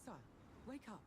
sire, wake up.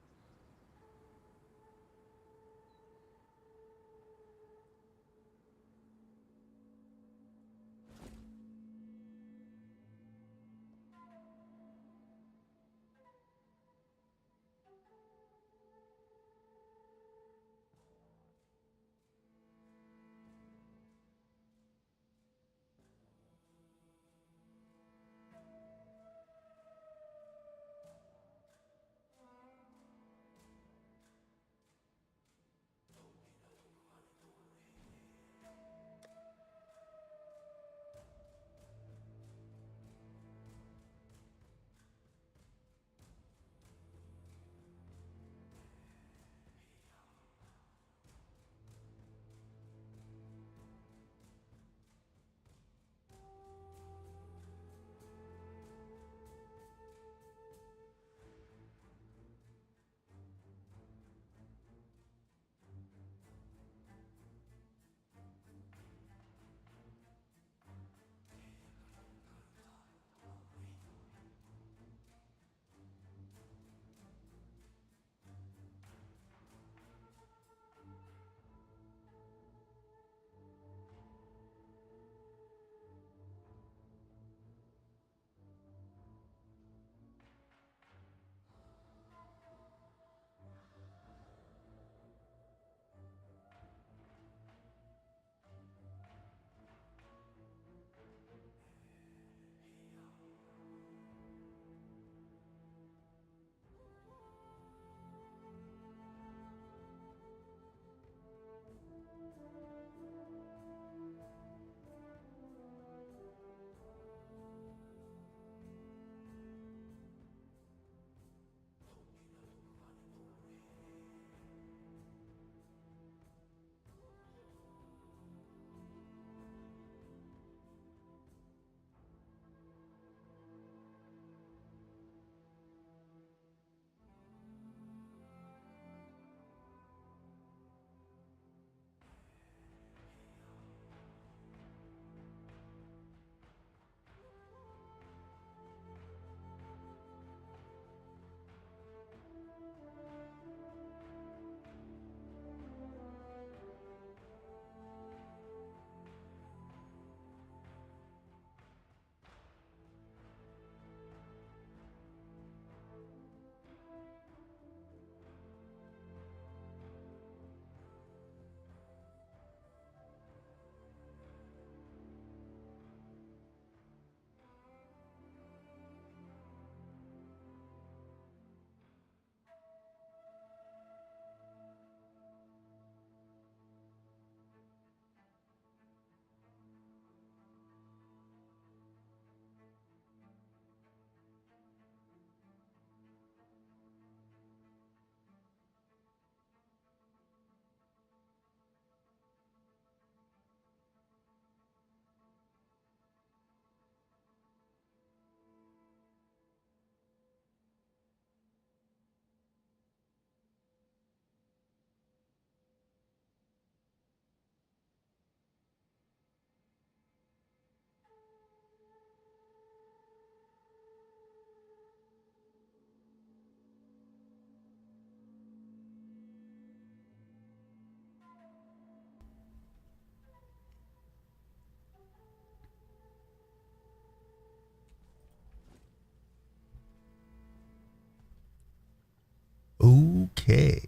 Okay.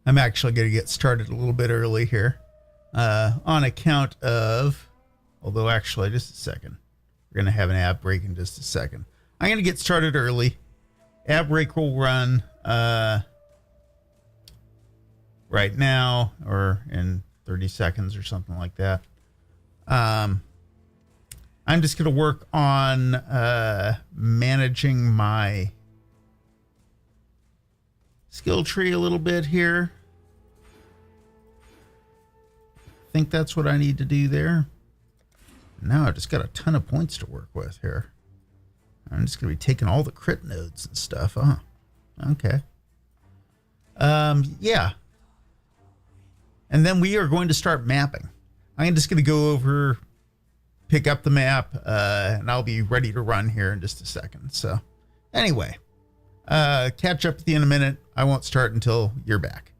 I'm actually going to get started a little bit early here on account of, although actually just a second. We're going to have an ad break in just a second. I'm going to get started early. Ad break will run right now or in 30 seconds or something like that. I'm just going to work on managing my skill tree a little bit here. I think that's what I need to do there. Now I've just got a ton of points to work with here. I'm just going to be taking all the crit nodes and stuff. Oh, okay. Yeah. And then we are going to start mapping. I'm just going to go over, pick up the map, and I'll be ready to run here in just a second. So anyway, Catch up with you in a minute. I won't start until you're back.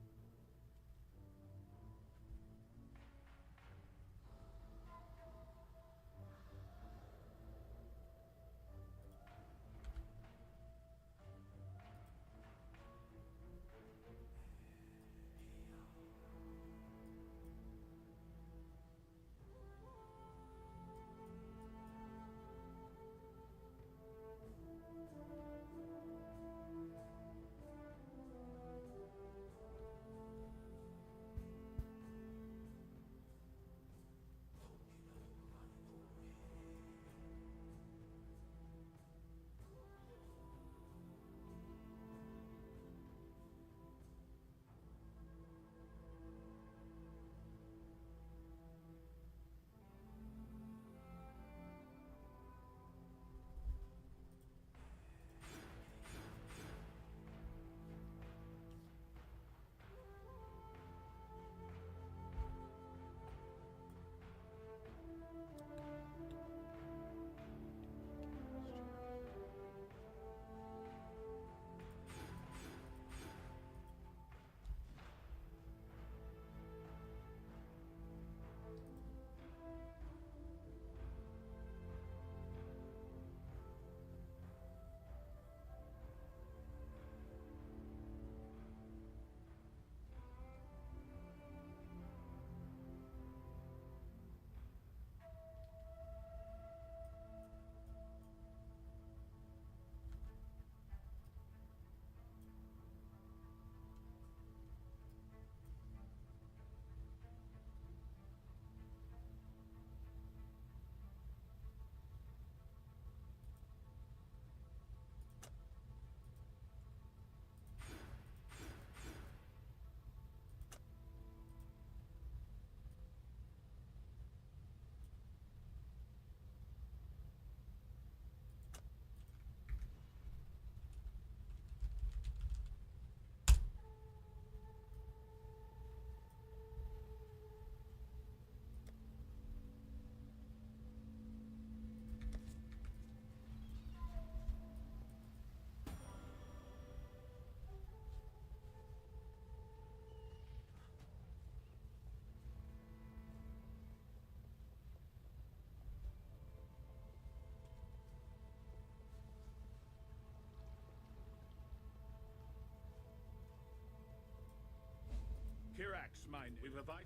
Kirax, mine, we revive.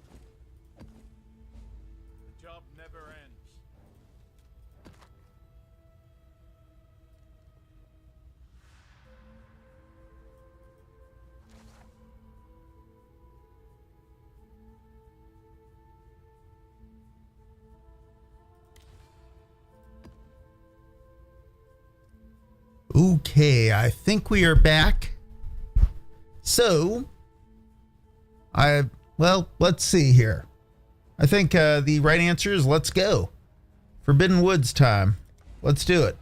The job never ends. Okay, I think we are back. So, well, let's see here. I think the right answer is let's go. Forbidden Woods time. Let's do it.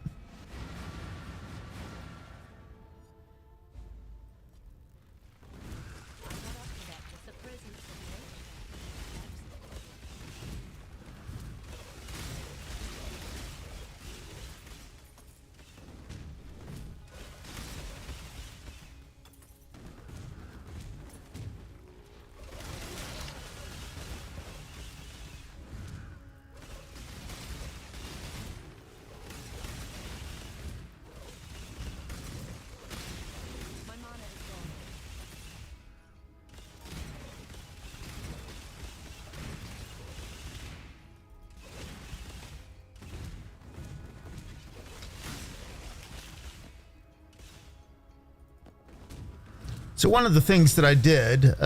So one of the things that I did,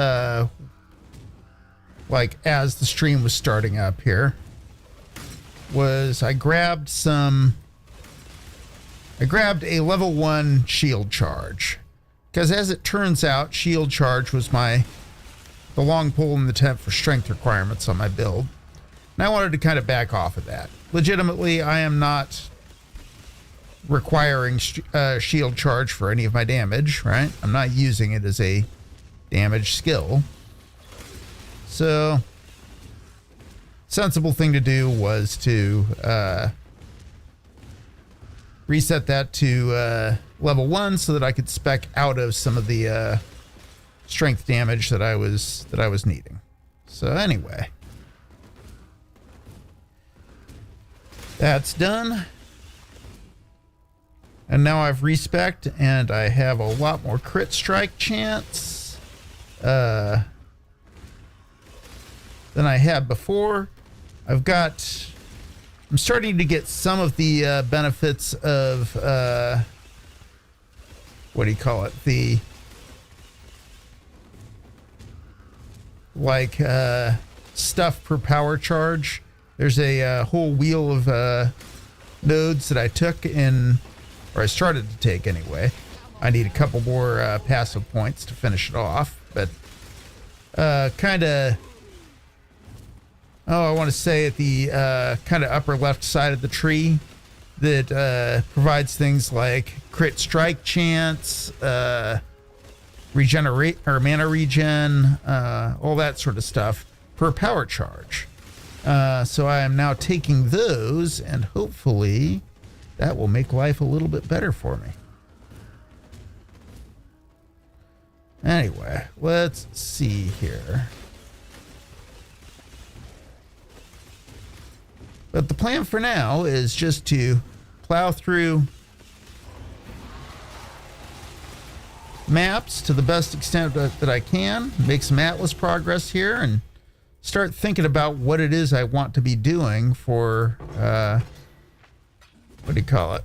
like as the stream was starting up here, was I grabbed a level 1 shield charge. Because as it turns out, shield charge was the long pole in the tent for strength requirements on my build. And I wanted to kind of back off of that. Legitimately, I am not requiring shield charge for any of my damage, right? I'm not using it as a damage skill. So, sensible thing to do was to reset that to level 1 so that I could spec out of some of the strength damage that I was needing. So anyway, that's done. And now I've respec'd and I have a lot more crit strike chance than I had before. I'm starting to get some of the benefits of what do you call it? The stuff per power charge. There's a whole wheel of nodes that I took in, or I started to take anyway. I need a couple more passive points to finish it off, but kind of, I want to say at the kind of upper left side of the tree that provides things like crit strike chance, regenerate or mana regen, all that sort of stuff per power charge. So I am now taking those, and hopefully that will make life a little bit better for me. Anyway, let's see here. But the plan for now is just to plow through maps to the best extent that I can, make some Atlas progress here, and start thinking about what it is I want to be doing for, what do you call it?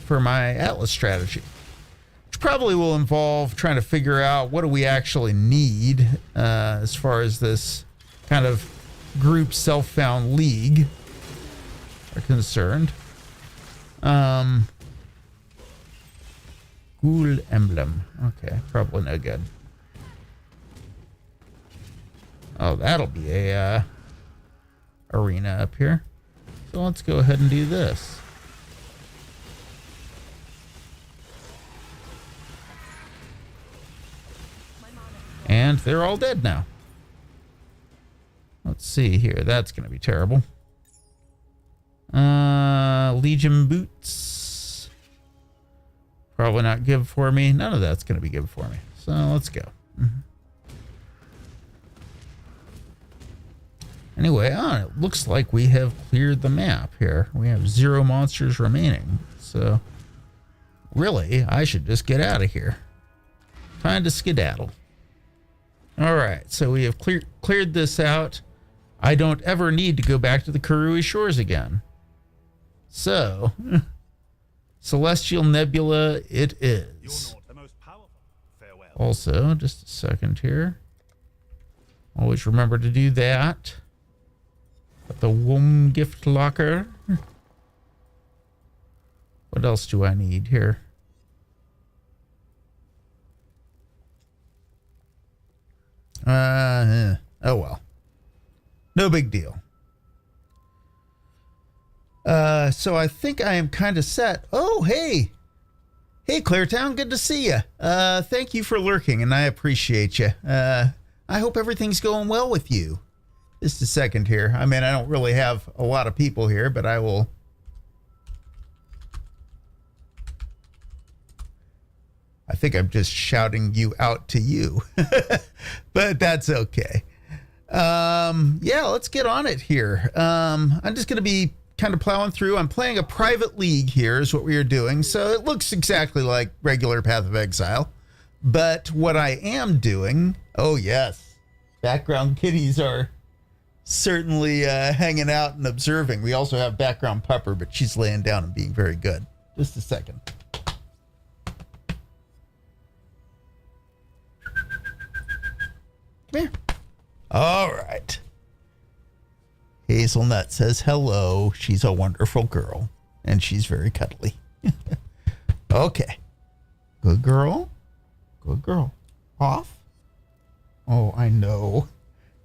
For my Atlas strategy. Which probably will involve trying to figure out what do we actually need as far as this kind of group self-found league are concerned. Ghoul emblem. Okay, probably no good. Oh, that'll be a arena up here. So let's go ahead and do this. And they're all dead now. Let's see here. That's going to be terrible. Legion boots. Probably not good for me. None of that's going to be good for me. So let's go. Anyway, it looks like we have cleared the map here. We have 0 monsters remaining. So really, I should just get out of here. Time to skedaddle. All right, so we have cleared this out. I don't ever need to go back to the Karui Shores again. So, Celestial Nebula it is. You're not the most powerful. Farewell. Also, just a second here. Always remember to do that. Got the Womb Gift Locker. What else do I need here? Oh well. No big deal. So I think I am kind of set. Oh, hey. Hey, Claretown, good to see you. Thank you for lurking, and I appreciate you. I hope everything's going well with you. Just a second here. I mean, I don't really have a lot of people here, but I will... I think I'm just shouting you out to you, but that's okay. Yeah, let's get on it here. I'm just going to be kind of plowing through. I'm playing a private league here is what we are doing. So it looks exactly like regular Path of Exile. But what I am doing, oh yes, background kitties are certainly hanging out and observing. We also have background pupper, but she's laying down and being very good. Just a second. Come here. All right. Hazelnut says hello. She's a wonderful girl, and she's very cuddly. Okay. Good girl. Good girl. Off. Oh, I know.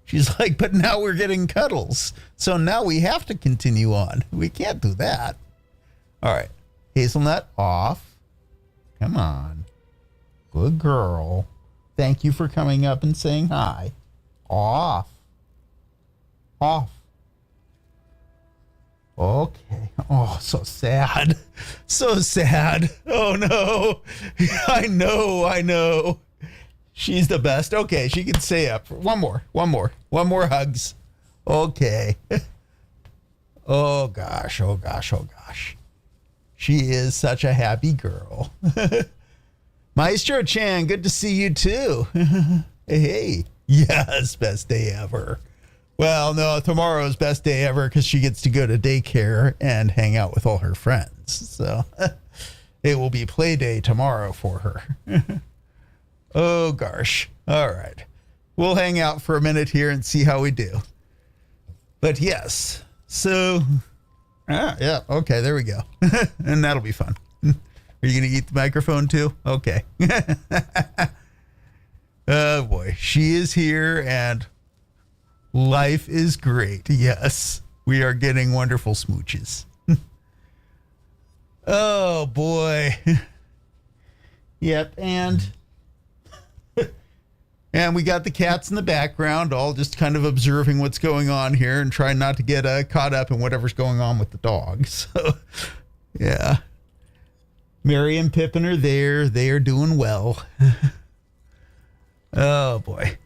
She's like, but now we're getting cuddles. So now we have to continue on. We can't do that. All right. Hazelnut, off. Come on. Good girl. Thank you for coming up and saying hi. Off. Off. Okay. Oh, so sad. So sad. Oh, no. I know. She's the best. Okay, she can stay up. One more hugs. Okay. Oh, gosh. She is such a happy girl. Maestro Chan, good to see you too. Hey. Yes, best day ever. Well, no, tomorrow's best day ever because she gets to go to daycare and hang out with all her friends. So it will be play day tomorrow for her. Oh, gosh. All right. We'll hang out for a minute here and see how we do. But yes, so, yeah, okay, there we go. And that'll be fun. Are you going to eat the microphone too? Okay. Oh, boy. She is here and life is great. Yes, we are getting wonderful smooches. Oh, boy. Yep, and we got the cats in the background, all just kind of observing what's going on here and trying not to get caught up in whatever's going on with the dogs. So, yeah. Mary and Pippin are there. They are doing well. Oh, boy.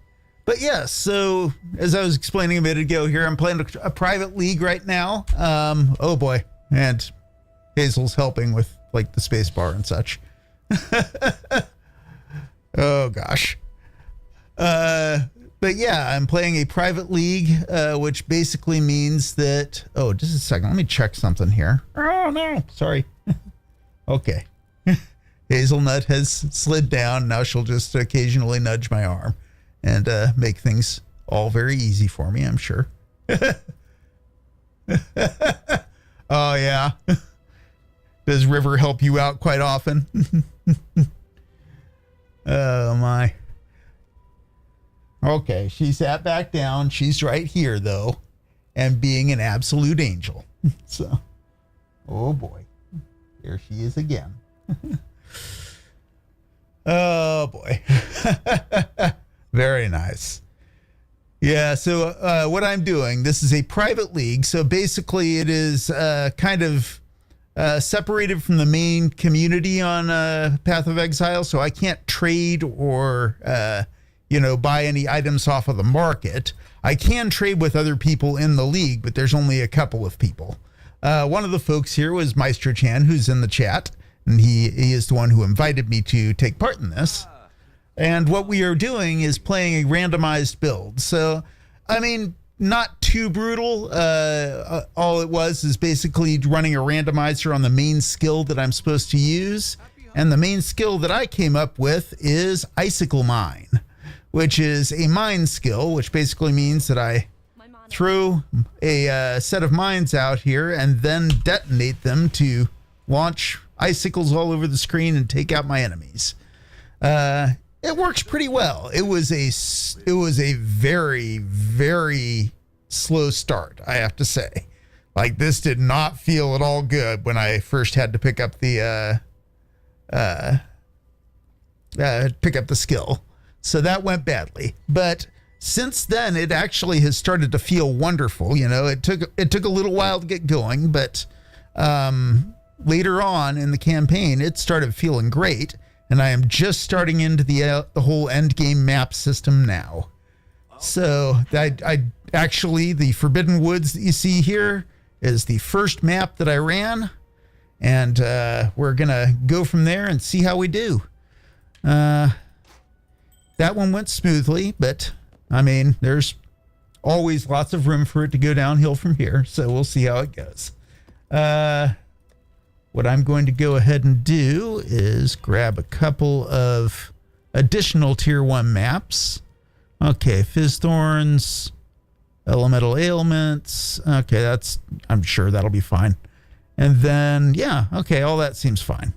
But yeah, so as I was explaining a minute ago here, I'm playing a private league right now. Oh, boy. And Hazel's helping with, like, the space bar and such. Oh, gosh. But yeah, I'm playing a private league, which basically means that... Oh, just a second. Let me check something here. Oh, no. Sorry. Okay. Hazelnut has slid down. Now she'll just occasionally nudge my arm and make things all very easy for me, I'm sure. Oh, yeah. Does River help you out quite often? Oh, my. Okay, she sat back down. She's right here, though, and being an absolute angel. So, oh, boy. There she is again. Oh, boy. Very nice. Yeah, so what I'm doing, this is a private league. So basically it is kind of separated from the main community on Path of Exile. So I can't trade or, buy any items off of the market. I can trade with other people in the league, but there's only a couple of people. One of the folks here was Maestro Chan, who's in the chat. And he is the one who invited me to take part in this. And what we are doing is playing a randomized build. So, I mean, not too brutal. All it was is basically running a randomizer on the main skill that I'm supposed to use. And the main skill that I came up with is Icicle Mine, which is a mine skill, which basically means that I throw a set of mines out here and then detonate them to launch icicles all over the screen and take out my enemies. It works pretty well. It was a very, very slow start, I have to say. Like, this did not feel at all good when I first had to pick up the skill. So that went badly. But since then, it actually has started to feel wonderful. You know, it took a little while to get going, but later on in the campaign, it started feeling great, and I am just starting into the whole end game map system now. So I actually, the Forbidden Woods that you see here is the first map that I ran, and we're gonna go from there and see how we do. That one went smoothly, but I mean, there's always lots of room for it to go downhill from here, so we'll see how it goes. What I'm going to go ahead and do is grab a couple of additional tier 1 maps. Okay, Fizzthorns, Elemental Ailments. Okay, I'm sure that'll be fine. And then, yeah, okay, all that seems fine.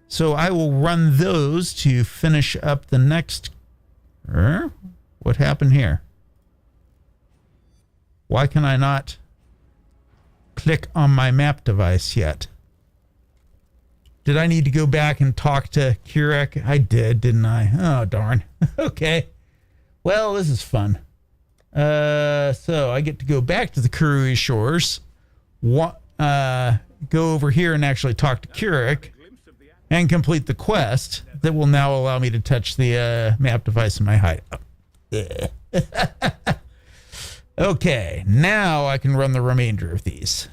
So I will run those to finish up the next... What happened here? Why can I not click on my map device yet? Did I need to go back and talk to Kurek? I did, didn't I? Oh, darn. Okay. Well, this is fun. So I get to go back to the Kurui Shores. go over here and actually talk to Keurig and complete the quest that will now allow me to touch the map device in my hideout. Okay, now I can run the remainder of these.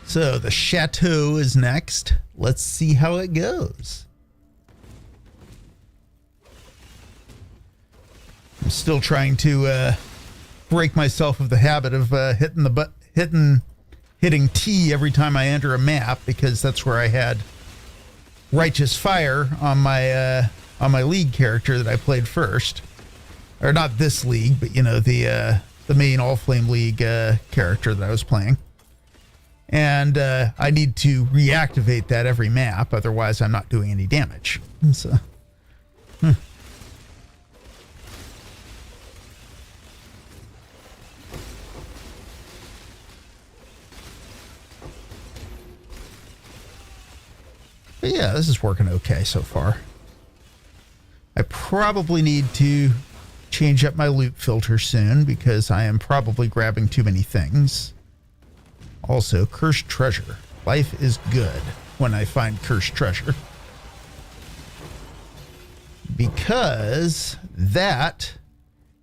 So the chateau is next. Let's see how it goes. I'm still trying to break myself of the habit of hitting T every time I enter a map, because that's where I had Righteous Fire on my league character that I played first, or not this league, but you know, the main All Flame League character that I was playing. And I need to reactivate that every map, otherwise I'm not doing any damage. So, But yeah, this is working okay so far. I probably need to change up my loot filter soon, because I am probably grabbing too many things. Also, cursed treasure. Life is good when I find cursed treasure, because that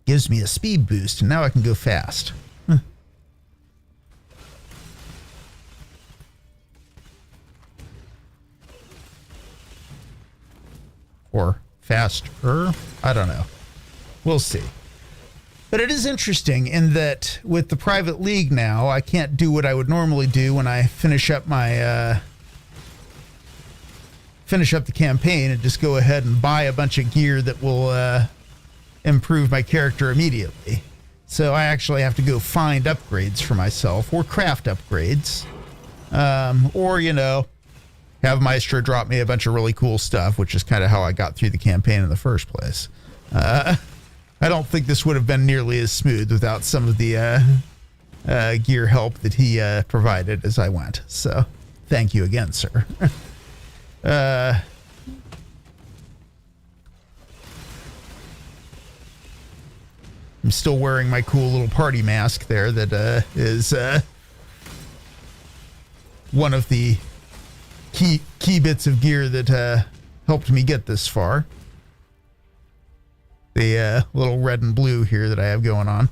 gives me a speed boost, and now I can go fast. Or faster. I don't know. We'll see. But it is interesting in that with the private league now, I can't do what I would normally do when I finish up my finish up the campaign and just go ahead and buy a bunch of gear that will improve my character immediately. So I actually have to go find upgrades for myself, or craft upgrades, or, you know, have Maestro drop me a bunch of really cool stuff, which is kind of how I got through the campaign in the first place. I don't think this would have been nearly as smooth without some of the gear help that he provided as I went. So thank you again, sir. I'm still wearing my cool little party mask there that is one of the key bits of gear that helped me get this far. The little red and blue here that I have going on.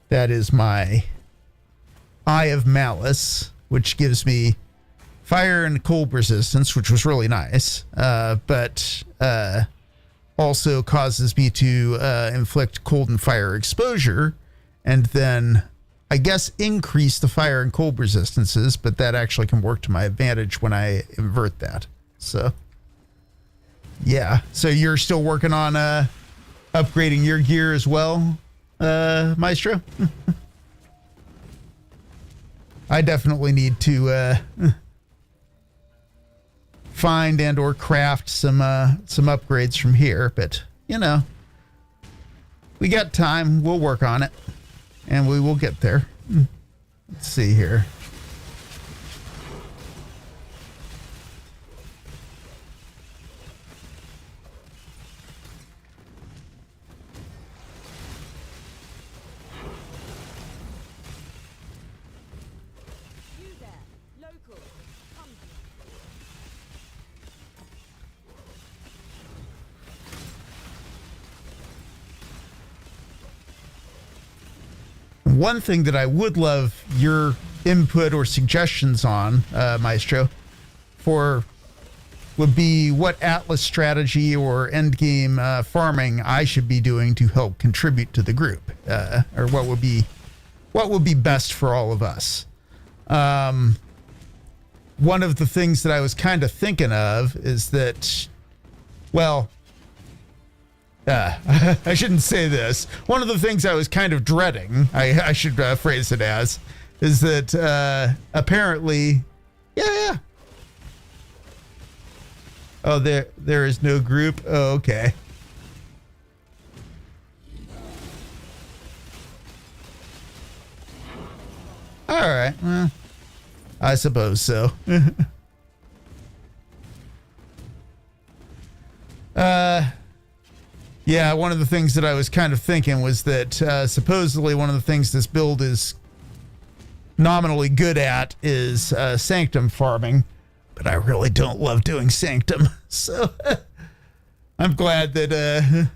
That is my Eye of Malice, which gives me fire and cold resistance, which was really nice, but also causes me to inflict cold and fire exposure, and then I guess increase the fire and cold resistances, but that actually can work to my advantage when I invert that. So yeah, so you're still working on upgrading your gear as well, Maestro? I definitely need to find and or craft some upgrades from here, but you know, we got time. We'll work on it, and we will get there. Let's see here. One thing that I would love your input or suggestions on, Maestro, would be what Atlas strategy or endgame farming I should be doing to help contribute to the group, or what would be best for all of us. One of the things that I was kind of thinking of is that, well, I shouldn't say this. One of the things I was kind of dreading, I should phrase it as, is that apparently, yeah. Oh, there is no group. Oh, okay. All right. Well, I suppose so. Yeah, one of the things that I was kind of thinking was that supposedly one of the things this build is nominally good at is Sanctum farming, but I really don't love doing Sanctum. So I'm glad that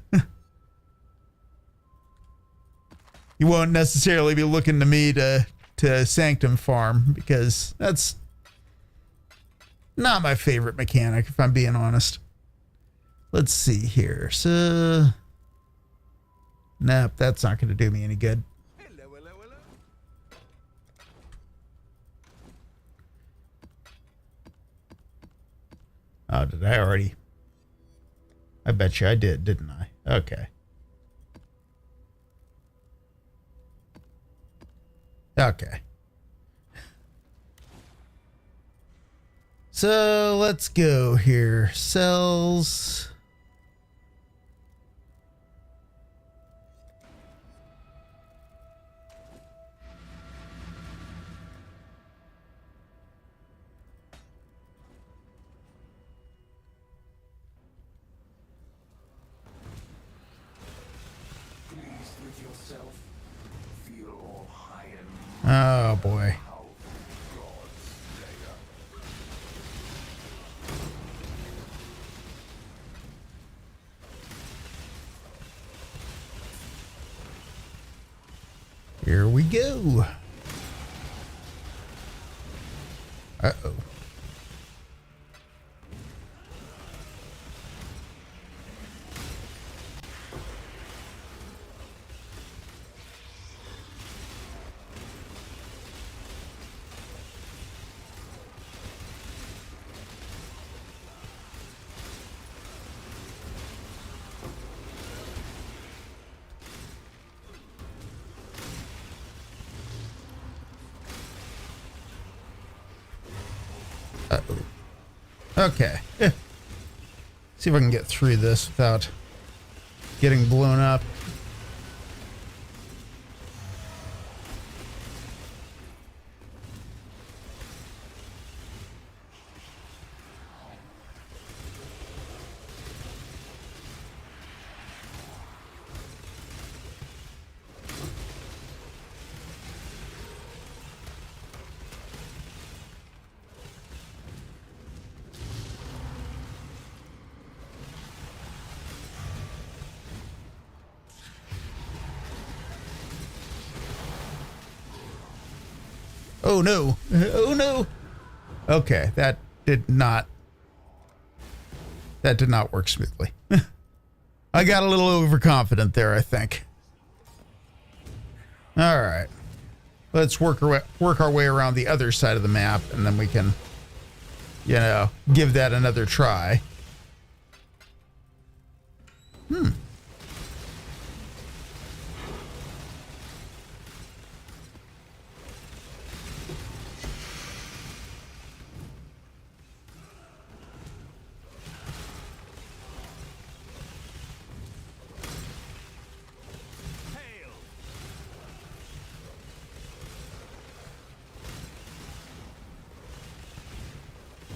you won't necessarily be looking to me to Sanctum farm, because that's not my favorite mechanic, if I'm being honest. Let's see here. So, nope, that's not going to do me any good. Oh, did I already? I bet you I did, didn't I? Okay. Okay. So let's go here. Cells. Oh boy. Here we go. Uh-oh. Uh-oh. Okay. See if I can get through this without getting blown up. Oh no. Oh no. Okay, that did not work smoothly. I got a little overconfident there, I think. All right. Let's work our way around the other side of the map, and then we can, you know, give that another try.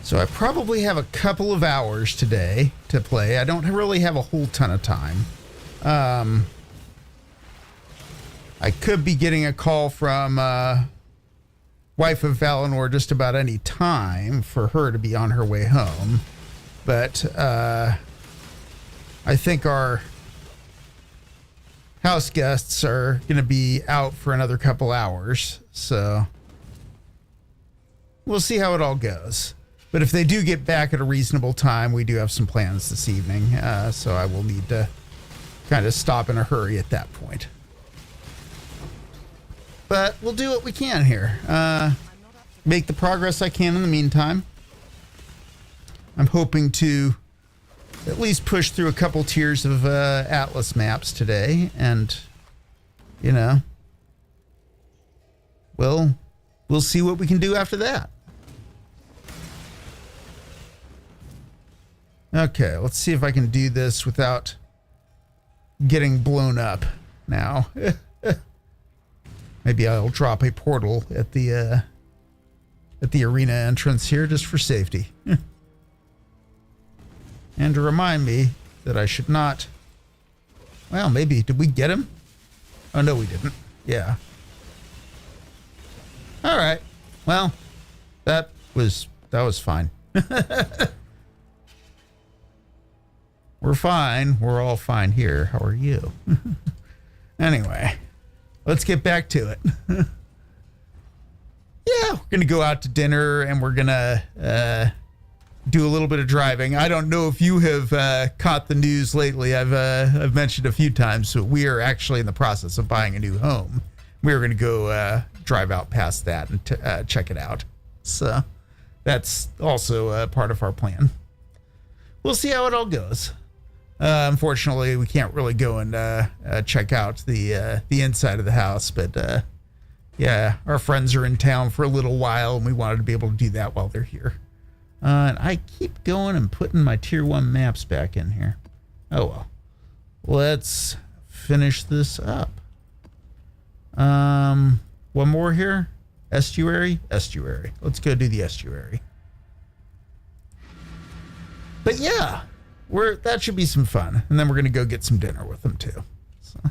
So I probably have a couple of hours today to play. I don't really have a whole ton of time. I could be getting a call from Wife of Valinor just about any time for her to be on her way home. But I think our house guests are going to be out for another couple hours. So we'll see how it all goes. But if they do get back at a reasonable time, we do have some plans this evening. So I will need to kind of stop in a hurry at that point. But we'll do what we can here. Make the progress I can in the meantime. I'm hoping to at least push through a couple tiers of Atlas maps today. And, you know, we'll see what we can do after that. Okay, let's see if I can do this without getting blown up now. Maybe I'll drop a portal at the arena entrance here just for safety. And to remind me that I should not Well, maybe. Did we get him? Oh, no, we didn't. Yeah. All right. Well, that was fine. We're fine. We're all fine here. How are you? Anyway, let's get back to it. Yeah, we're going to go out to dinner and we're going to do a little bit of driving. I don't know if you have caught the news lately. I've mentioned a few times, so we are actually in the process of buying a new home. We're going to go drive out past that and check it out. So that's also part of our plan. We'll see how it all goes. Unfortunately, we can't really go and check out the inside of the house, but yeah, our friends are in town for a little while, and we wanted to be able to do that while they're here. And I keep going and putting my tier 1 maps back in here. Oh well. Let's finish this up. One more here. Estuary. Let's go do the estuary. But yeah, that should be some fun. And then we're gonna go get some dinner with them too. So.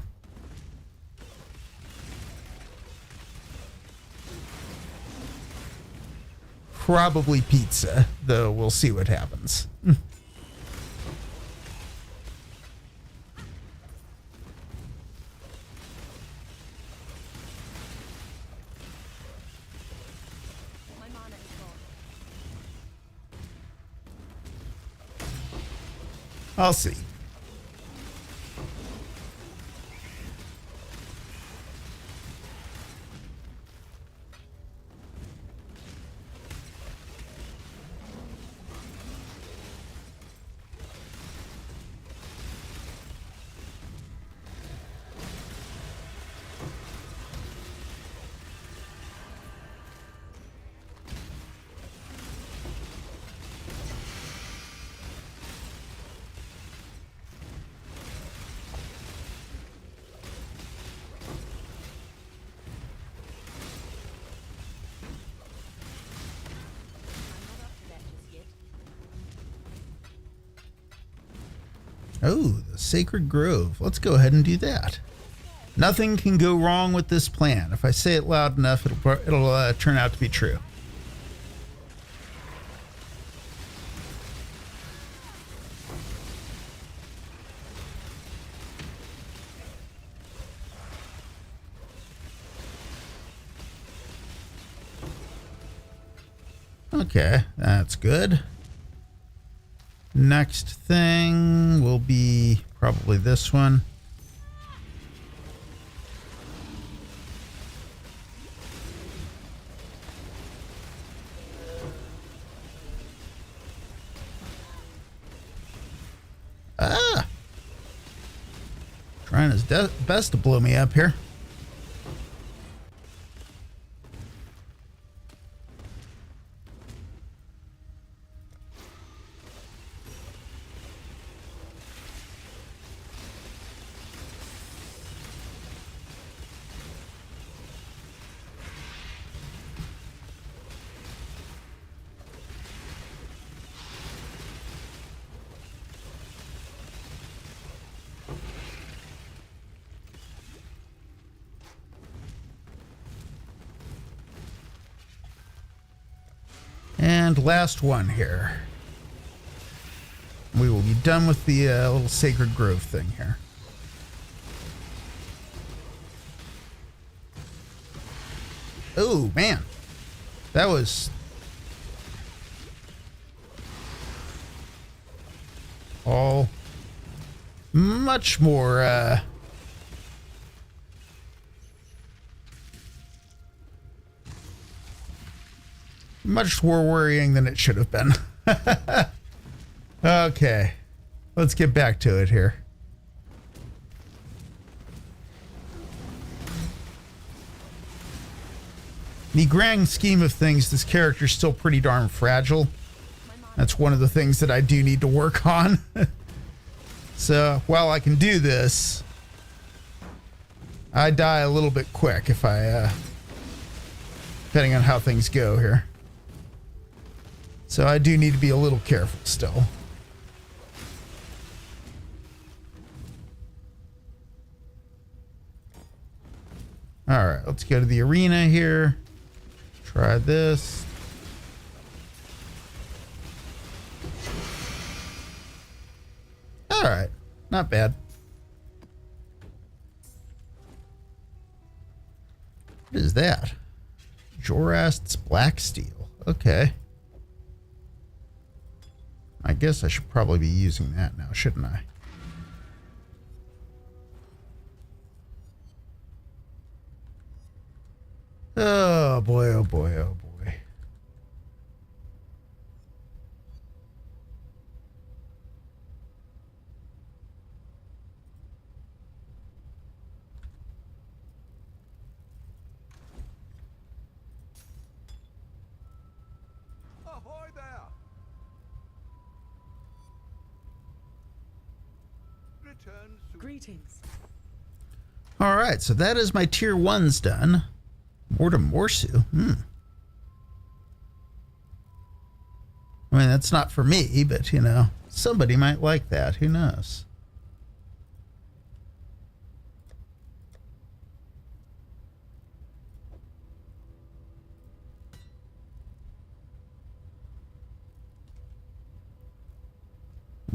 Probably pizza, though we'll see what happens. I'll see. Oh, the Sacred Grove. Let's go ahead and do that. Nothing can go wrong with this plan. If I say it loud enough, it'll turn out to be true. Okay, that's good. Next thing will be probably this one. Ah! Trying his best to blow me up here. And last one here. We will be done with the little Sacred Grove thing here. Oh, man. That was all much more much more worrying than it should have been. Okay, let's get back to it here. In the grand scheme of things, this character's still pretty darn fragile. That's one of the things that I do need to work on. So while I can do this, I die a little bit quick if I, depending on how things go here. So I do need to be a little careful still. All right, let's go to the arena here. Try this. All right, not bad. What is that? Jorast's Black Steel. Okay. I guess I should probably be using that now, shouldn't I? Oh boy, oh boy, oh boy. Ahoy there! Return soon. Greetings. All right, so that is my tier 1s done. Mortem Morsu. I mean, that's not for me, but, you know, somebody might like that. Who knows?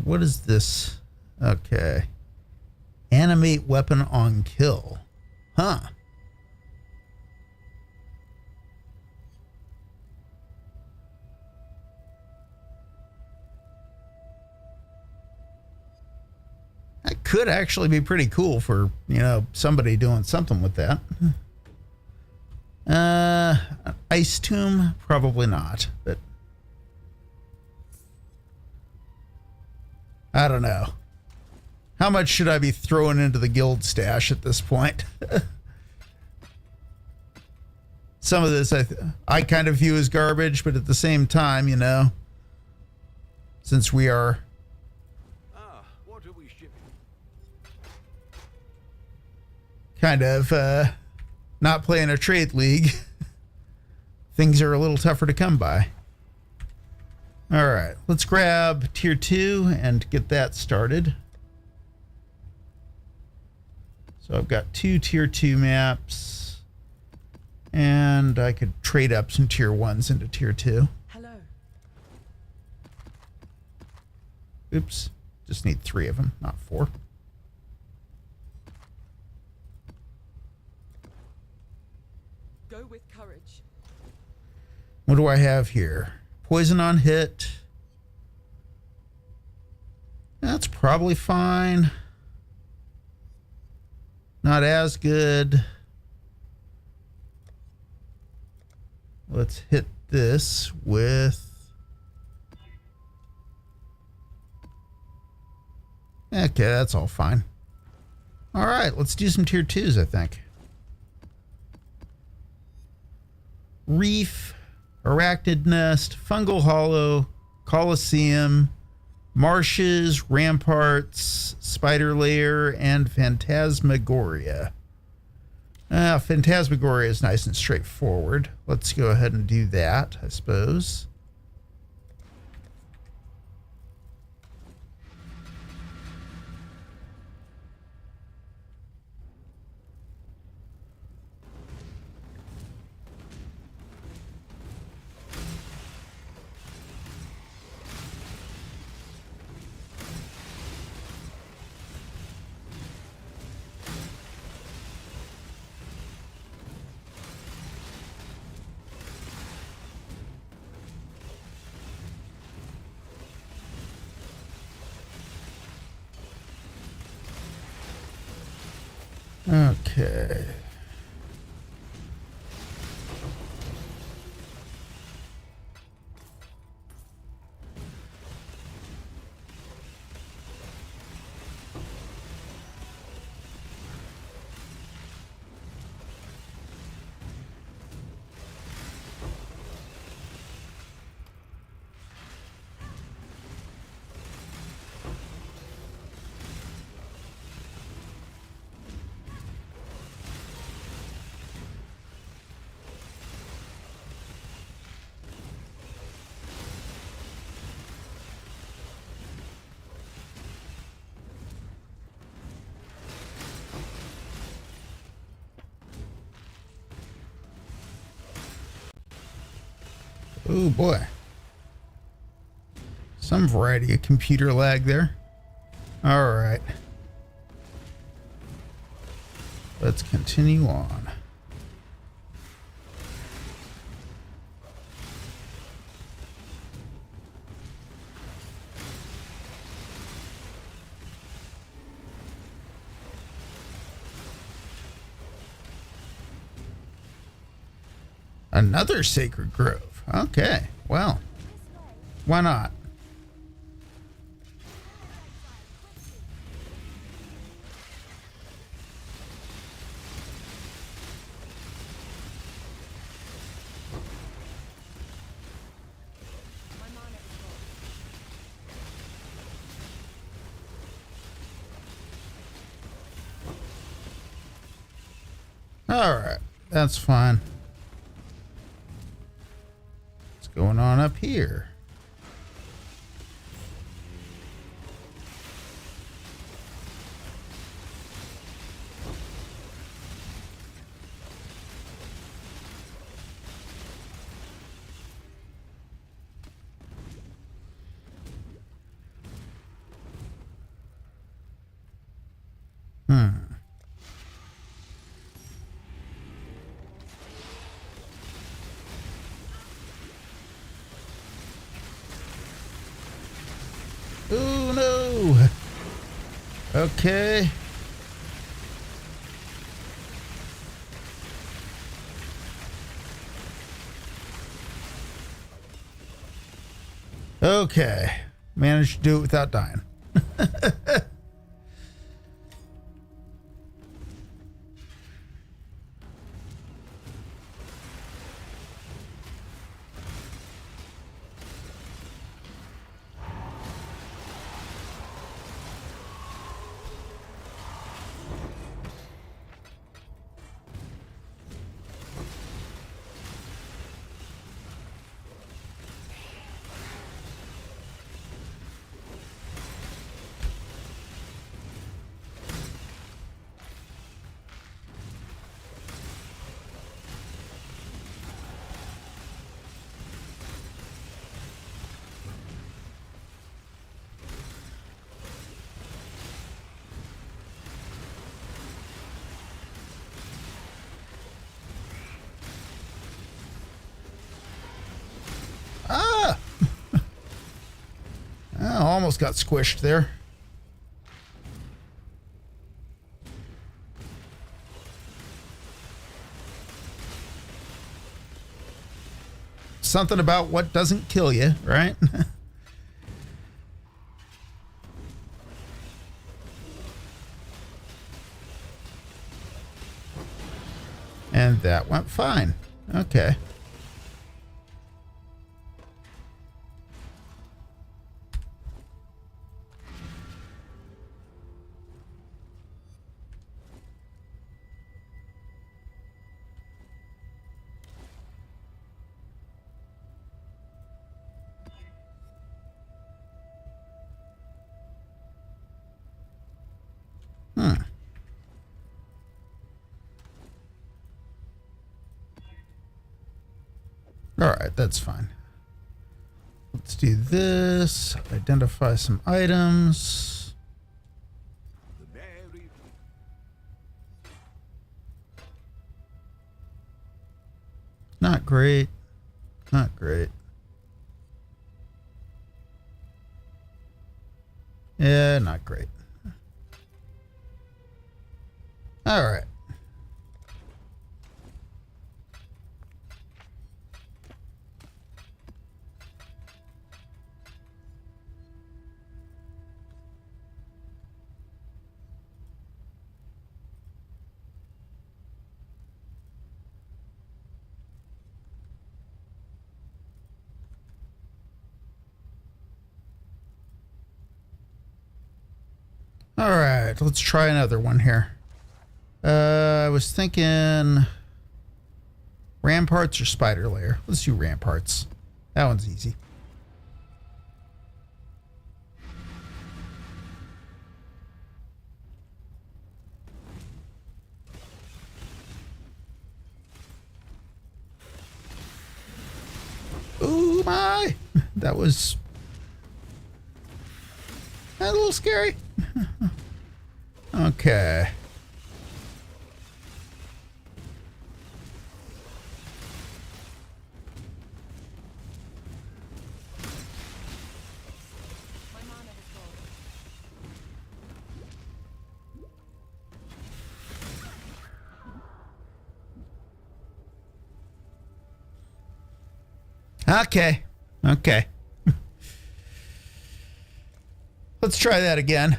What is this? Okay. Animate weapon on kill. Huh. That could actually be pretty cool for, you know, somebody doing something with that. Ice Tomb? Probably not, but I don't know. How much should I be throwing into the guild stash at this point? Some of this I kind of view as garbage, but at the same time, you know, since we are What are we shipping? kind of not playing a trade league, things are a little tougher to come by. All right, let's grab tier 2 and get that started. So I've got 2 tier 2 maps, and I could trade up some tier 1s into tier 2. Hello. Oops, just need 3 of them, not 4. Go with courage. What do I have here? Poison on hit. That's probably fine. Not as good. Let's hit this with... Okay, that's all fine. All right, let's do some tier 2s, I think. Reef, Arachnid Nest, Fungal Hollow, Colosseum, Marshes, Ramparts, Spider Lair, and Phantasmagoria. Phantasmagoria is nice and straightforward. Let's go ahead and do that, I suppose. Okay. Oh boy. Some variety of computer lag there. All right. Let's continue on. Another sacred grove. Okay. Well, why not? All right. That's fine. What's going on up here? Oh no. Okay. Okay. Managed to do it without dying. Ah! I almost got squished there. Something about what doesn't kill you, right? And that went fine. Okay. All right, that's fine. Let's do this. Identify some items. The merry Not great. Not great. Yeah, not great. All right. All right, let's try another one here. I was thinking ramparts or spider lair. Let's do ramparts. That one's easy. Oh my! That was a little scary. Okay. My mana is gone. Okay. Okay. Let's try that again.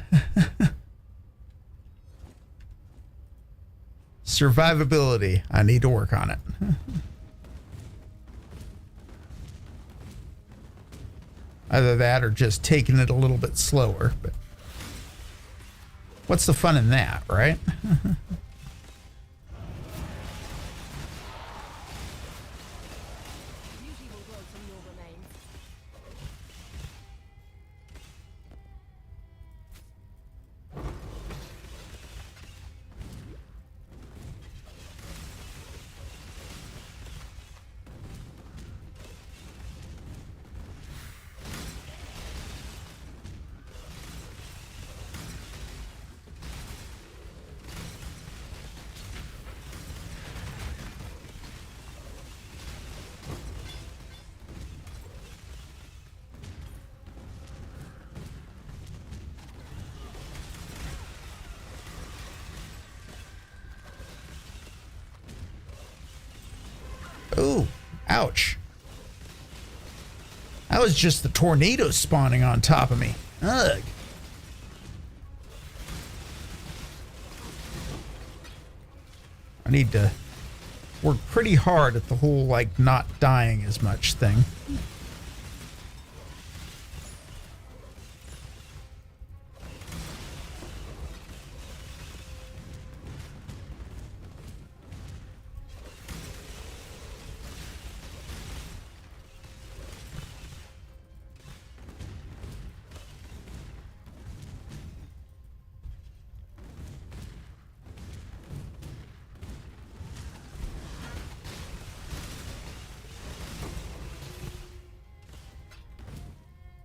Survivability. I need to work on it. Either that or just taking it a little bit slower. But what's the fun in that, right? Beauty will grow from your remains. Ooh, ouch. That was just the tornado spawning on top of me. Ugh. I need to work pretty hard at the whole, like, not dying as much thing.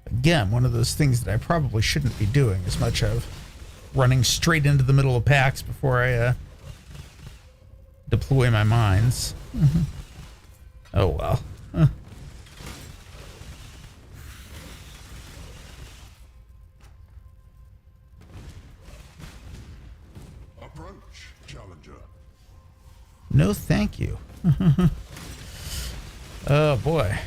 Again, one of those things that I probably shouldn't be doing as much of. Running straight into the middle of packs before I deploy my mines. Oh well. Approach, challenger. No thank you. Oh boy.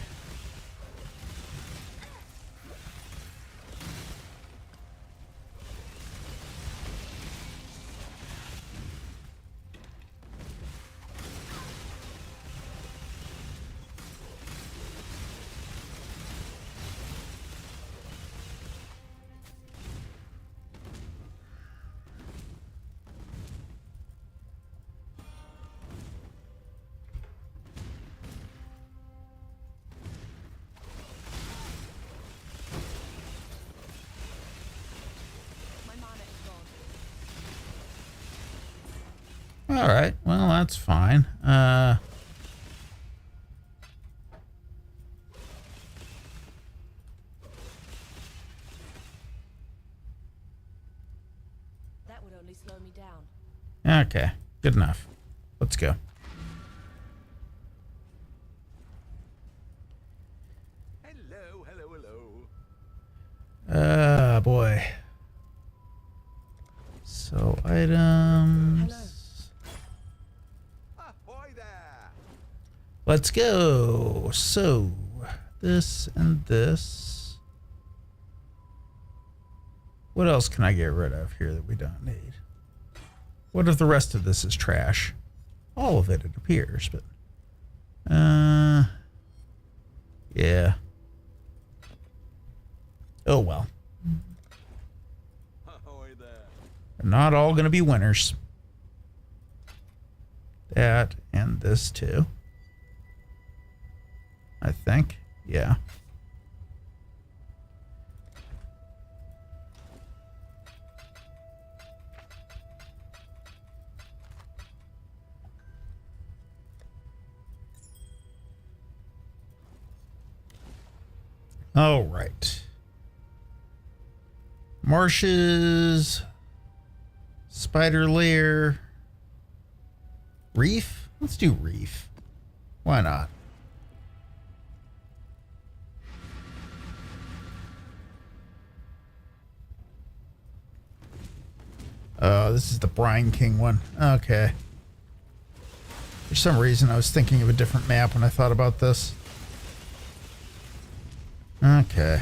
My mana is gone. All right. Well, that's fine. That would only slow me down. Okay. Good enough. Let's go. Hello, hello, hello. Boy. So, items. Hello. Ahoy there. Let's go. So, this and this. What else can I get rid of here that we don't need? What if the rest of this is trash? All of it, it appears, but... yeah. Oh, well. Ahoy there. They're not all going to be winners. That and this too. I think. Yeah. All right. Marshes. Spider lair. Reef? Let's do reef. Why not? Oh, this is the Brine King one. Okay. For some reason, I was thinking of a different map when I thought about this. Okay.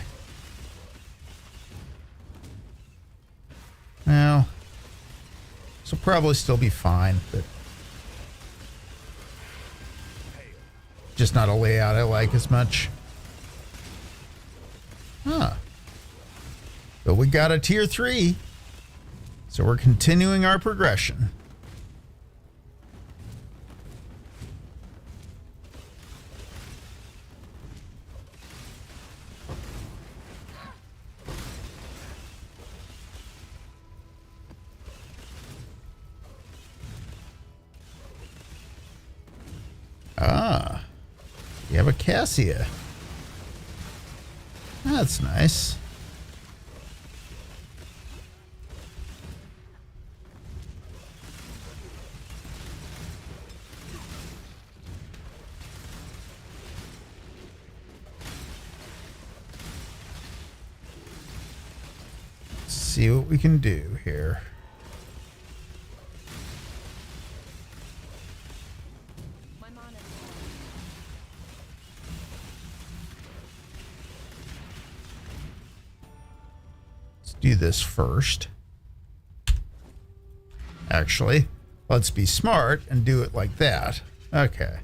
Well, this will probably still be fine, but just not a layout I like as much. Huh. But we got a tier 3. So we're continuing our progression. Ah, you have a Cassia. That's nice. See what we can do here. My mana. Let's do this first. Actually, let's be smart and do it like that. Okay.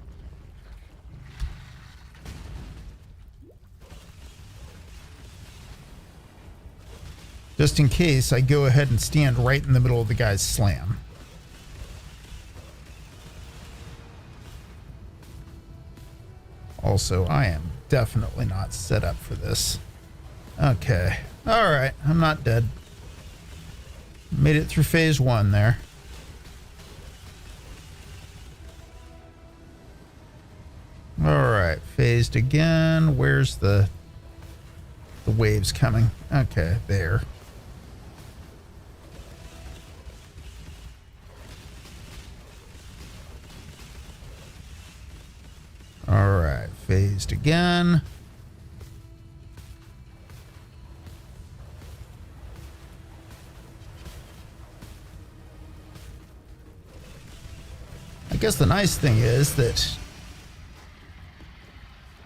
Just in case, I go ahead and stand right in the middle of the guy's slam. Also, I am definitely not set up for this. Okay. Alright, I'm not dead. Made it through phase 1 there. Alright, phased again. Where's the waves coming? Okay, there. Alright, phased again. I guess the nice thing is that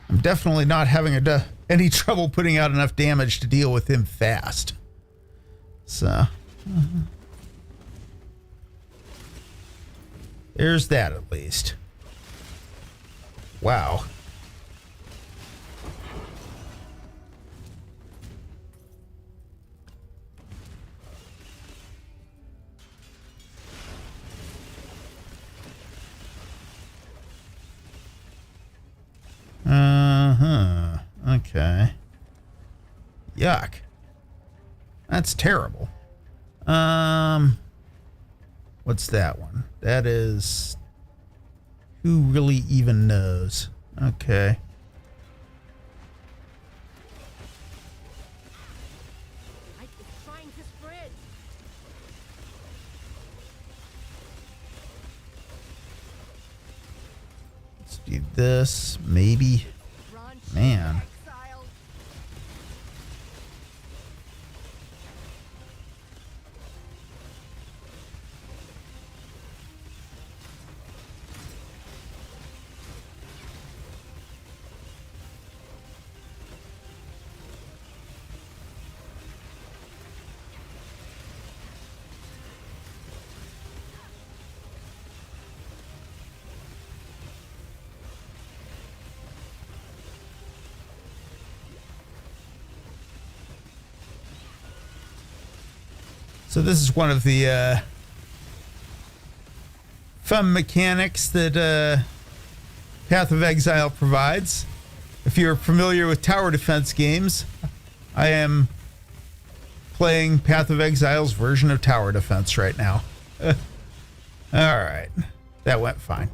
I'm definitely not having any trouble putting out enough damage to deal with him fast. So, there's that at least. Wow. Uh-huh. Okay. Yuck. That's terrible. What's that one? That is... Who really even knows? Okay. Light is trying to spread. Let's do this. Maybe. Run, Man. exile. So this is one of the fun mechanics that Path of Exile provides. If you're familiar with tower defense games, I am playing Path of Exile's version of tower defense right now. All right, that went fine.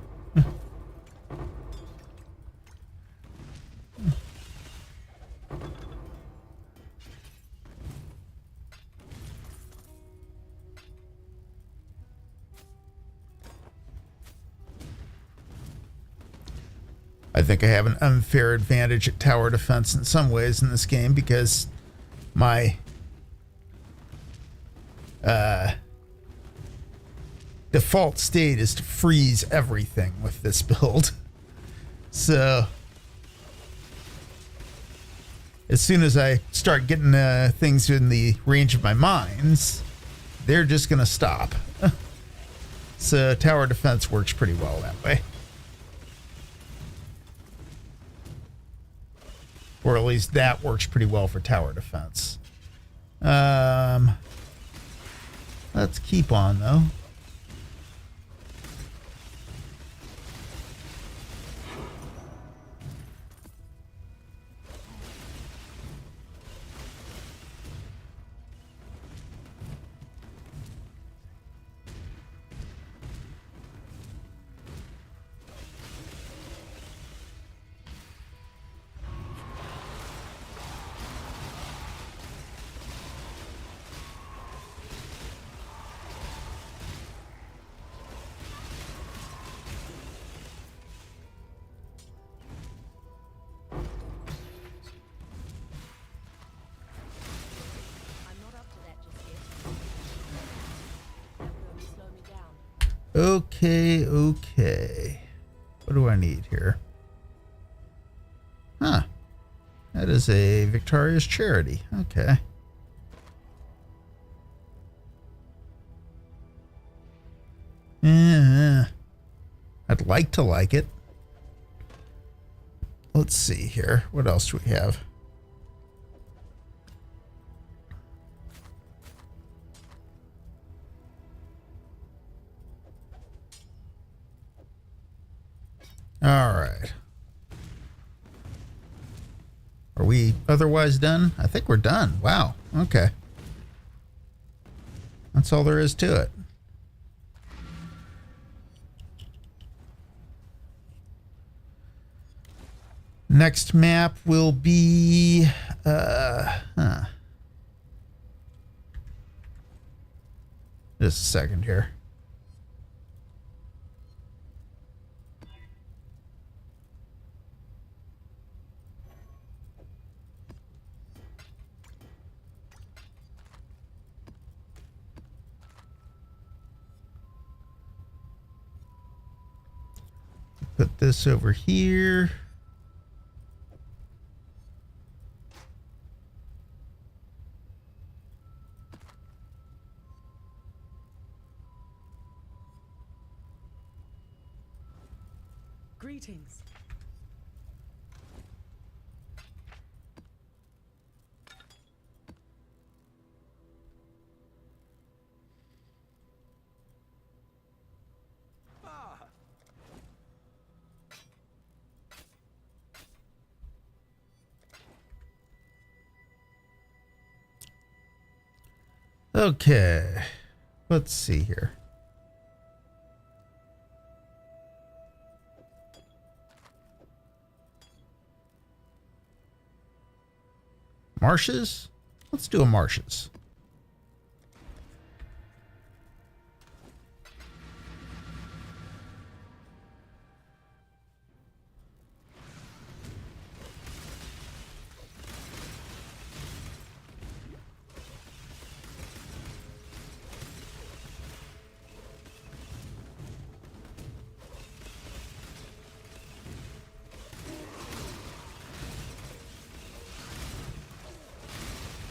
I think I have an unfair advantage at tower defense in some ways in this game because my default state is to freeze everything with this build. So as soon as I start getting things in the range of my mines, they're just going to stop. So tower defense works pretty well that way. Or at least that works pretty well for tower defense. Let's keep on, though. I'm not up to that just yet. That would only slow me down. Okay, okay. What do I need here? Huh. That is a Victoria's Charity. Okay. Yeah. I'd like to like it. Let's see here. What else do we have? All right. Are we otherwise done? I think we're done. Wow. Okay. That's all there is to it. Next map will be just a second here. Put this over here. Greetings. Ah, Okay. Let's see here. Marshes? Let's do a marshes.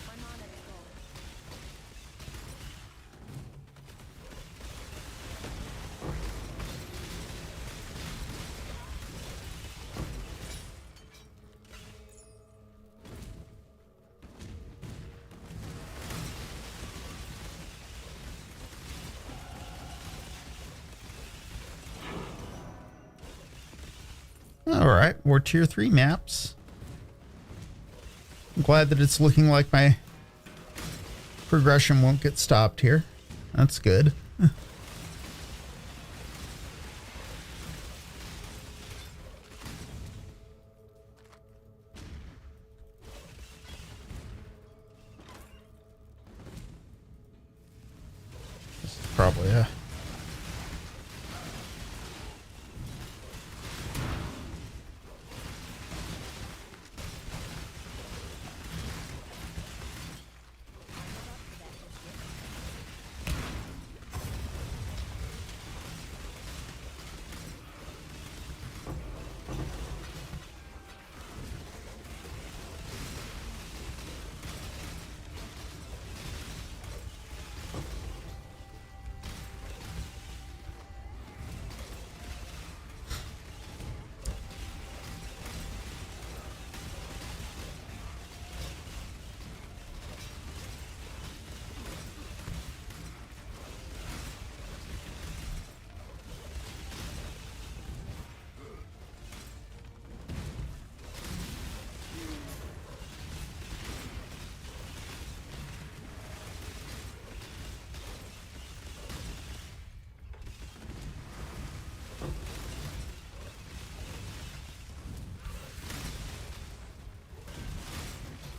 My mana is gone. All right, more tier 3 maps. I'm glad that it's looking like my progression won't get stopped here. That's good. This is probably a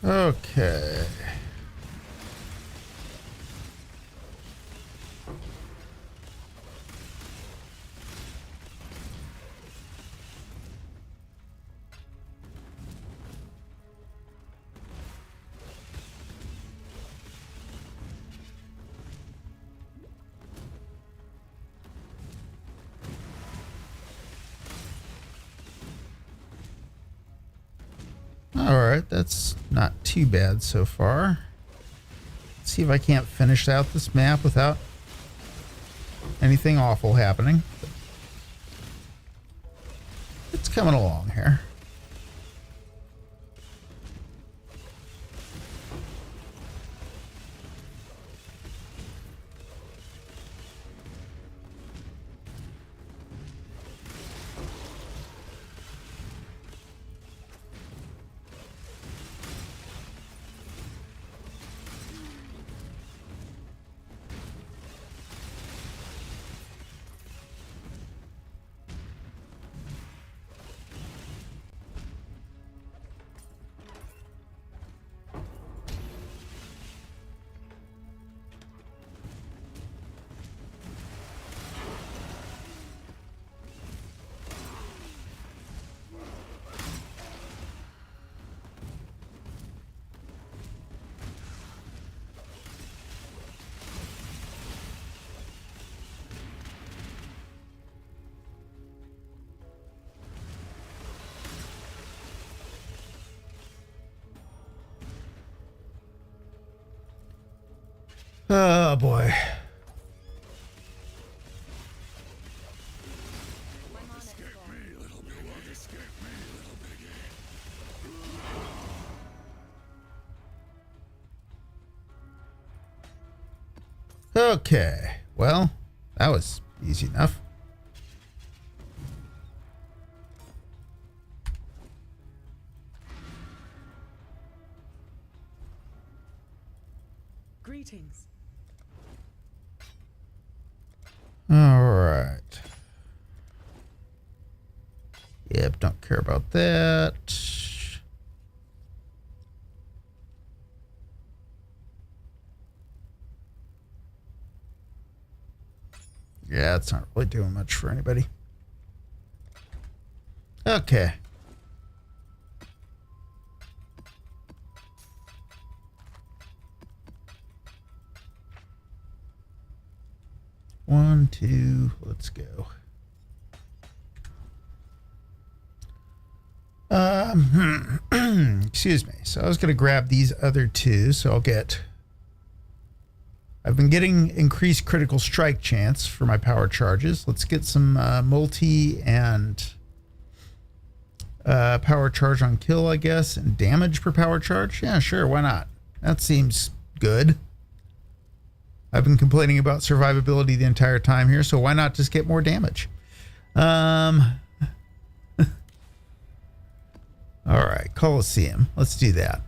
Okay. Alright, that's not too bad so far. Let's see if I can't finish out this map without anything awful happening. It's coming along here. Oh boy. My mana is gone. Okay. Well, that was easy enough. Greetings. All right. Yep, don't care about that. Yeah, it's not really doing much for anybody. Okay. One, two, let's go. Excuse me. So I was going to grab these other two, so I'll get... I've been getting increased critical strike chance for my power charges. Let's get some multi and power charge on kill, I guess, and damage per power charge. Yeah, sure, why not? That seems good. I've been complaining about survivability the entire time here, so why not just get more damage? All right, Coliseum. Let's do that.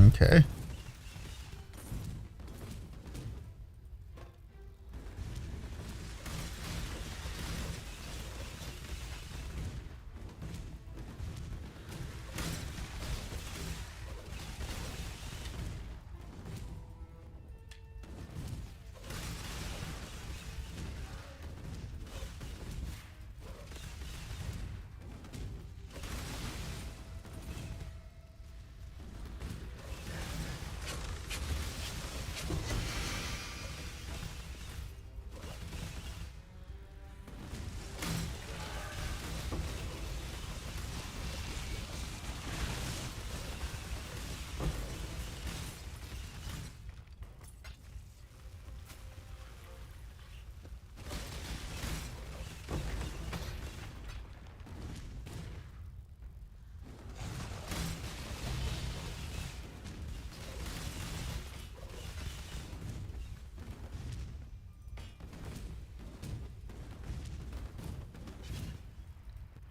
Okay.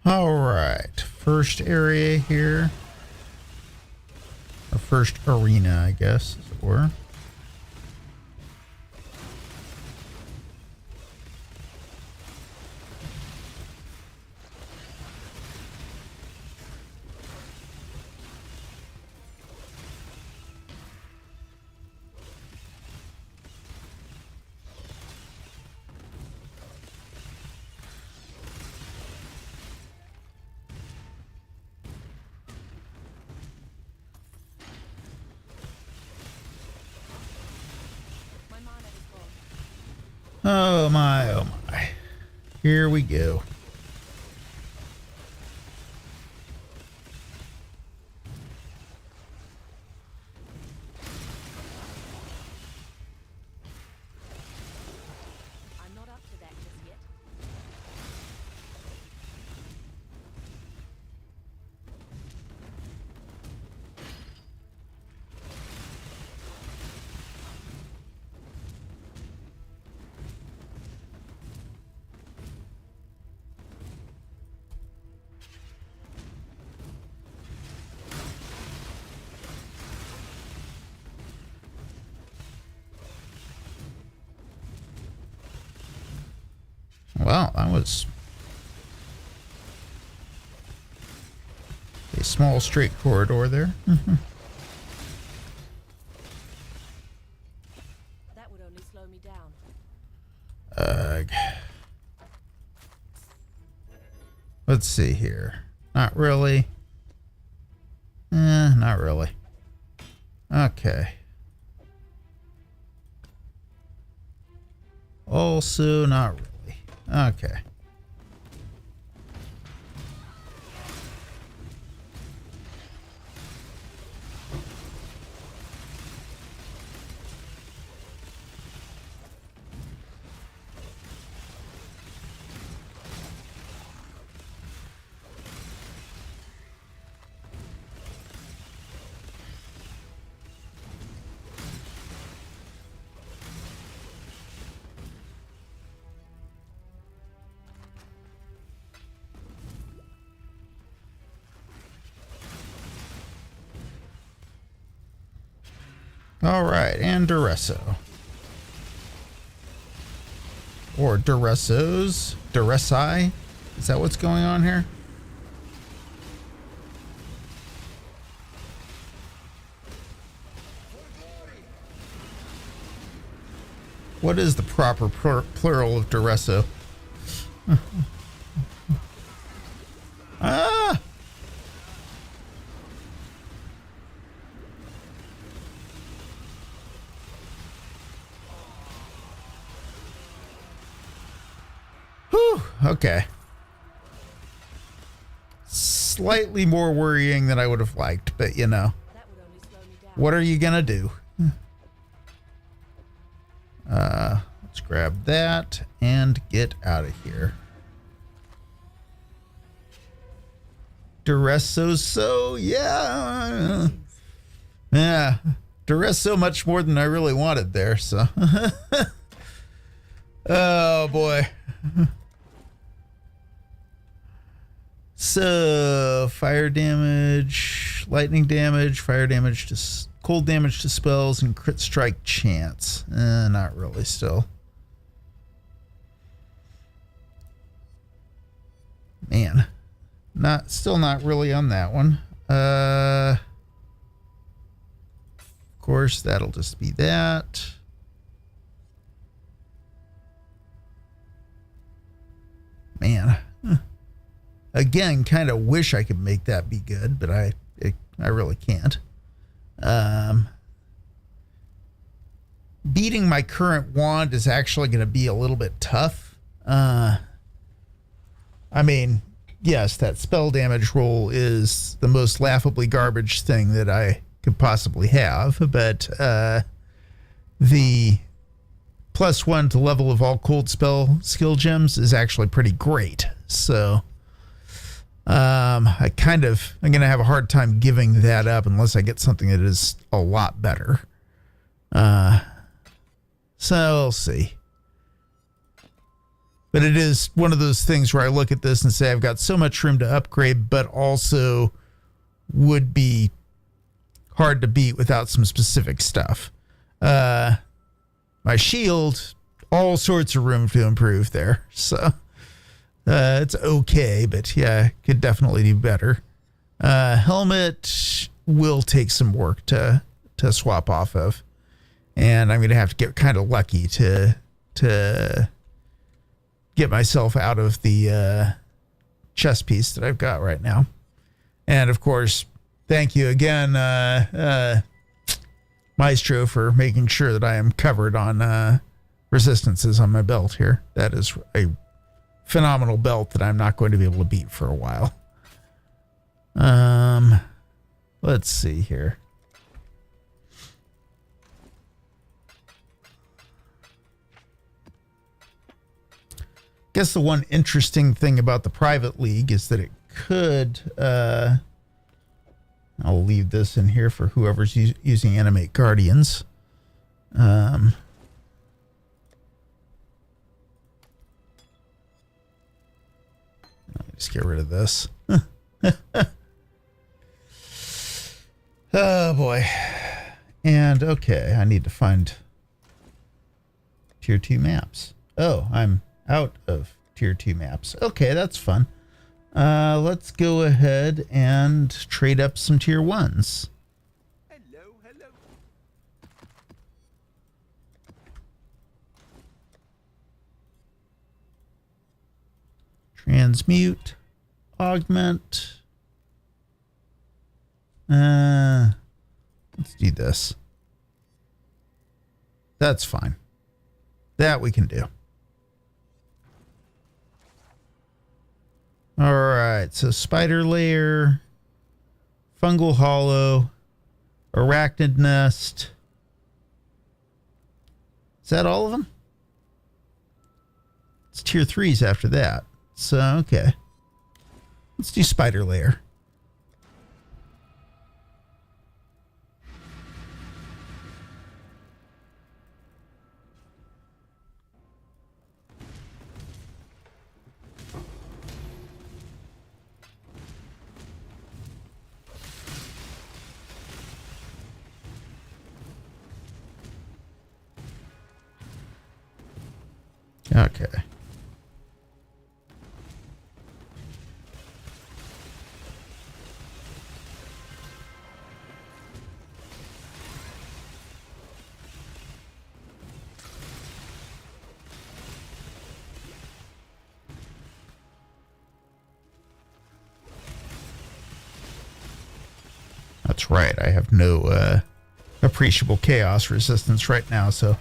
All right, first area here. Or first arena, I guess, as it were. My mana is gone. Oh my, oh my. Here we go. I'm not up to that just yet. Wow, that was a small straight corridor there. That would only slow me down. Let's see here. Not really. Not really. Okay. Also, not really. Okay. All right, and Duresso. Or Duressos. Duressi? Is that what's going on here? What is the proper plural of Duresso? Ah! Whew, okay. Slightly more worrying than I would have liked, but you know. That would only slow me down. What are you gonna do? Let's grab that and get out of here. Duresso, so yeah. Yeah. Duresso much more than I really wanted there, so. Oh boy. So, fire damage, lightning damage, fire damage to cold damage to spells, and crit strike chance. Not really still. Man. Still not really on that one. Of course, that'll just be that. Man. Again, kind of wish I could make that be good, but I really can't. Beating my current wand is actually going to be a little bit tough. I mean, yes, that spell damage roll is the most laughably garbage thing that I could possibly have, but the +1 to level of all cold spell skill gems is actually pretty great. So I'm going to have a hard time giving that up unless I get something that is a lot better. So we'll see. But it is one of those things where I look at this and say I've got so much room to upgrade, but also would be hard to beat without some specific stuff. My shield, all sorts of room to improve there. So it's okay, but yeah, could definitely do better. Helmet will take some work to swap off of. And I'm going to have to get kind of lucky to get myself out of the chest piece that I've got right now. And of course, thank you again, Maestro, for making sure that I am covered on resistances on my belt here. That is a phenomenal belt that I'm not going to be able to beat for a while. Let's see here. Guess the one interesting thing about the private league is that it could, I'll leave this in here for whoever's using Animate Guardians. Just get rid of this. Oh boy. And okay, I need to find tier 2 maps. Oh, I'm out of tier 2 maps. Okay, that's fun. Let's go ahead and trade up some tier 1s. Hello, hello. Transmute, augment. Let's do this. That's fine. That we can do. All right, so spider layer, fungal hollow, arachnid nest. Is that all of them? It's tier 3s after that. So, okay. Let's do spider layer. Okay. That's right. I have no appreciable chaos resistance right now, so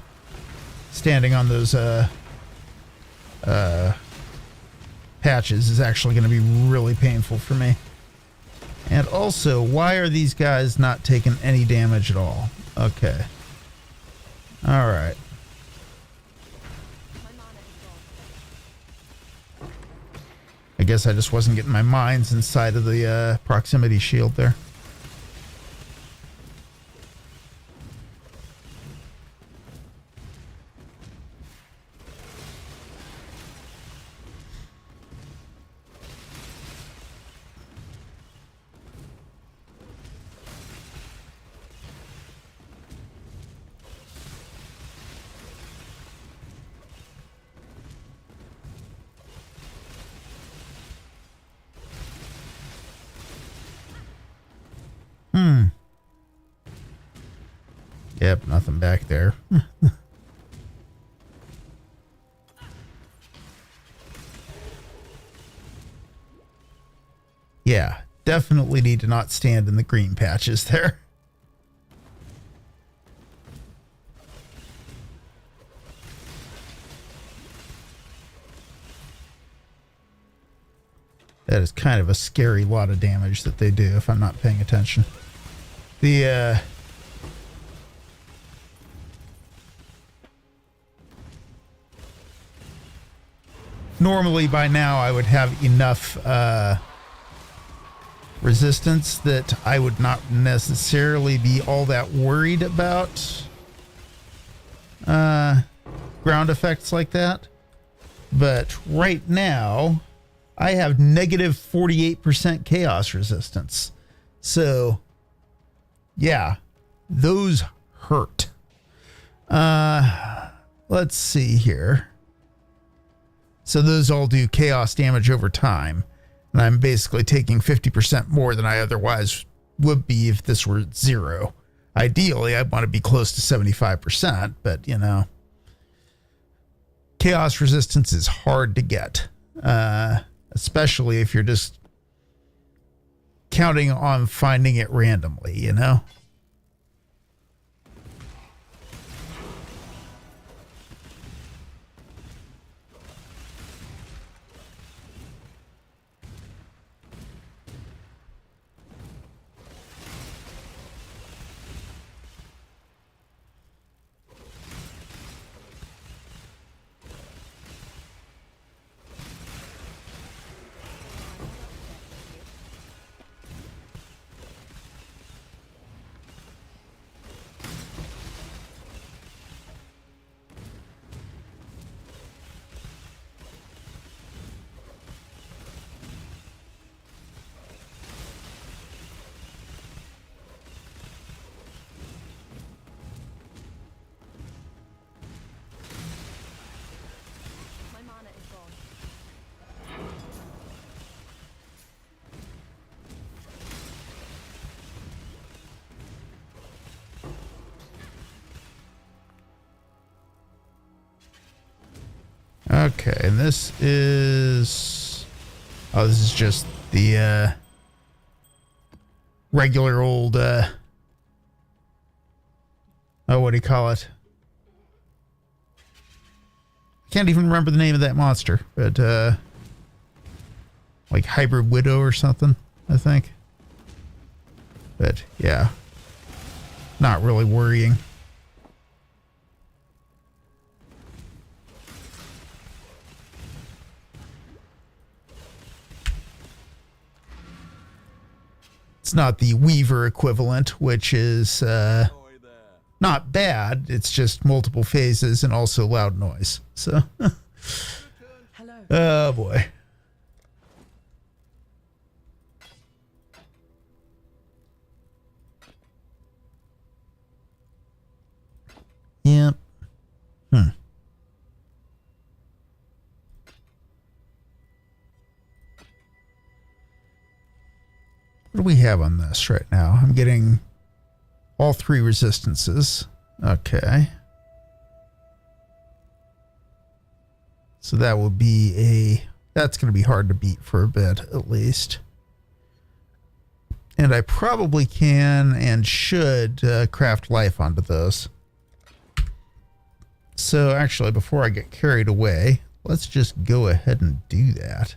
standing on those patches is actually going to be really painful for me. And also, why are these guys not taking any damage at all? Okay. All right. I guess I just wasn't getting my mines inside of the proximity shield there. Yep, nothing back there. Yeah, definitely need to not stand in the green patches there. That is kind of a scary lot of damage that they do if I'm not paying attention. The normally by now I would have enough resistance that I would not necessarily be all that worried about ground effects like that. But right now, I have negative 48% chaos resistance. So, yeah, those hurt. Let's see here. So those all do chaos damage over time. And I'm basically taking 50% more than I otherwise would be if this were 0. Ideally, I'd want to be close to 75%, but, you know, chaos resistance is hard to get, especially if you're just counting on finding it randomly, you know? My mana is gone. Okay, and this is... Oh, this is just the regular old... oh, what do you call it? Can't even remember the name of that monster, but like Hybrid Widow or something, I think. But yeah, not really worrying. It's not the Weaver equivalent, which is not bad. It's just multiple phases and also loud noise. So, Hello. oh boy. Yep. What do we have on this right now? I'm getting all 3 resistances. Okay. So that will be that's going to be hard to beat for a bit, at least. And I probably can and should craft life onto those. So actually, before I get carried away, let's just go ahead and do that.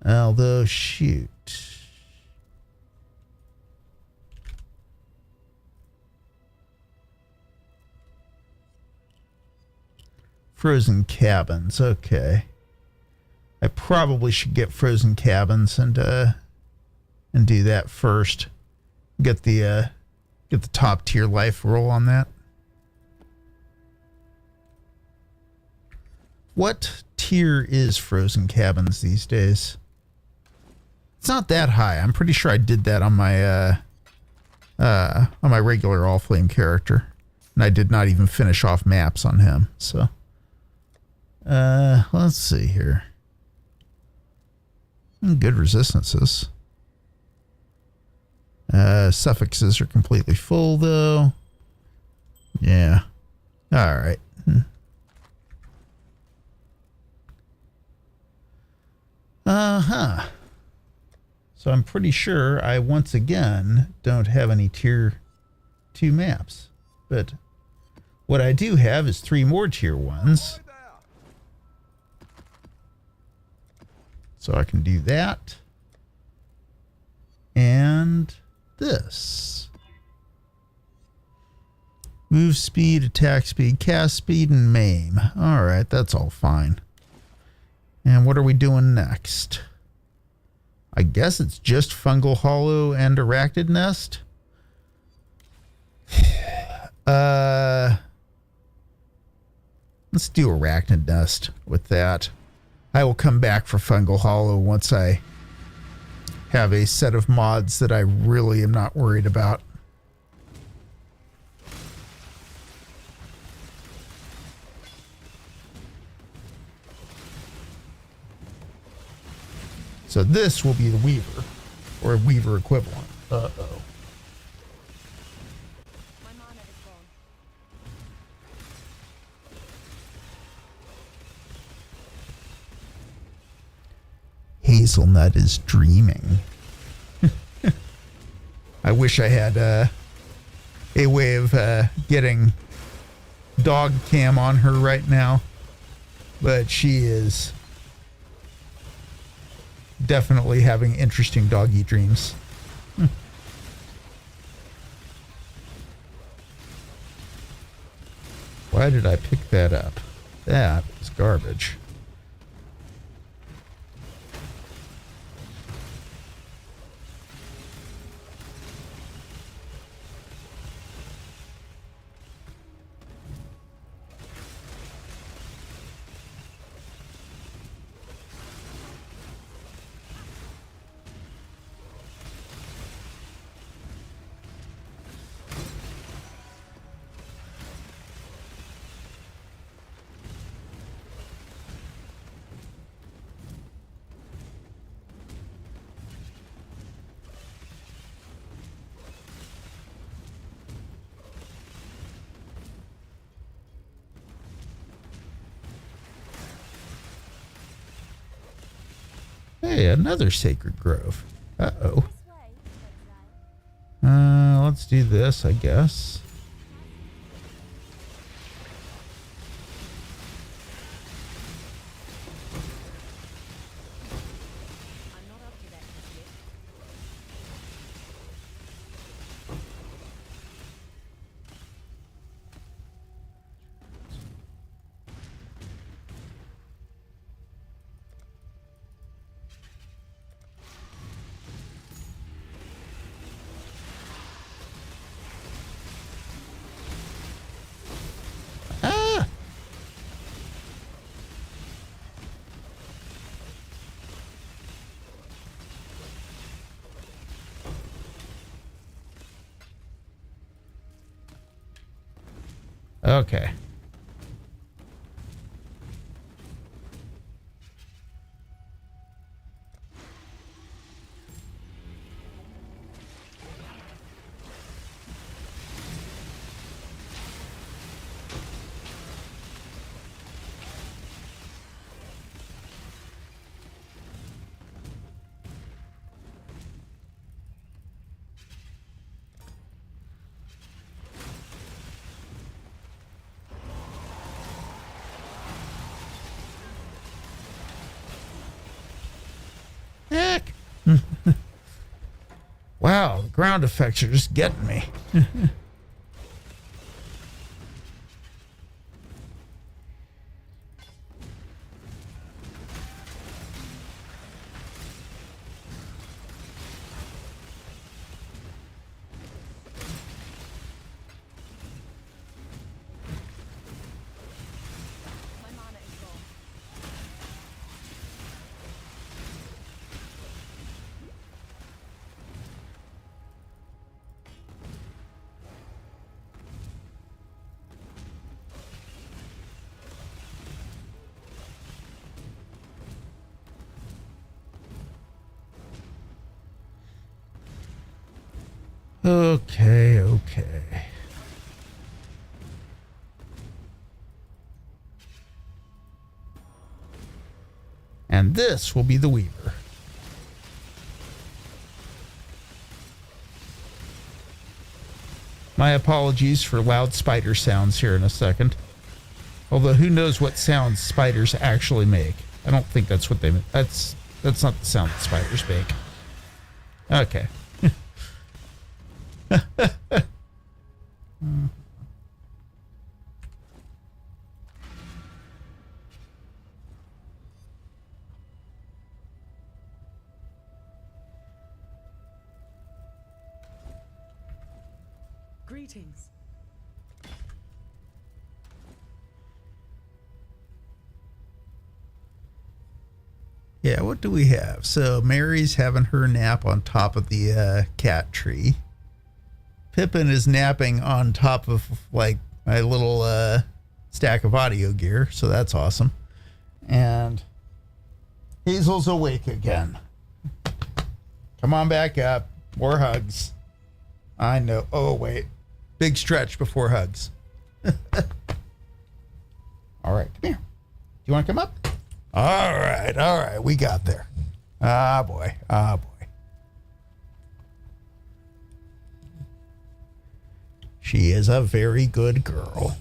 Although, shoot. Frozen cabins, okay. I probably should get frozen cabins and do that first. Get the top tier life roll on that. What tier is frozen cabins these days? It's not that high. I'm pretty sure I did that on my regular all flame character, and I did not even finish off maps on him. So. Let's see here. Good resistances. Suffixes are completely full, though. Yeah. All right. Uh-huh. So I'm pretty sure I once again don't have any tier 2 maps. But what I do have is 3 more tier 1s. So I can do that. And this. Move speed, attack speed, cast speed, and maim. Alright, that's all fine. And what are we doing next? I guess it's just Fungal Hollow and Arachnid Nest. Let's do Arachnid Nest with that. I will come back for Fungal Hollow once I have a set of mods that I really am not worried about. So this will be the Weaver, or a Weaver equivalent. Uh-oh. My mana is gone. Hazelnut is dreaming. I wish I had a way of getting dog cam on her right now, but she is definitely having interesting doggy dreams. Why did I pick that up? That is garbage. Hey, another sacred grove. Uh-oh. This way, exile. Let's do this, I guess. I'm not up to that just yet. Ah! Okay. Heck. Wow, the ground effects are just getting me. My mana is gone. Okay, okay. And this will be the Weaver. My apologies for loud spider sounds here in a second. Although who knows what sounds spiders actually make. I don't think that's what they make. That's not the sound that spiders make. Okay. Greetings. Yeah, what do we have? So Mary's having her nap on top of the cat tree. Pippin is napping on top of like my little stack of audio gear, so that's awesome. And Hazel's awake again. Come on back up. More hugs. I know. Oh, wait. Big stretch before hugs. All right, come here. Do you want to come up? All right. We got there. Ah, boy. She is a very good girl.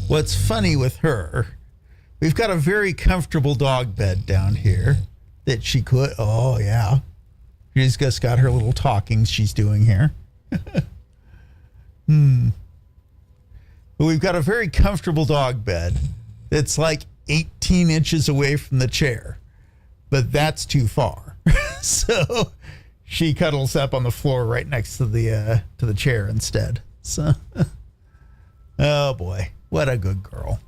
What's funny with her, we've got a very comfortable dog bed down here that she could, oh yeah. She's just got her little talkings she's doing here. But we've got a very comfortable dog bed that's like 18 inches away from the chair, but that's too far. So she cuddles up on the floor right next to the chair instead. So, oh boy. What a good girl.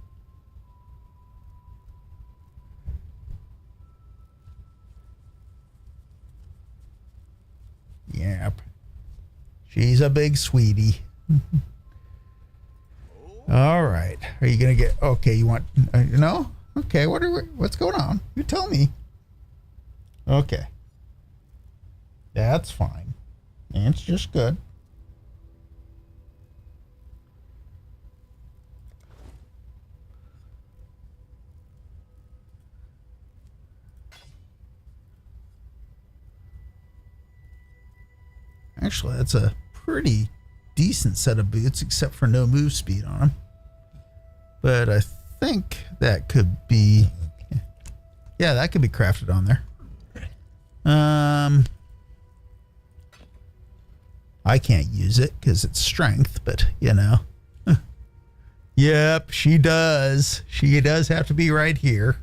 Yep. She's a big sweetie. All right. Are you going to get... Okay, you want... no? Okay, what's going on? You tell me. Okay. That's fine. It's just good. Actually, that's a pretty decent set of boots, except for no move speed on them. But I think that could be... Yeah, that could be crafted on there. I can't use it because it's strength, but, you know. Yep, she does. She does have to be right here.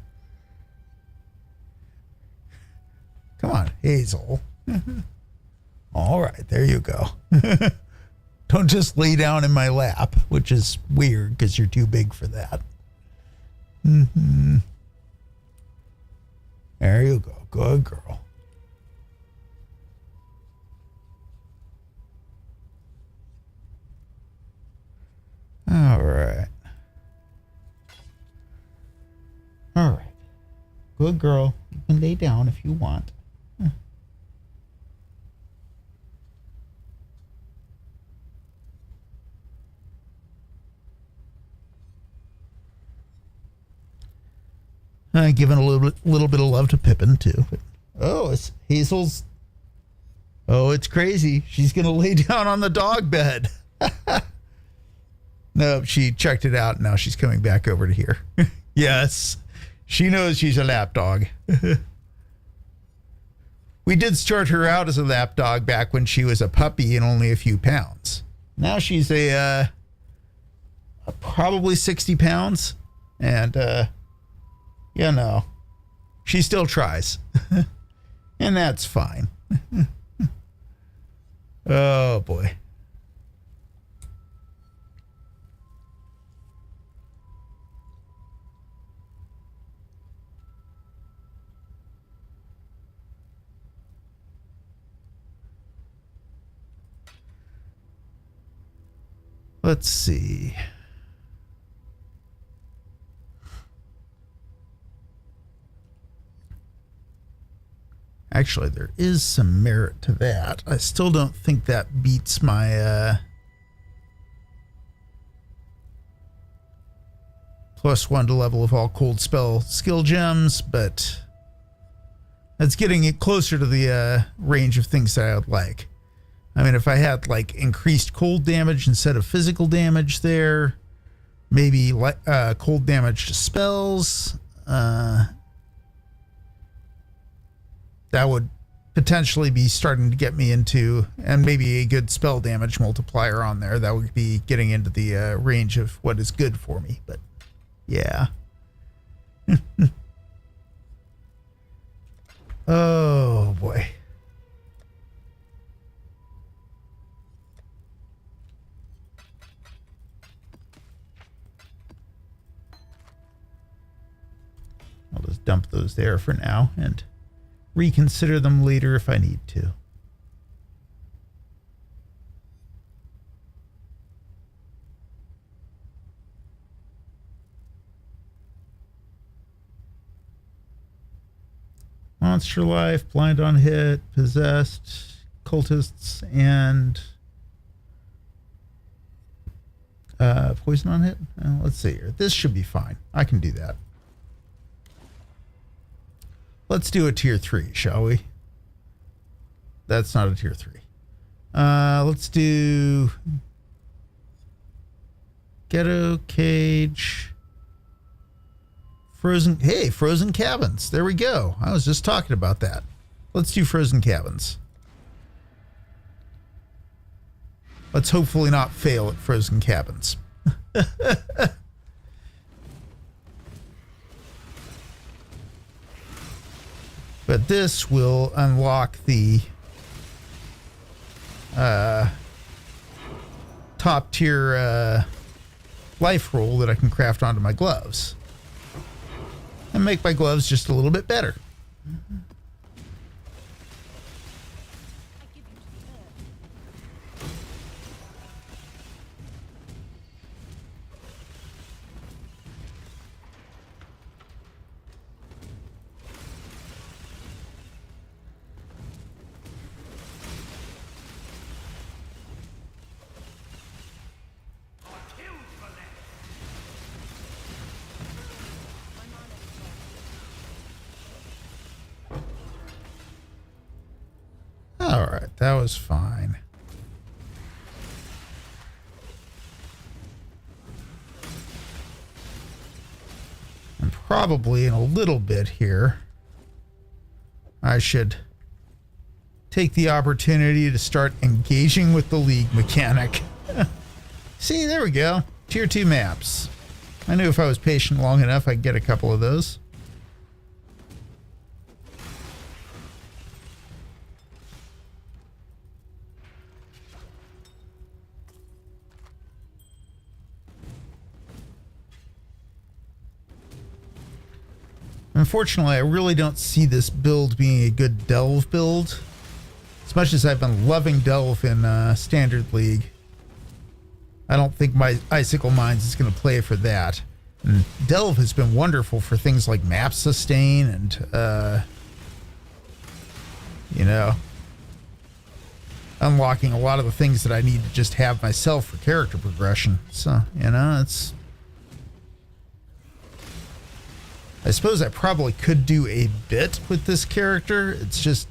Come on, Hazel. All right, there you go. Don't just lay down in my lap, which is weird because you're too big for that. There you go. Good girl. All right. All right. Good girl. You can lay down if you want. Giving a little bit of love to Pippin too. But, oh, it's Hazel's. Oh, it's crazy. She's gonna lay down on the dog bed. No, she checked it out. And now she's coming back over to here. Yes, she knows she's a lap dog. We did start her out as a lap dog back when she was a puppy and only a few pounds. Now she's a probably 60 pounds, and you know, she still tries. And that's fine. Oh, boy. Let's see. Actually, there is some merit to that. I still don't think that beats my +1 to level of all cold spell skill gems, but that's getting it closer to the range of things that I would like. I mean, if I had like increased cold damage instead of physical damage there, maybe cold damage to spells, that would potentially be starting to get me into, and maybe a good spell damage multiplier on there. That would be getting into the range of what is good for me. But yeah. Oh boy. dump those there for now and reconsider them later if I need to. Monster life, blind on hit, possessed, cultists, and poison on hit. Let's see here. This should be fine. I can do that. Let's do a tier 3, shall we? That's not a tier 3. Let's do ghetto cage. Frozen cabins. There we go. I was just talking about that. Let's do frozen cabins. Let's hopefully not fail at frozen cabins. But this will unlock the top tier life roll that I can craft onto my gloves. And make my gloves just a little bit better. All right, that was fine. And probably in a little bit here, I should take the opportunity to start engaging with the League mechanic. See, there we go. Tier 2 maps. I knew if I was patient long enough, I'd get a couple of those. Unfortunately, I really don't see this build being a good Delve build. As much as I've been loving Delve in Standard League, I don't think my Icicle Mines is going to play for that. And Delve has been wonderful for things like map sustain and, you know, unlocking a lot of the things that I need to just have myself for character progression. So, you know, it's... I suppose I probably could do a bit with this character. It's just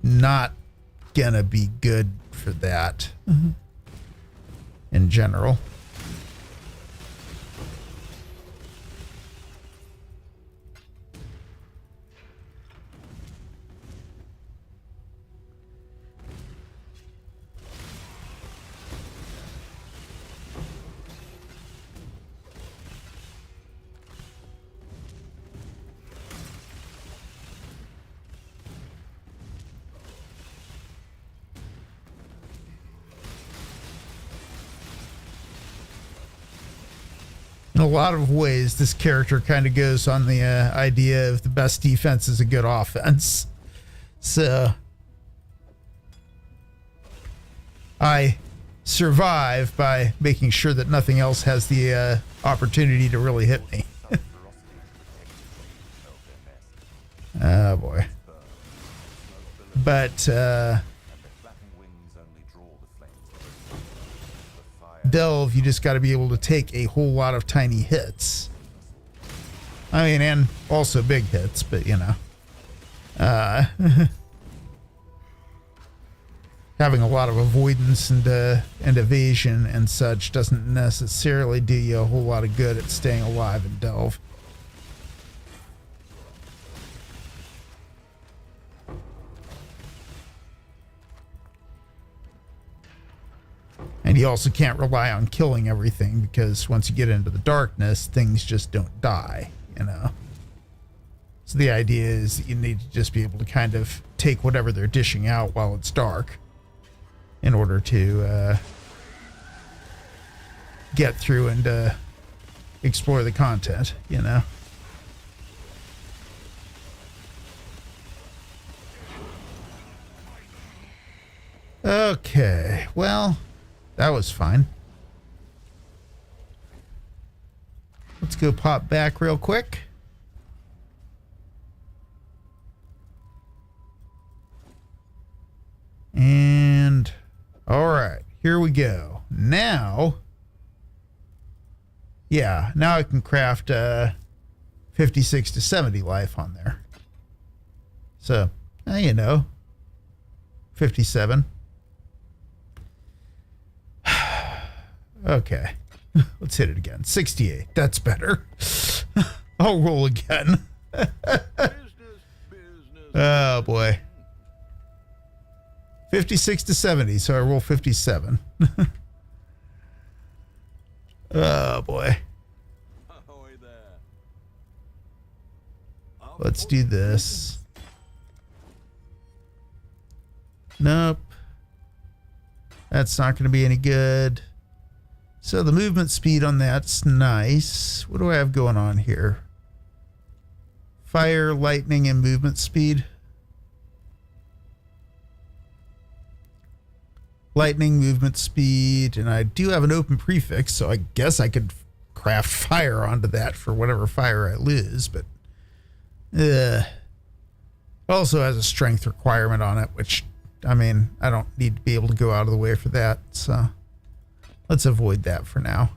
not gonna be good for that in general. In a lot of ways, this character kind of goes on the idea of the best defense is a good offense. So I survive by making sure that nothing else has the opportunity to really hit me. Oh boy. But Delve, you just got to be able to take a whole lot of tiny hits. I mean, and also big hits, but you know. Having a lot of avoidance and evasion and such doesn't necessarily do you a whole lot of good at staying alive in Delve. And you also can't rely on killing everything because once you get into the darkness, things just don't die, you know. So the idea is that you need to just be able to kind of take whatever they're dishing out while it's dark in order to get through and explore the content, you know. Okay, well, that was fine. Let's go pop back real quick. And all right, here we go. Now, yeah, now I can craft 56 to 70 life on there. So, you know, 57. Okay, let's hit it again. 68. That's better. I'll roll again. Oh boy. 56 to 70, so I roll 57. Oh boy. Let's do this. Nope. That's not going to be any good. So the movement speed on that's nice. What do I have going on here? Fire, lightning, and movement speed. Lightning, movement speed, and I do have an open prefix, so I guess I could craft fire onto that for whatever fire I lose, but it also has a strength requirement on it, which, I mean, I don't need to be able to go out of the way for that, so let's avoid that for now.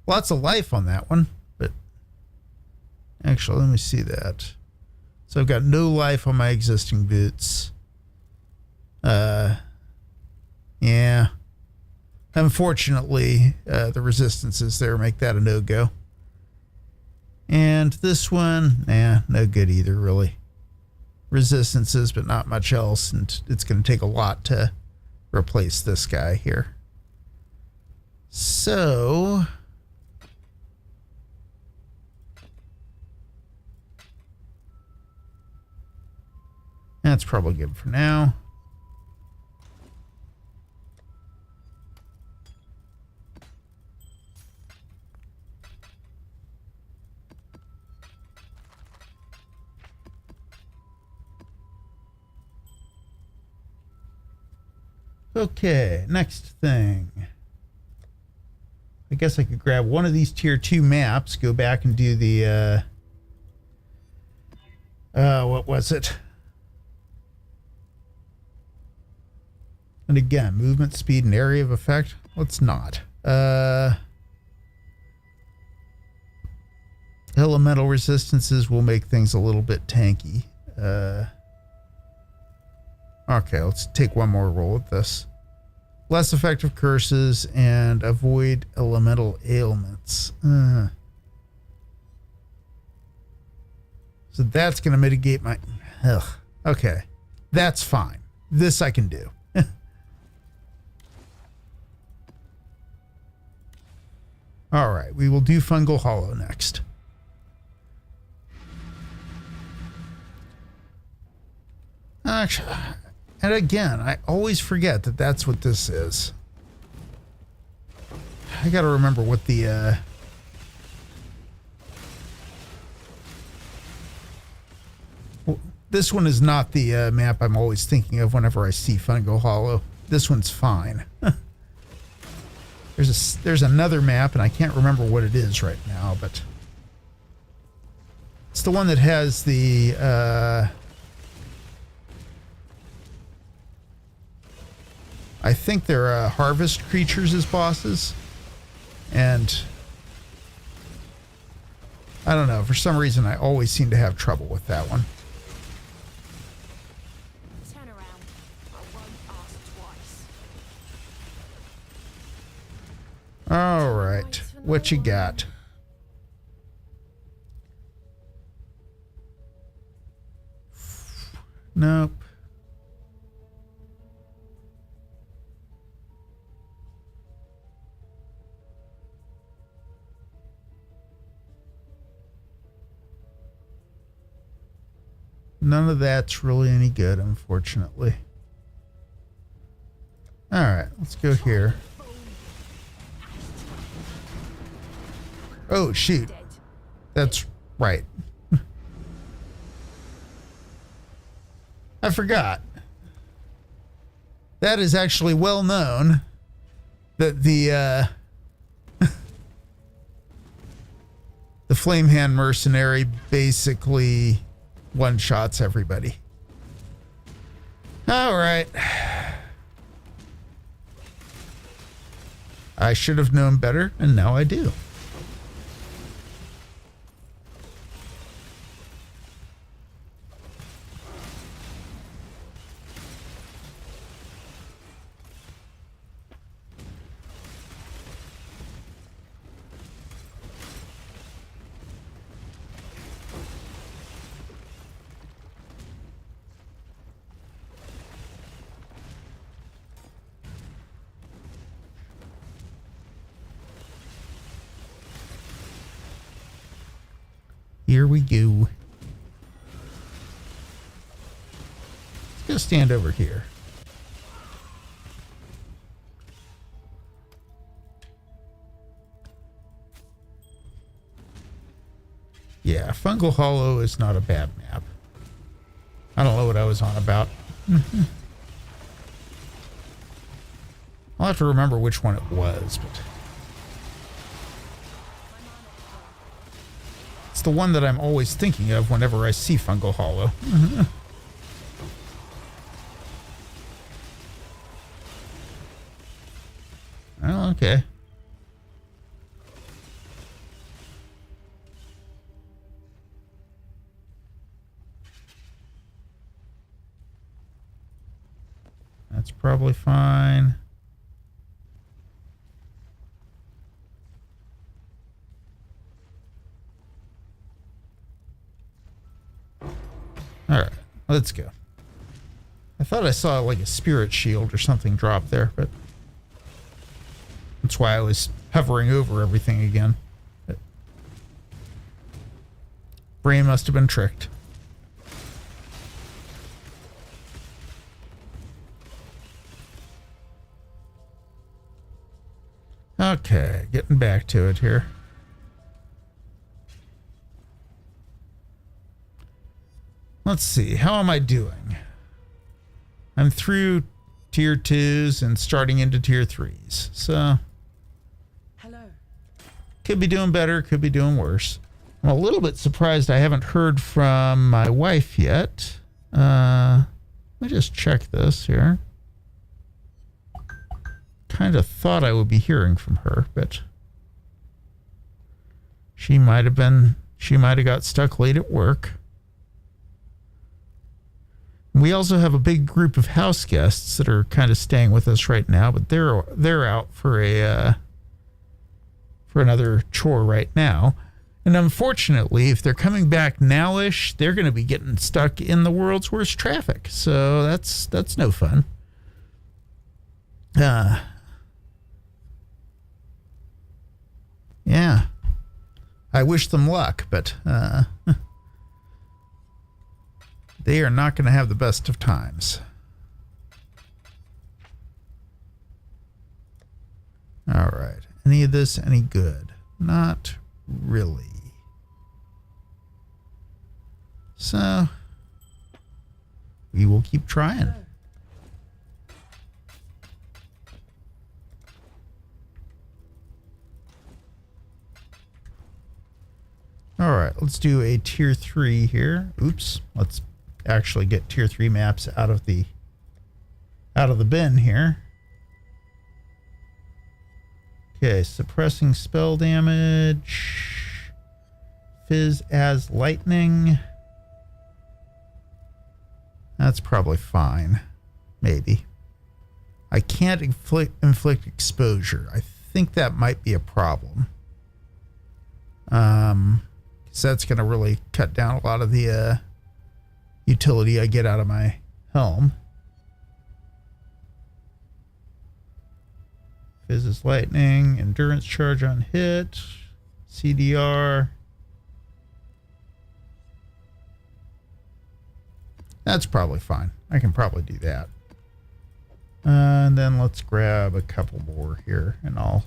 Lots of life on that one, but actually, let me see that. So I've got no life on my existing boots. Yeah. Unfortunately, the resistances there make that a no-go. And this one, no good either, really. Resistances, but not much else, and it's going to take a lot to replace this guy here. So that's probably good for now. Okay, next thing. I guess I could grab one of these tier 2 maps, go back and do the, what was it? And again, movement, speed, and area of effect. Let's not. Elemental resistances will make things a little bit tanky. Okay, let's take one more roll at this. Less effective curses and avoid elemental ailments. So that's going to mitigate my... Ugh. Okay, that's fine. This I can do. All right, we will do Fungal Hollow next. Actually... And again, I always forget that that's what this is. I gotta remember what the, this one is not the map I'm always thinking of whenever I see Fungal Hollow. This one's fine. There's another map, and I can't remember what it is right now, but it's the one that has the, I think they're harvest creatures as bosses, and I don't know, for some reason I always seem to have trouble with that one. Turn around. I won't ask twice. All right, what you got? Nope. None of that's really any good, unfortunately. All right, let's go here. Oh, shoot. That's right. I forgot. that is actually well known that the the flame hand mercenary basically one-shots everybody. All right. I should have known better, and now I do. Here we go. Let's go stand over here. Yeah, Fungal Hollow is not a bad map. I don't know what I was on about. I'll have to remember which one it was, but it's the one that I'm always thinking of whenever I see Fungal Hollow. Oh, okay. That's probably fine. All right, let's go. I thought I saw like a spirit shield or something drop there, but that's why I was hovering over everything again. But brain must have been tricked. Okay, getting back to it here. Let's see, how am I doing? I'm through tier 2s and starting into tier 3s. So, Hello. could be doing better, could be doing worse. I'm a little bit surprised I haven't heard from my wife yet. Let me just check this here. Kind of thought I would be hearing from her, but she might have got stuck late at work. We also have a big group of house guests that are kind of staying with us right now, but they're out for another chore right now. And unfortunately, if they're coming back nowish, they're going to be getting stuck in the world's worst traffic. So that's no fun. Yeah. I wish them luck, but they are not going to have the best of times. All right. Any of this any good? Not really. So we will keep trying. All right, let's do a tier 3 here. Oops, let's actually get tier 3 maps out of the bin here. Okay, suppressing spell damage. Fizz as lightning. That's probably fine. Maybe. I can't inflict exposure. I think that might be a problem. So that's going to really cut down a lot of the utility I get out of my helm. Fizz is lightning, endurance charge on hit, CDR. That's probably fine. I can probably do that. And then let's grab a couple more here and I'll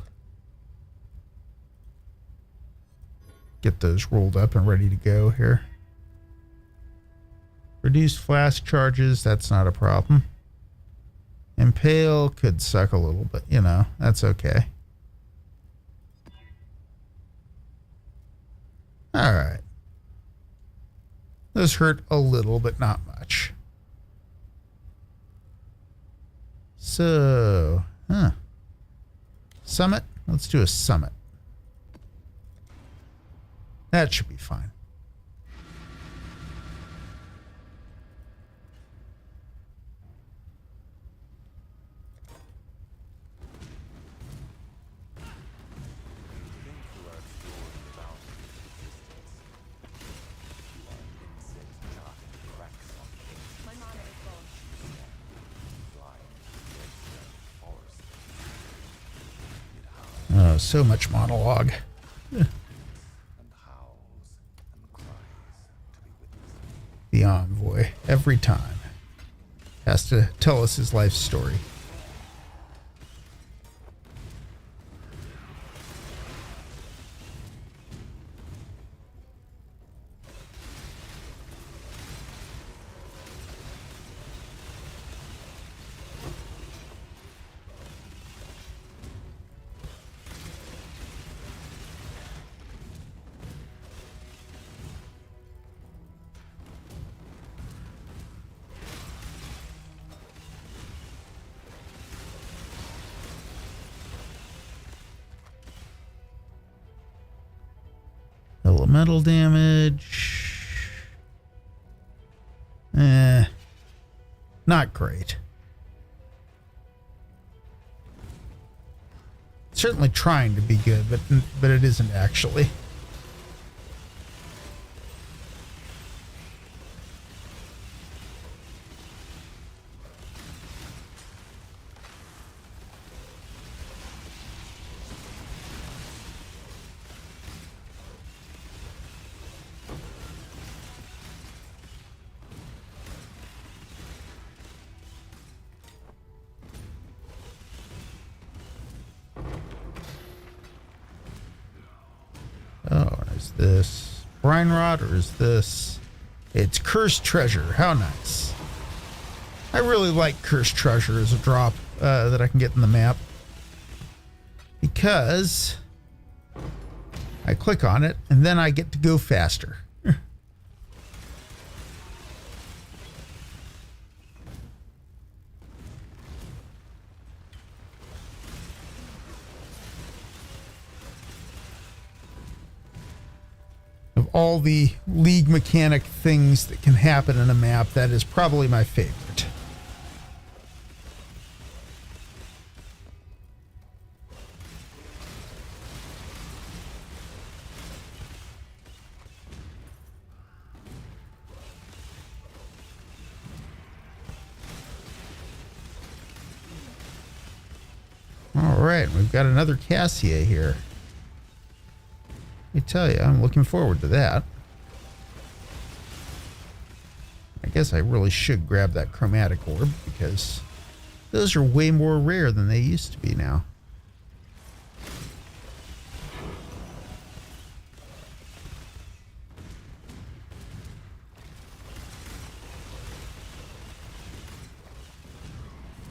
get those rolled up and ready to go here. Reduced flask charges, that's not a problem. Impale could suck a little, but you know, that's okay. All right. Those hurt a little, but not much. So, summit. Let's do a summit. That should be fine. My mana is gone. Oh, so much monologue. The envoy, every time, has to tell us his life story. Elemental damage. Not great. Certainly trying to be good, but it isn't actually. Oh, is this brine rot or is this? It's cursed treasure. How nice. I really like cursed treasure as a drop that I can get in the map, because I click on it and then I get to go faster. Of all the League mechanic things that can happen in a map, that is probably my favorite. All right, we've got another Cassia here. Let me tell you, I'm looking forward to that. I guess I really should grab that chromatic orb, because those are way more rare than they used to be now.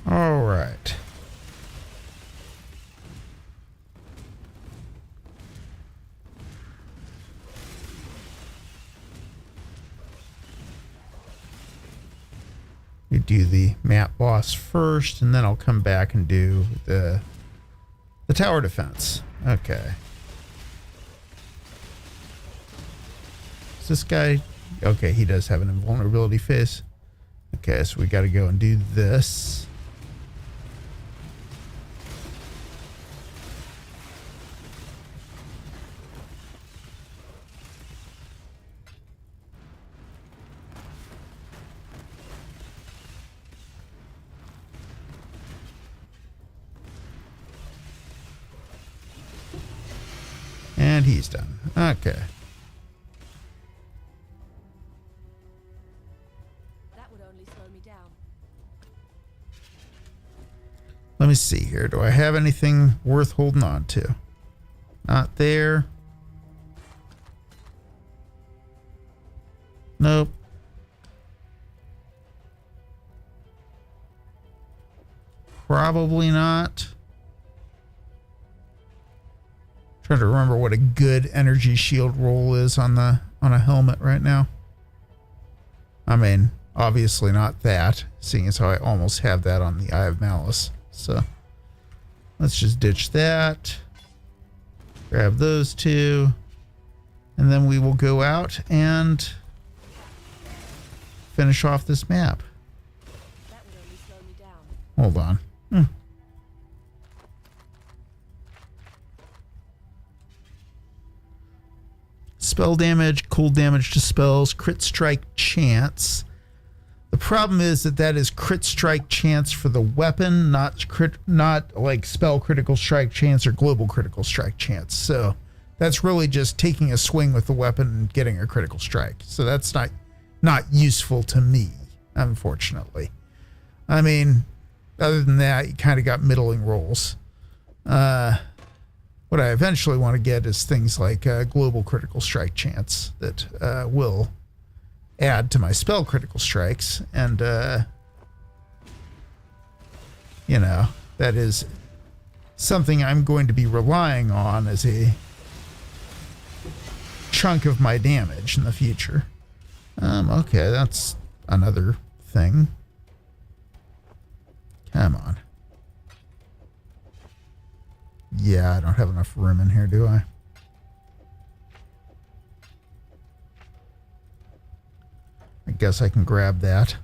All right. We do the map boss first, and then I'll come back and do the tower defense. Okay. Is this guy? Okay, he does have an invulnerability phase. Okay, so we got to go and do this. And he's done. Okay. That would only slow me down. Let me see here. Do I have anything worth holding on to? Not there. Nope. Probably not. Trying to remember what a good energy shield roll is on a helmet right now. I mean, obviously not that, seeing as how I almost have that on the Eye of Malice. So let's just ditch that. Grab those two. And then we will go out and finish off this map. That would only slow me down. Hold on. Spell damage, cold damage to spells, crit strike chance. The problem is that is crit strike chance for the weapon, not like spell critical strike chance or global critical strike chance. So that's really just taking a swing with the weapon and getting a critical strike. So that's not useful to me, unfortunately. I mean, other than that, you kind of got middling rolls. What I eventually want to get is things like global critical strike chance that will add to my spell critical strikes. And, you know, that is something I'm going to be relying on as a chunk of my damage in the future. Okay, that's another thing. Come on. Yeah, I don't have enough room in here, do I? I guess I can grab that.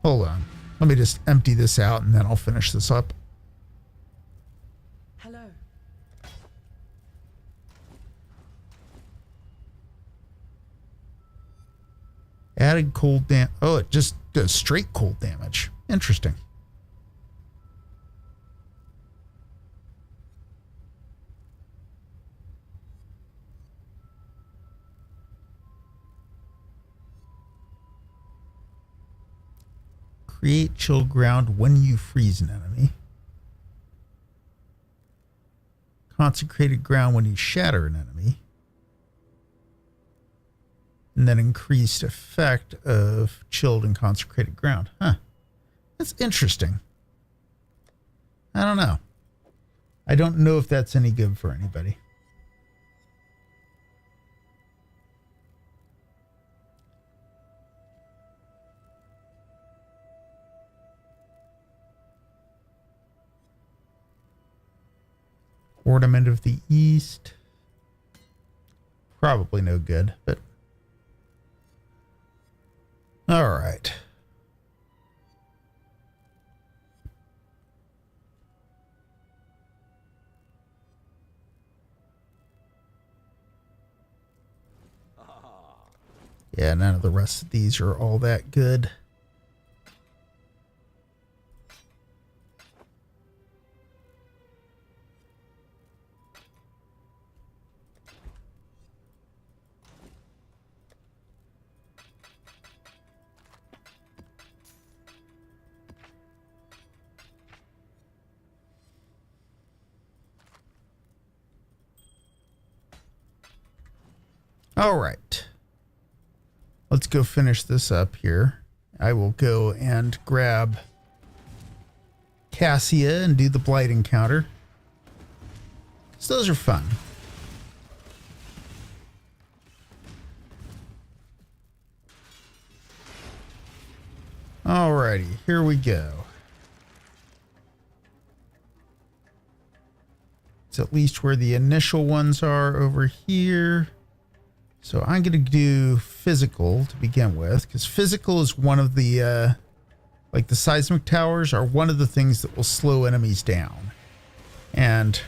Hold on. Let me just empty this out and then I'll finish this up. Hello. Added cold damage. Oh, it just does straight cold damage. Interesting. Create chill ground when you freeze an enemy. Consecrated ground when you shatter an enemy. And then increased effect of chilled and consecrated ground. Huh. That's interesting. I don't know. I don't know if that's any good for anybody. Ornament of the East. Probably no good, but all right. Yeah, none of the rest of these are all that good. All right. Let's go finish this up here. I will go and grab Cassia and do the Blight encounter. So those are fun. Alrighty, here we go. It's at least where the initial ones are over here. So I'm going to do physical to begin with, because physical is one of the, like the seismic towers are one of the things that will slow enemies down. And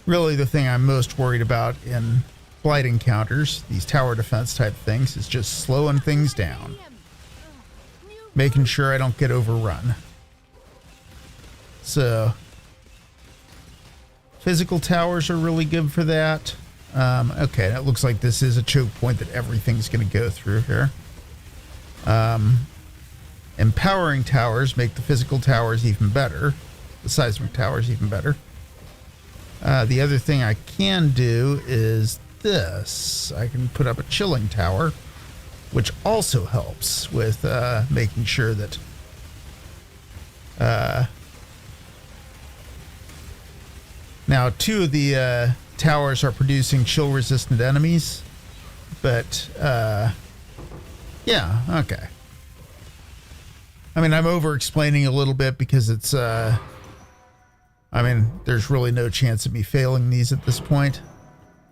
really the thing I'm most worried about in Blight encounters, these tower defense type things, is just slowing things down. Making sure I don't get overrun. So physical towers are really good for that. Okay, that looks like this is a choke point that everything's going to go through here. Empowering towers make the physical towers even better. The seismic towers even better. The other thing I can do is this. I can put up a chilling tower, which also helps with making sure that Now, 2 of the towers are producing chill-resistant enemies, but yeah, okay. I mean, I'm over-explaining a little bit because it's, I mean, there's really no chance of me failing these at this point.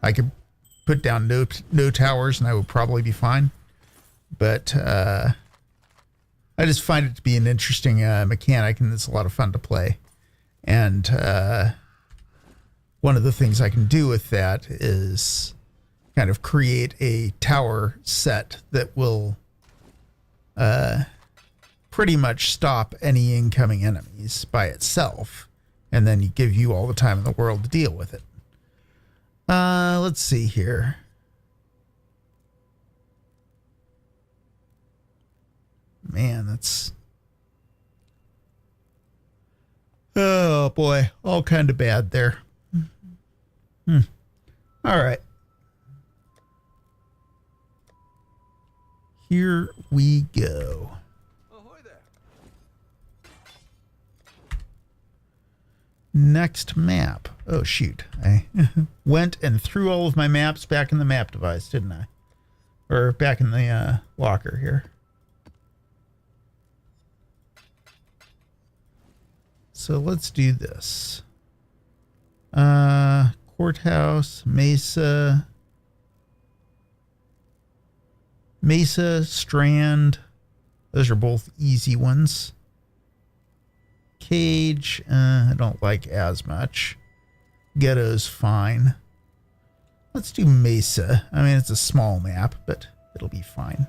I could put down no towers and I would probably be fine. But I just find it to be an interesting mechanic, and it's a lot of fun to play. And one of the things I can do with that is kind of create a tower set that will pretty much stop any incoming enemies by itself, and then give you all the time in the world to deal with it. Let's see here. Man, that's... Oh, boy. All kind of bad there. All right. Here we go. Ahoy there. Next map. Oh, shoot. I went and threw all of my maps back in the map device, didn't I? Or back in the locker here. So let's do this. Courthouse, Mesa, Strand. Those are both easy ones. Cage, I don't like as much. Ghetto's fine. Let's do Mesa. I mean, it's a small map, but it'll be fine.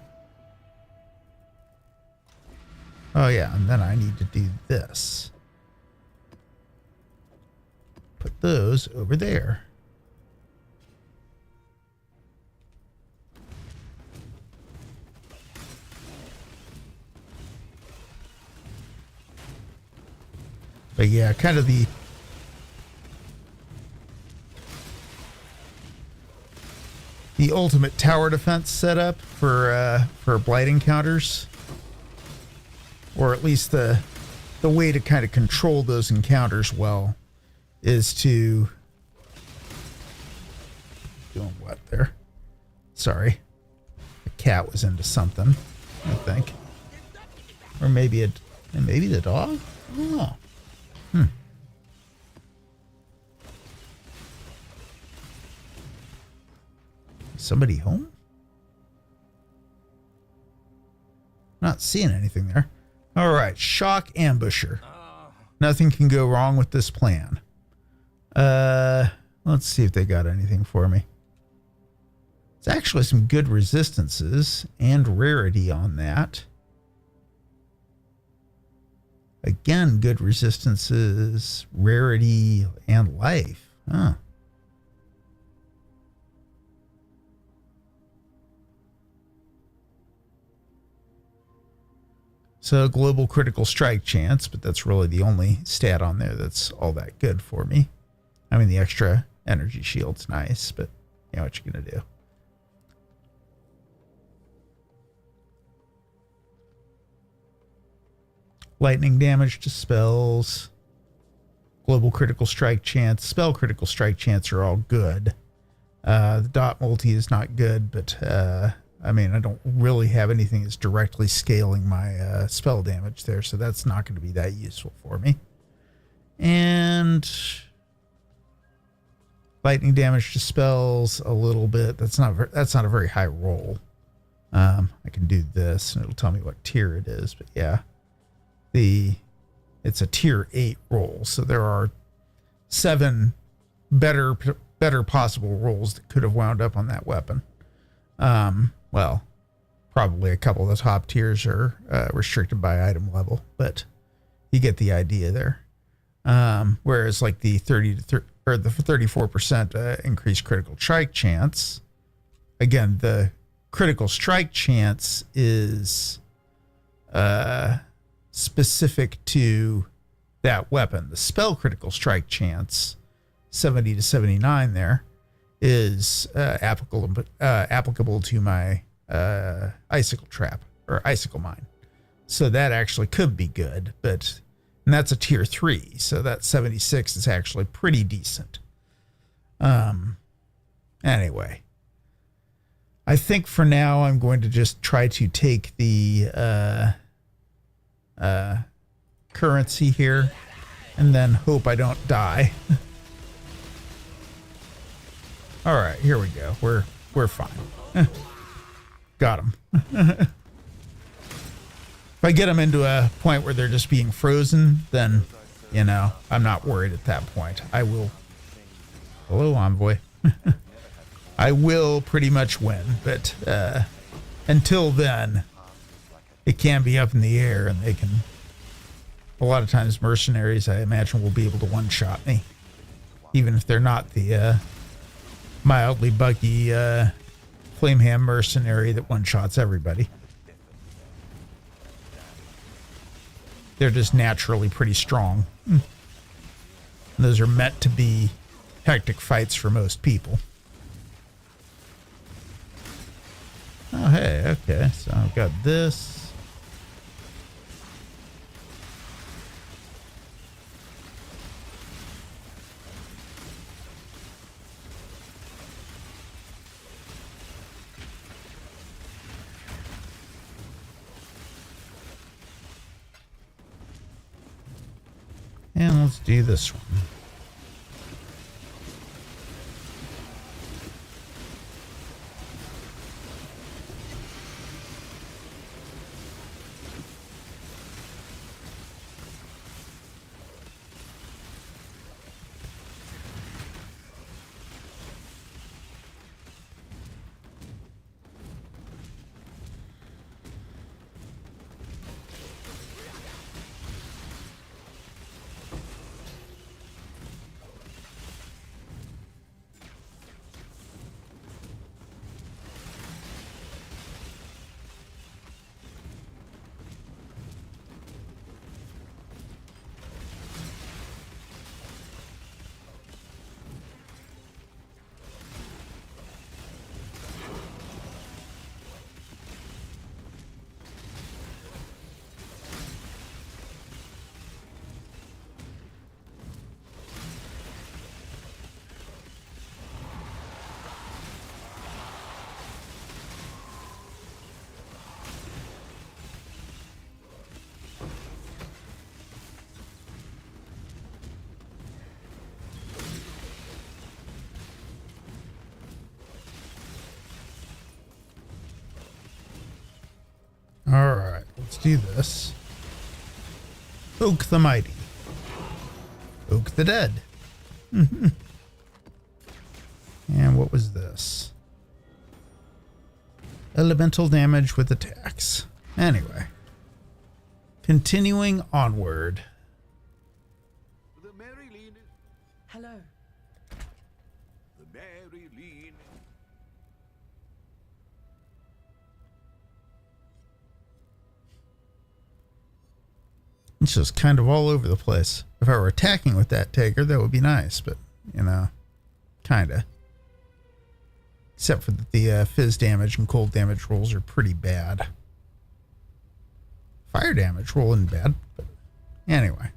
Oh yeah, and then I need to do this. Put those over there. But yeah, kind of the ultimate tower defense setup for blight encounters, or at least the way to kind of control those encounters well is to doing what there? Sorry, the cat was into something, I think, or maybe the dog. I don't know. Somebody home? Not seeing anything there. All right, shock ambusher. Nothing can go wrong with this plan. Let's see if they got anything for me. It's actually some good resistances and rarity on that. Again, good resistances, rarity, and life. Huh. So global critical strike chance, but that's really the only stat on there that's all that good for me. I mean, the extra energy shield's nice, but you know what you're going to do. Lightning damage to spells. Global critical strike chance. Spell critical strike chance are all good. The dot multi is not good, but I mean, I don't really have anything that's directly scaling my spell damage there, so that's not going to be that useful for me. And lightning damage to spells a little bit. That's not a very high roll. I can do this, and it'll tell me what tier it is. But yeah, it's a tier 8 roll, so there are 7 better possible rolls that could have wound up on that weapon. Well, probably a couple of the top tiers are restricted by item level, but you get the idea there. Whereas like the 34% increased critical strike chance, again, the critical strike chance is specific to that weapon. The spell critical strike chance, 70 to 79 there, is applicable to my icicle trap or icicle mine. So that actually could be good, and that's a tier 3. So that 76 is actually pretty decent. Anyway, I think for now I'm going to just try to take the currency here and then hope I don't die. All right, here we go. We're fine. Got them. If I get them into a point where they're just being frozen, then, you know, I'm not worried at that point. I will... Hello, Envoy. I will pretty much win, but until then, it can be up in the air, and they can... A lot of times, mercenaries, I imagine, will be able to one-shot me, even if they're not the mildly buggy Flameham mercenary that one-shots everybody. They're just naturally pretty strong. And those are meant to be hectic fights for most people. Oh, hey, okay. So I've got this. And let's do this one. All right, let's do this. Oak the mighty. Oak the dead. And what was this? Elemental damage with attacks. Anyway. Continuing onward. The Maryline. Hello. The Maryline. It's just kind of all over the place. If I were attacking with that Taker, that would be nice, but, you know, kind of. Except for that the fizz damage and cold damage rolls are pretty bad. Fire damage roll isn't bad, but anyway.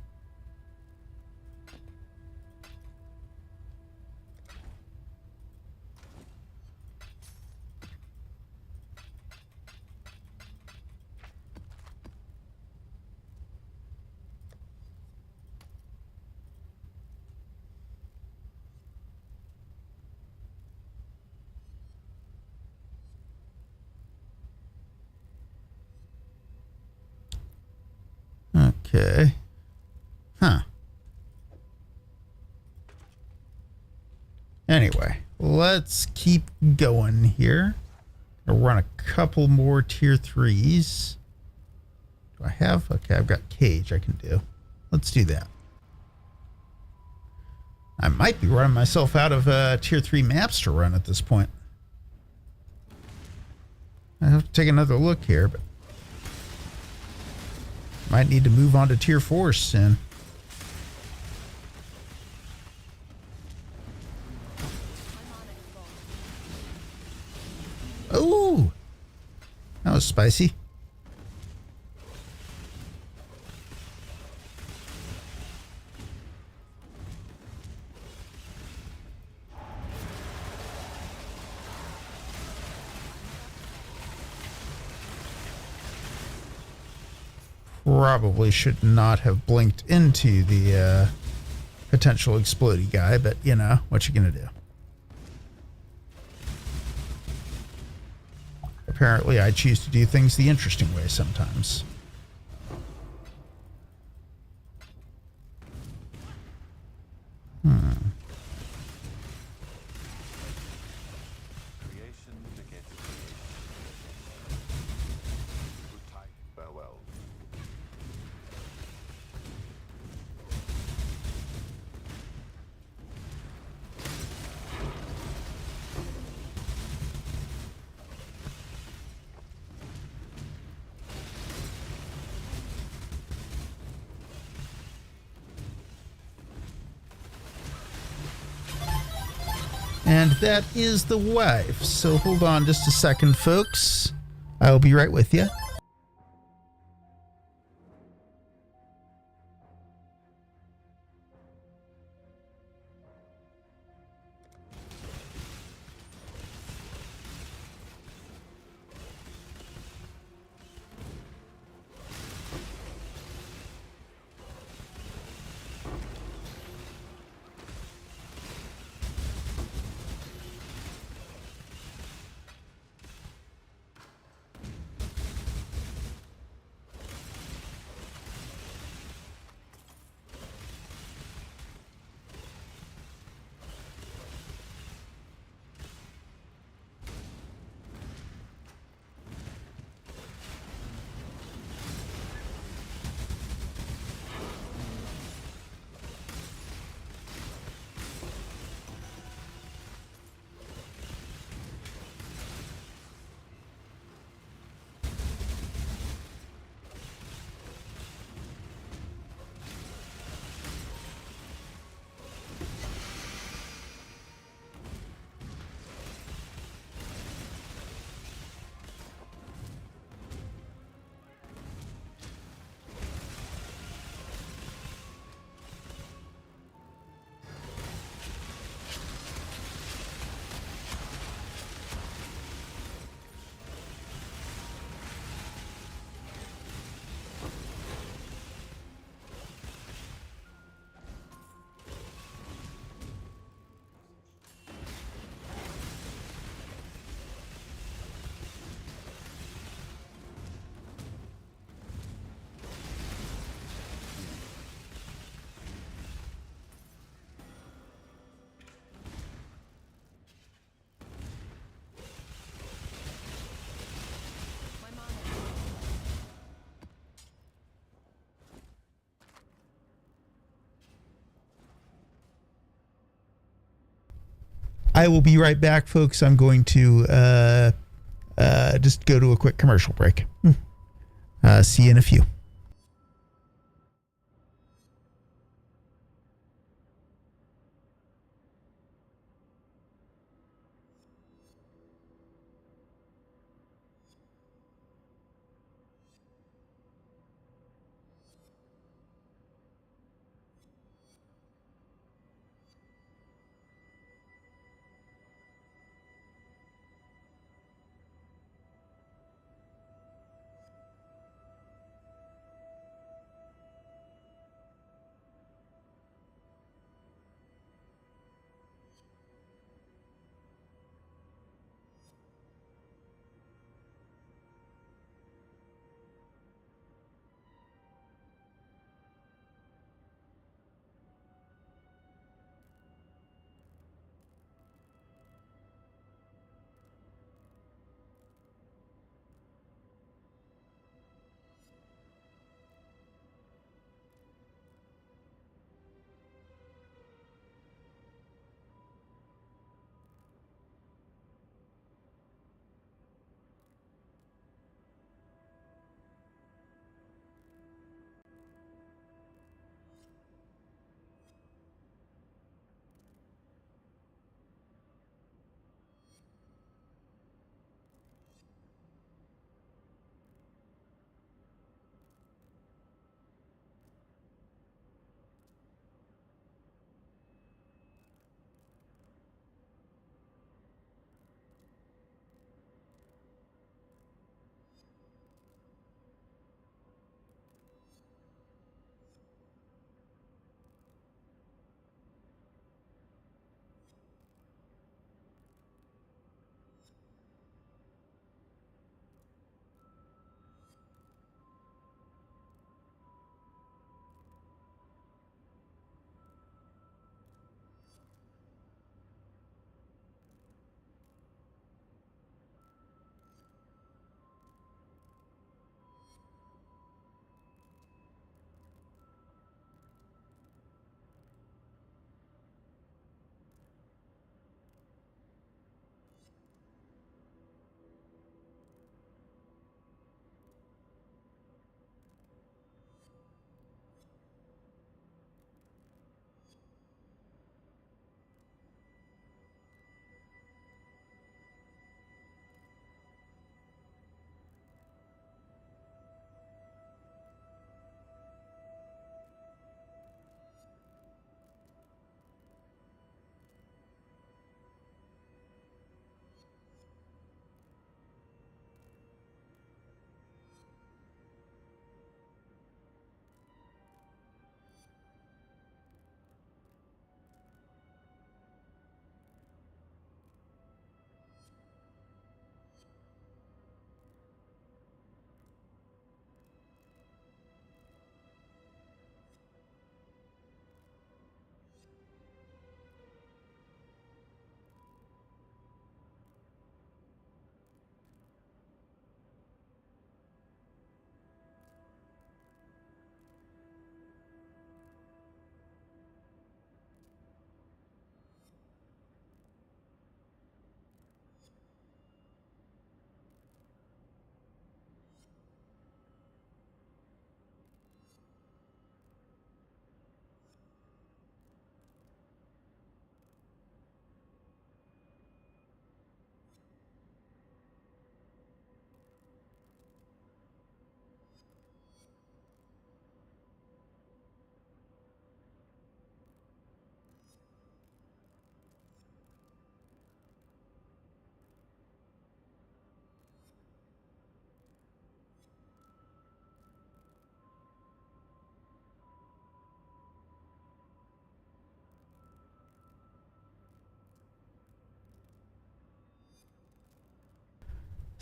Okay. Huh. Anyway, let's keep going here. I'll run a couple more tier 3s. Do I have? Okay, I've got cage I can do. Let's do that. I might be running myself out of tier 3 maps to run at this point. I have to take another look here, but might need to move on to tier 4 soon. Oh, that was spicy. probably should not have blinked into the potential explodey guy, but you know, what you gonna do? Apparently, I choose to do things the interesting way sometimes. Creation begets creation. Goodbye. Farewell. And that is the wife. So hold on just a second, folks. I'll be right with you. My mana. I will be right back, folks. I'm going to just go to a quick commercial break. See you in a few.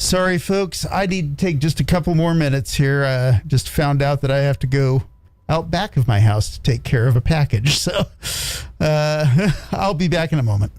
Sorry, folks. I need to take just a couple more minutes here. Just found out that I have to go out back of my house to take care of a package. So I'll be back in a moment.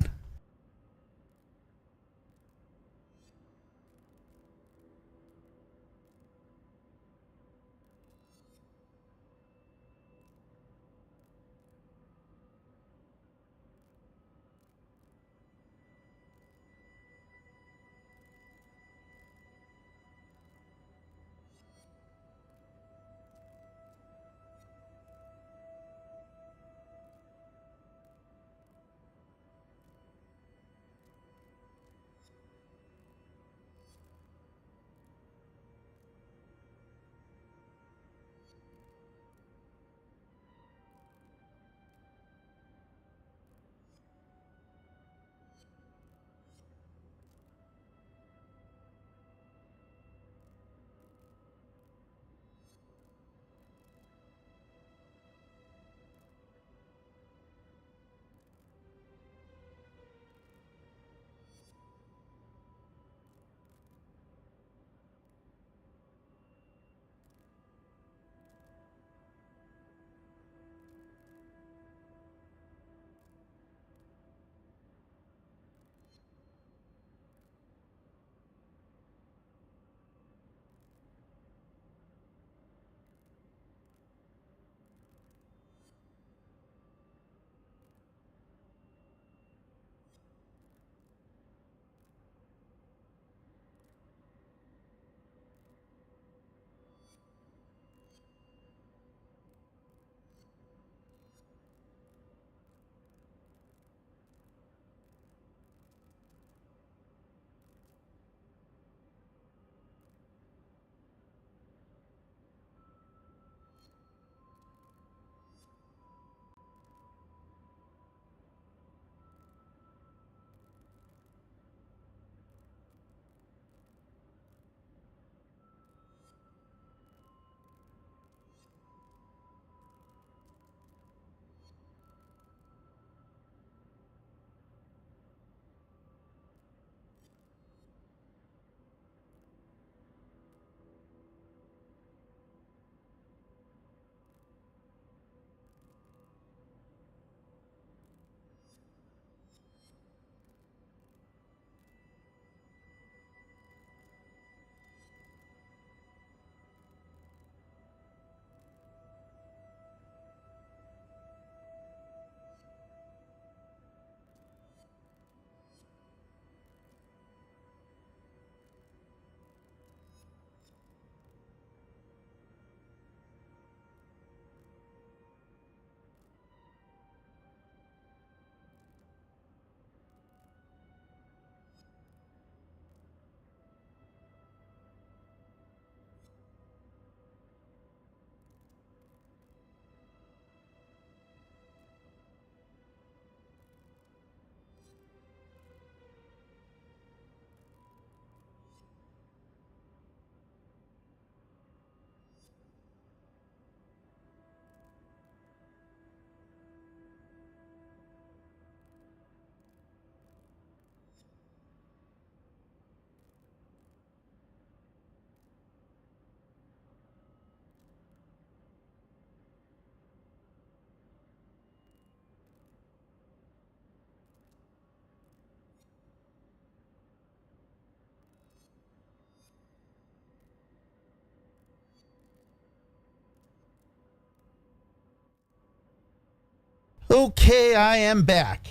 Okay, I am back.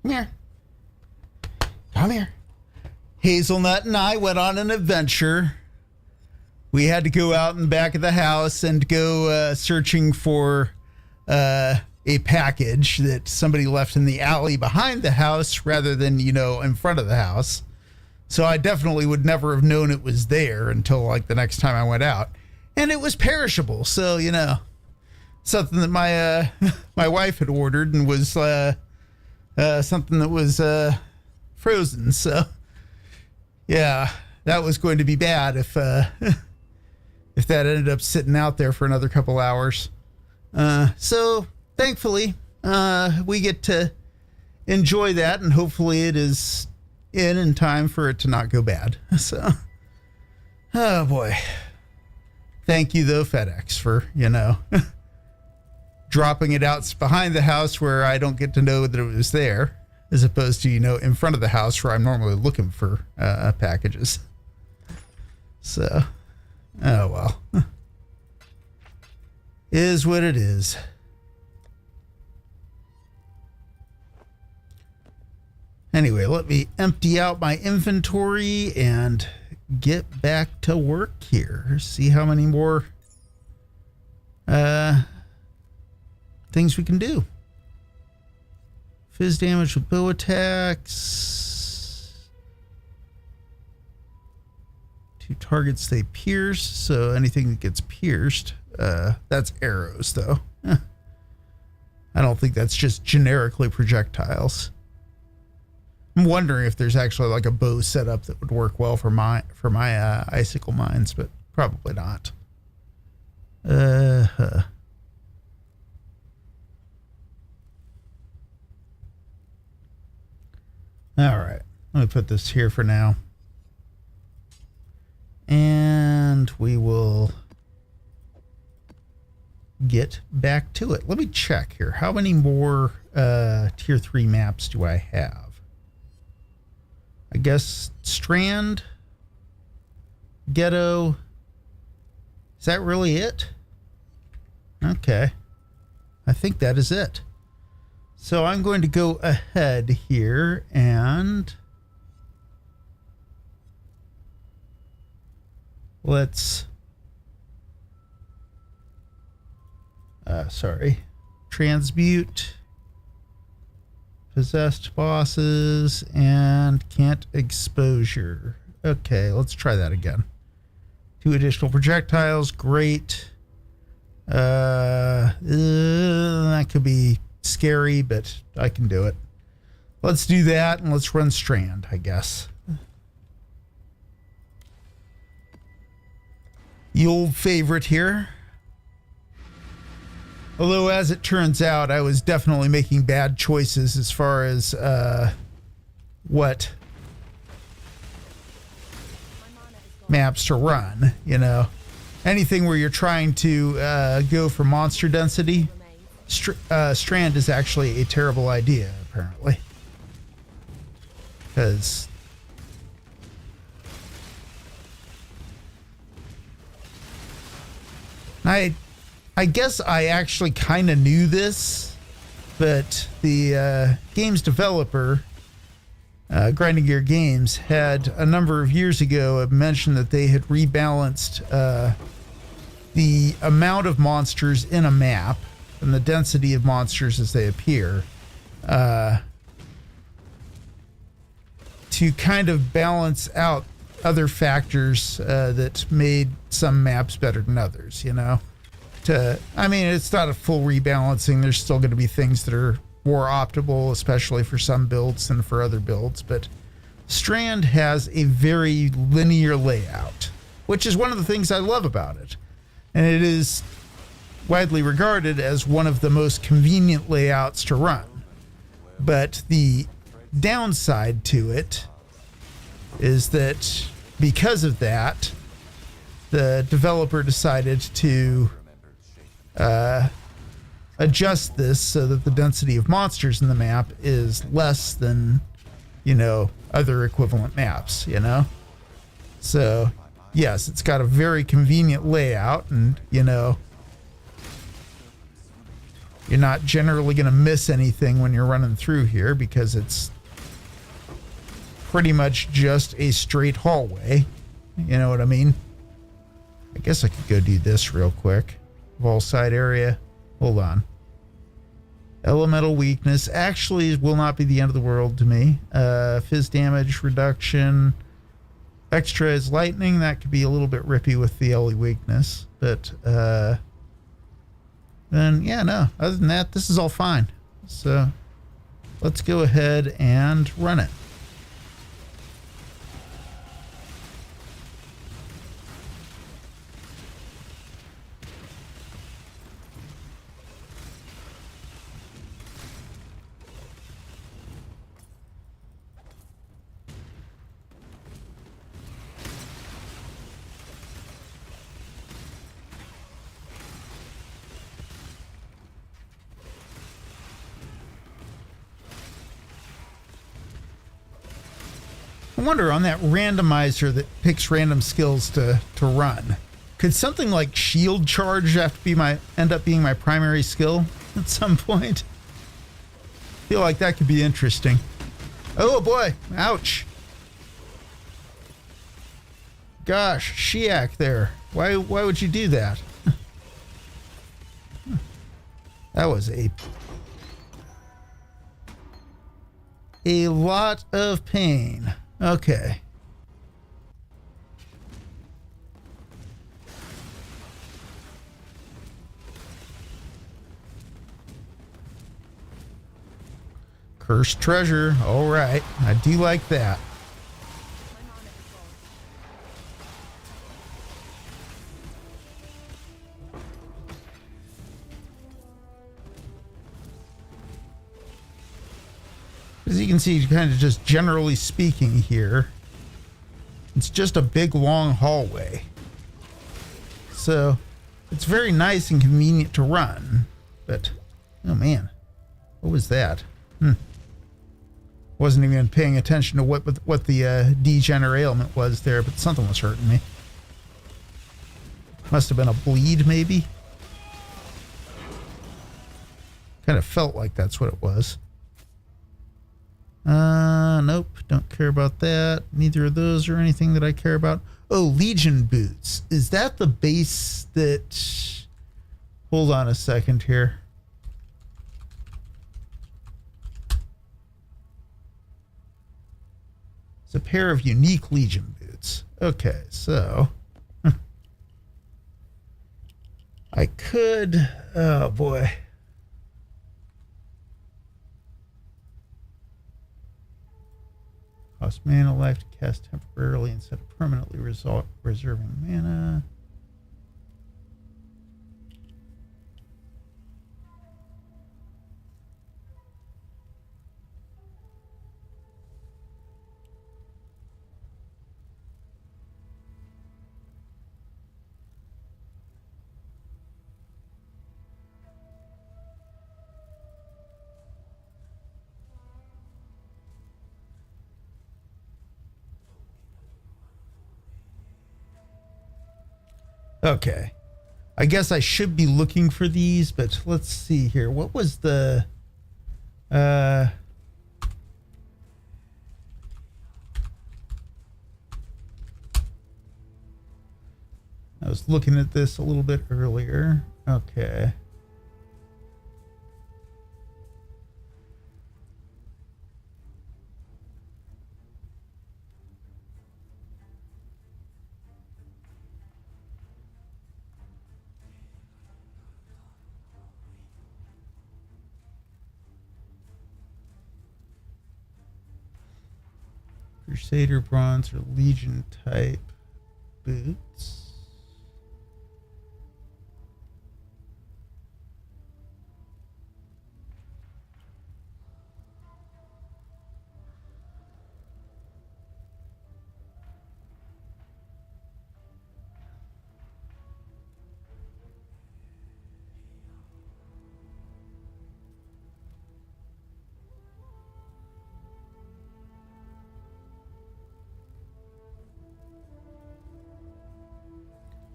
Come here. Come here. Hazelnut and I went on an adventure. We had to go out in the back of the house and go searching for a package that somebody left in the alley behind the house rather than, in front of the house. So I definitely would never have known it was there until like the next time I went out. And it was perishable. So, something that my my wife had ordered and was something that was frozen. So, yeah, that was going to be bad if if that ended up sitting out there for another couple hours. So, thankfully, we get to enjoy that, and hopefully it is in time for it to not go bad. So, oh boy. Thank you though, FedEx, for, dropping it out behind the house where I don't get to know that it was there, as opposed to, in front of the house where I'm normally looking for packages. So, oh well. Is what it is. Anyway, let me empty out my inventory and get back to work here. See how many more things we can do. Fizz damage with bow attacks. 2 targets they pierce, so anything that gets pierced, that's arrows though. I don't think that's just generically projectiles. I'm wondering if there's actually like a bow setup that would work well for my icicle mines, but probably not. All right, let me put this here for now. And we will get back to it. Let me check here. How many more tier 3 maps do I have? I guess Strand, Ghetto. Is that really it? Okay. I think that is it. So I'm going to go ahead here and let's transmute possessed bosses and can't exposure. Okay, let's try that again. 2 additional projectiles, great. That could be scary, but I can do it. Let's do that and let's run Strand, I guess. The old favorite here. Although, as it turns out, I was definitely making bad choices as far as what maps to run, Anything where you're trying to go for monster density, Strand is actually a terrible idea, apparently. Because I guess I actually kind of knew this, but the game's developer, Grinding Gear Games, had a number of years ago mentioned that they had rebalanced the amount of monsters in a map and the density of monsters as they appear to kind of balance out other factors that made some maps better than others, it's not a full rebalancing. There's still going to be things that are more optimal, especially for some builds than for other builds. But Strand has a very linear layout, which is one of the things I love about it. And it is widely regarded as one of the most convenient layouts to run. But the downside to it is that because of that, the developer decided to adjust this so that the density of monsters in the map is less than, other equivalent maps, So, yes, it's got a very convenient layout and, you're not generally going to miss anything when you're running through here because it's pretty much just a straight hallway. You know what I mean? I guess I could go do this real quick. Wall side area. Hold on. Elemental weakness actually will not be the end of the world to me. Fizz damage reduction. Extra is lightning. That could be a little bit rippy with the LE weakness. But then, yeah, no. Other than that, this is all fine. So let's go ahead and run it. wonder on that randomizer that picks random skills to run, could something like shield charge have to be end up being my primary skill at some point? Feel like that could be interesting. Oh boy, ouch. Gosh, Shiak there. Why would you do that? That was a lot of pain. Okay. Cursed treasure. All right. I do like that. As you can see, kind of just generally speaking here, it's just a big long hallway. So it's very nice and convenient to run. But, oh man, what was that? Wasn't even paying attention to what the degenerate ailment was there, but something was hurting me. Must have been a bleed, maybe? Kind of felt like that's what it was. Nope, don't care about that. Neither of those are anything that I care about. Oh, Legion boots. Is that the base that... Hold on a second here. It's a pair of unique Legion boots. Okay, so... I could... Oh, boy. Cost mana life to cast temporarily instead of permanently reserving mana. Okay. I guess I should be looking for these, but let's see here. What was the... I was looking at this a little bit earlier. Okay. Crusader bronze or Legion type boots.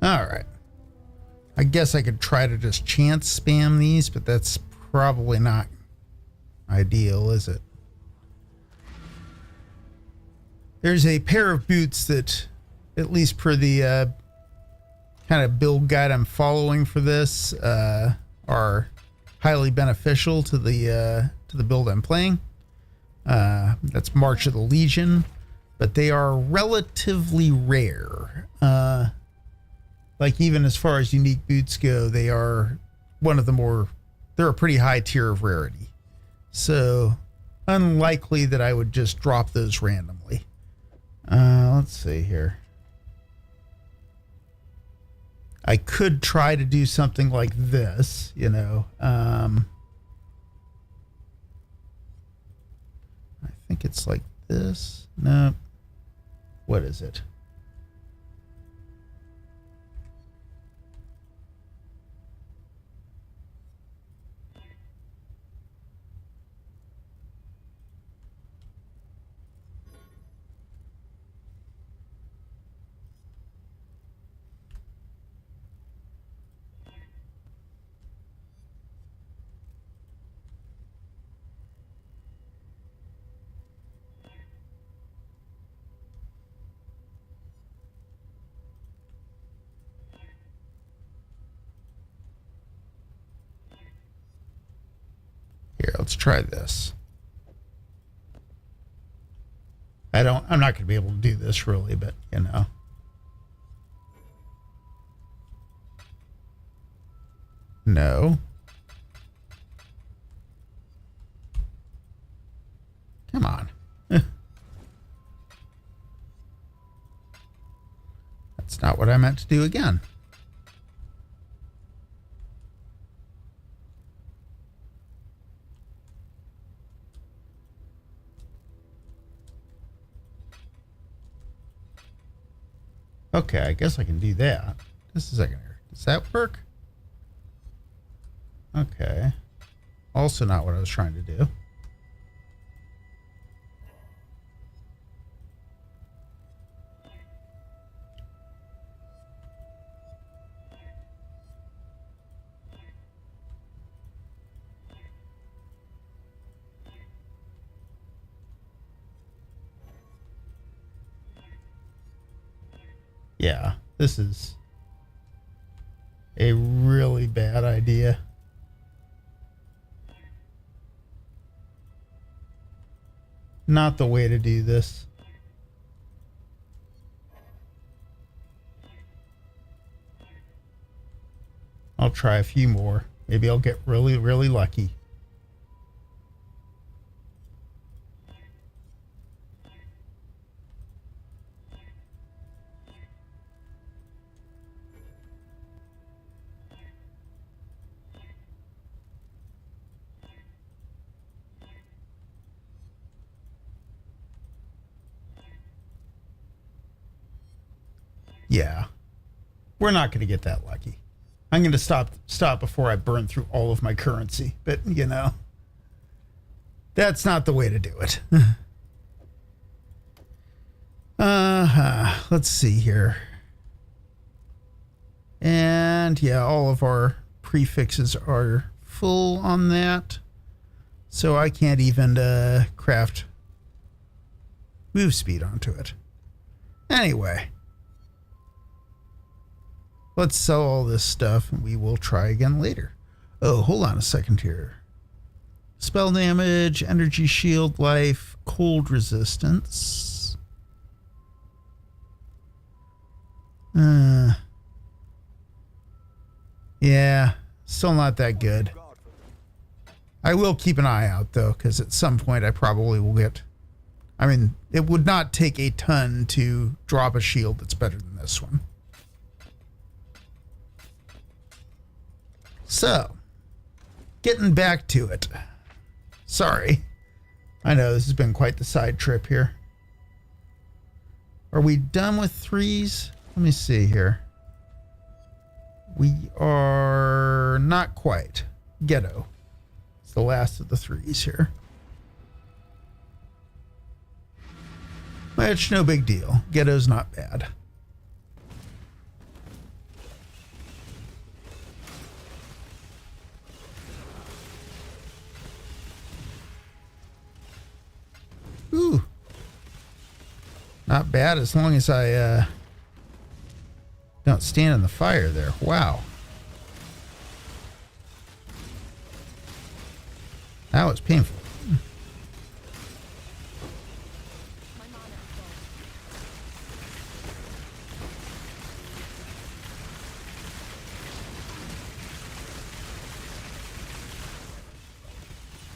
All right. I guess I could try to just chance spam these, but that's probably not ideal, is it? There's a pair of boots that, at least per the kind of build guide I'm following for this, are highly beneficial to the build I'm playing. That's March of the Legion, but they are relatively rare. Like even as far as unique boots go, they are one of the more, they're a pretty high tier of rarity. So unlikely that I would just drop those randomly. Let's see here. I could try to do something like this, you know. I think it's like this. No. What is it? Here, let's try this. I'm not going to be able to do this really, but you know. No. Come on. That's not what I meant to do again. Okay, I guess I can do that. Just a second here. Does that work? Okay. Also not what I was trying to do. Yeah, this is a really bad idea. Not the way to do this. I'll try a few more. Maybe I'll get really, really lucky. Yeah, we're not going to get that lucky. I'm going to stop before I burn through all of my currency. But, you know, that's not the way to do it. Let's see here. And, yeah, all of our prefixes are full on that. So I can't even craft move speed onto it. Anyway. Let's sell all this stuff and we will try again later. Oh, hold on a second here. Spell damage, energy shield, life, cold resistance. Yeah, still not that good. I will keep an eye out though, because at some point I probably will get... I mean, it would not take a ton to drop a shield that's better than this one. So, getting back to it. Sorry. I know this has been quite the side trip here. Are we done with threes? Let me see here. We are not quite. Ghetto. It's the last of the threes here. Which, no big deal. Ghetto's not bad. Ooh. Not bad as long as I don't stand in the fire there. Wow. That was painful.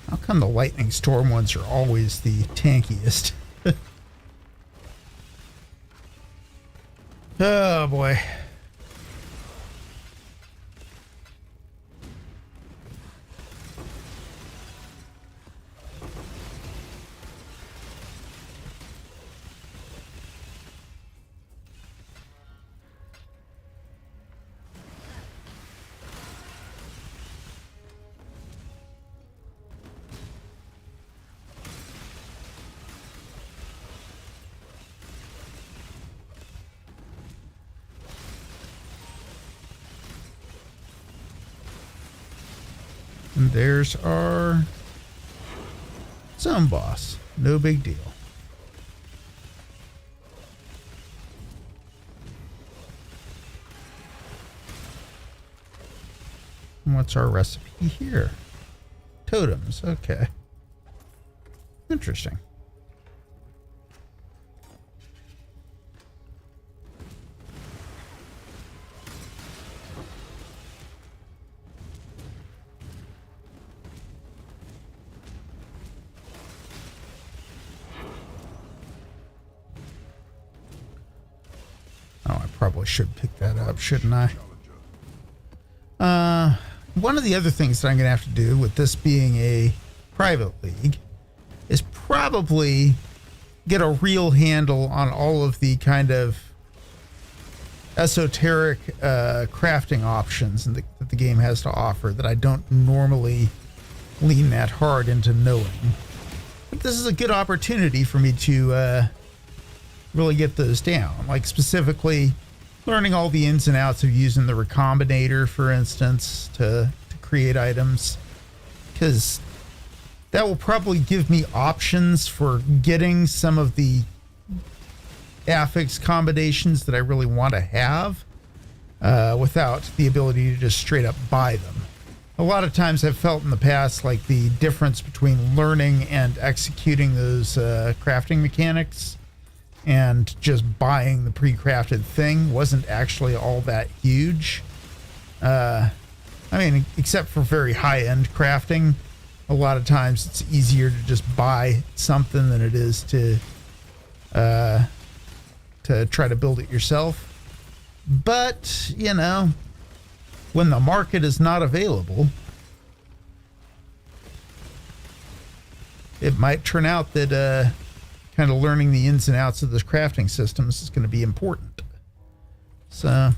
How come the lightning storm ones are always the tankiest? Oh boy. And there's our zone boss. No big deal. And what's our recipe here? totems. Okay. Interesting. Oh, I probably should pick that up, shouldn't I? One of the other things that I'm going to have to do with this being a private league is probably get a real handle on all of the kind of esoteric crafting options that the game has to offer that I don't normally lean that hard into knowing. But this is a good opportunity for me to really get those down, like specifically learning all the ins and outs of using the Recombinator, for instance, to create items, because that will probably give me options for getting some of the affix combinations that I really want to have without the ability to just straight up buy them. A lot of times I've felt in the past like the difference between learning and executing those crafting mechanics and just buying the pre-crafted thing wasn't actually all that huge. I mean, except for very high-end crafting, a lot of times it's easier to just buy something than it is to try to build it yourself. But, you know, when the market is not available, it might turn out that kind of learning the ins and outs of the crafting systems is going to be important. So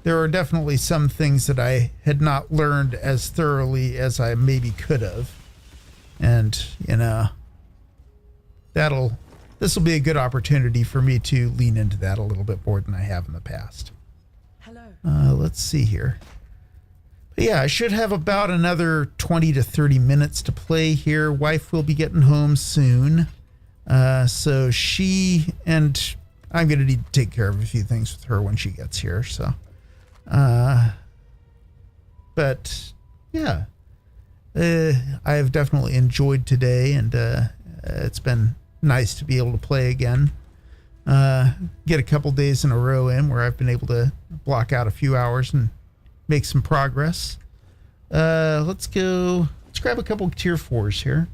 there are definitely some things that I had not learned as thoroughly as I maybe could have. And, you know, this will be a good opportunity for me to lean into that a little bit more than I have in the past. Hello. Let's see here. But yeah, I should have about another 20 to 30 minutes to play here. Wife will be getting home soon. So she and I'm going to need to take care of a few things with her when she gets here. So, but yeah, I have definitely enjoyed today, and it's been nice to be able to play again. Get a couple days in a row in where I've been able to block out a few hours and make some progress. Let's grab a couple tier 4s here.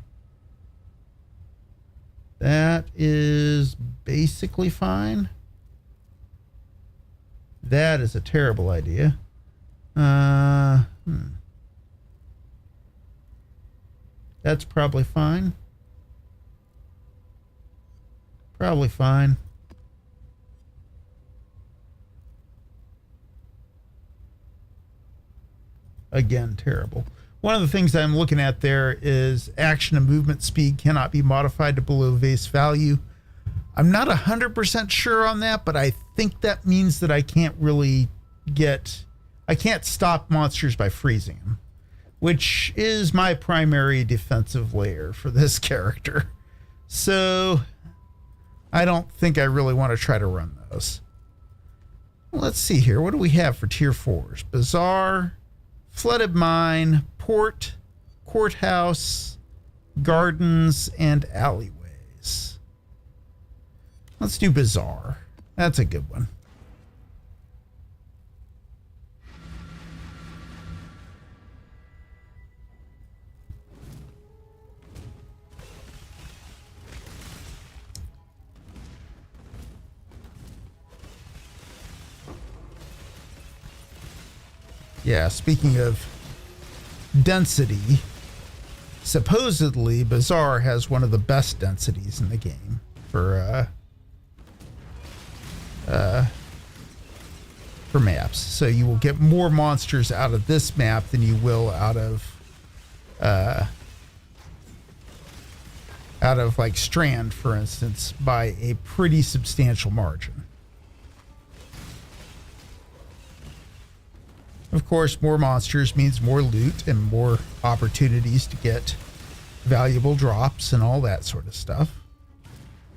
That is basically fine. That is a terrible idea. That's probably fine. Probably fine. Again, terrible. One of the things I'm looking at there is action and movement speed cannot be modified to below base value. I'm not 100% sure on that, but I think that means that I can't stop monsters by freezing them, which is my primary defensive layer for this character. So I don't think I really want to try to run those. Let's see here. What do we have for tier 4s? Bazaar, Flooded Mine, Port, Courthouse, Gardens, and Alleyways. Let's do Bazaar. That's a good one. Yeah, speaking of density, supposedly Bazaar has one of the best densities in the game for maps. So you will get more monsters out of this map than you will out of like Strand, for instance, by a pretty substantial margin. Of course, more monsters means more loot and more opportunities to get valuable drops and all that sort of stuff.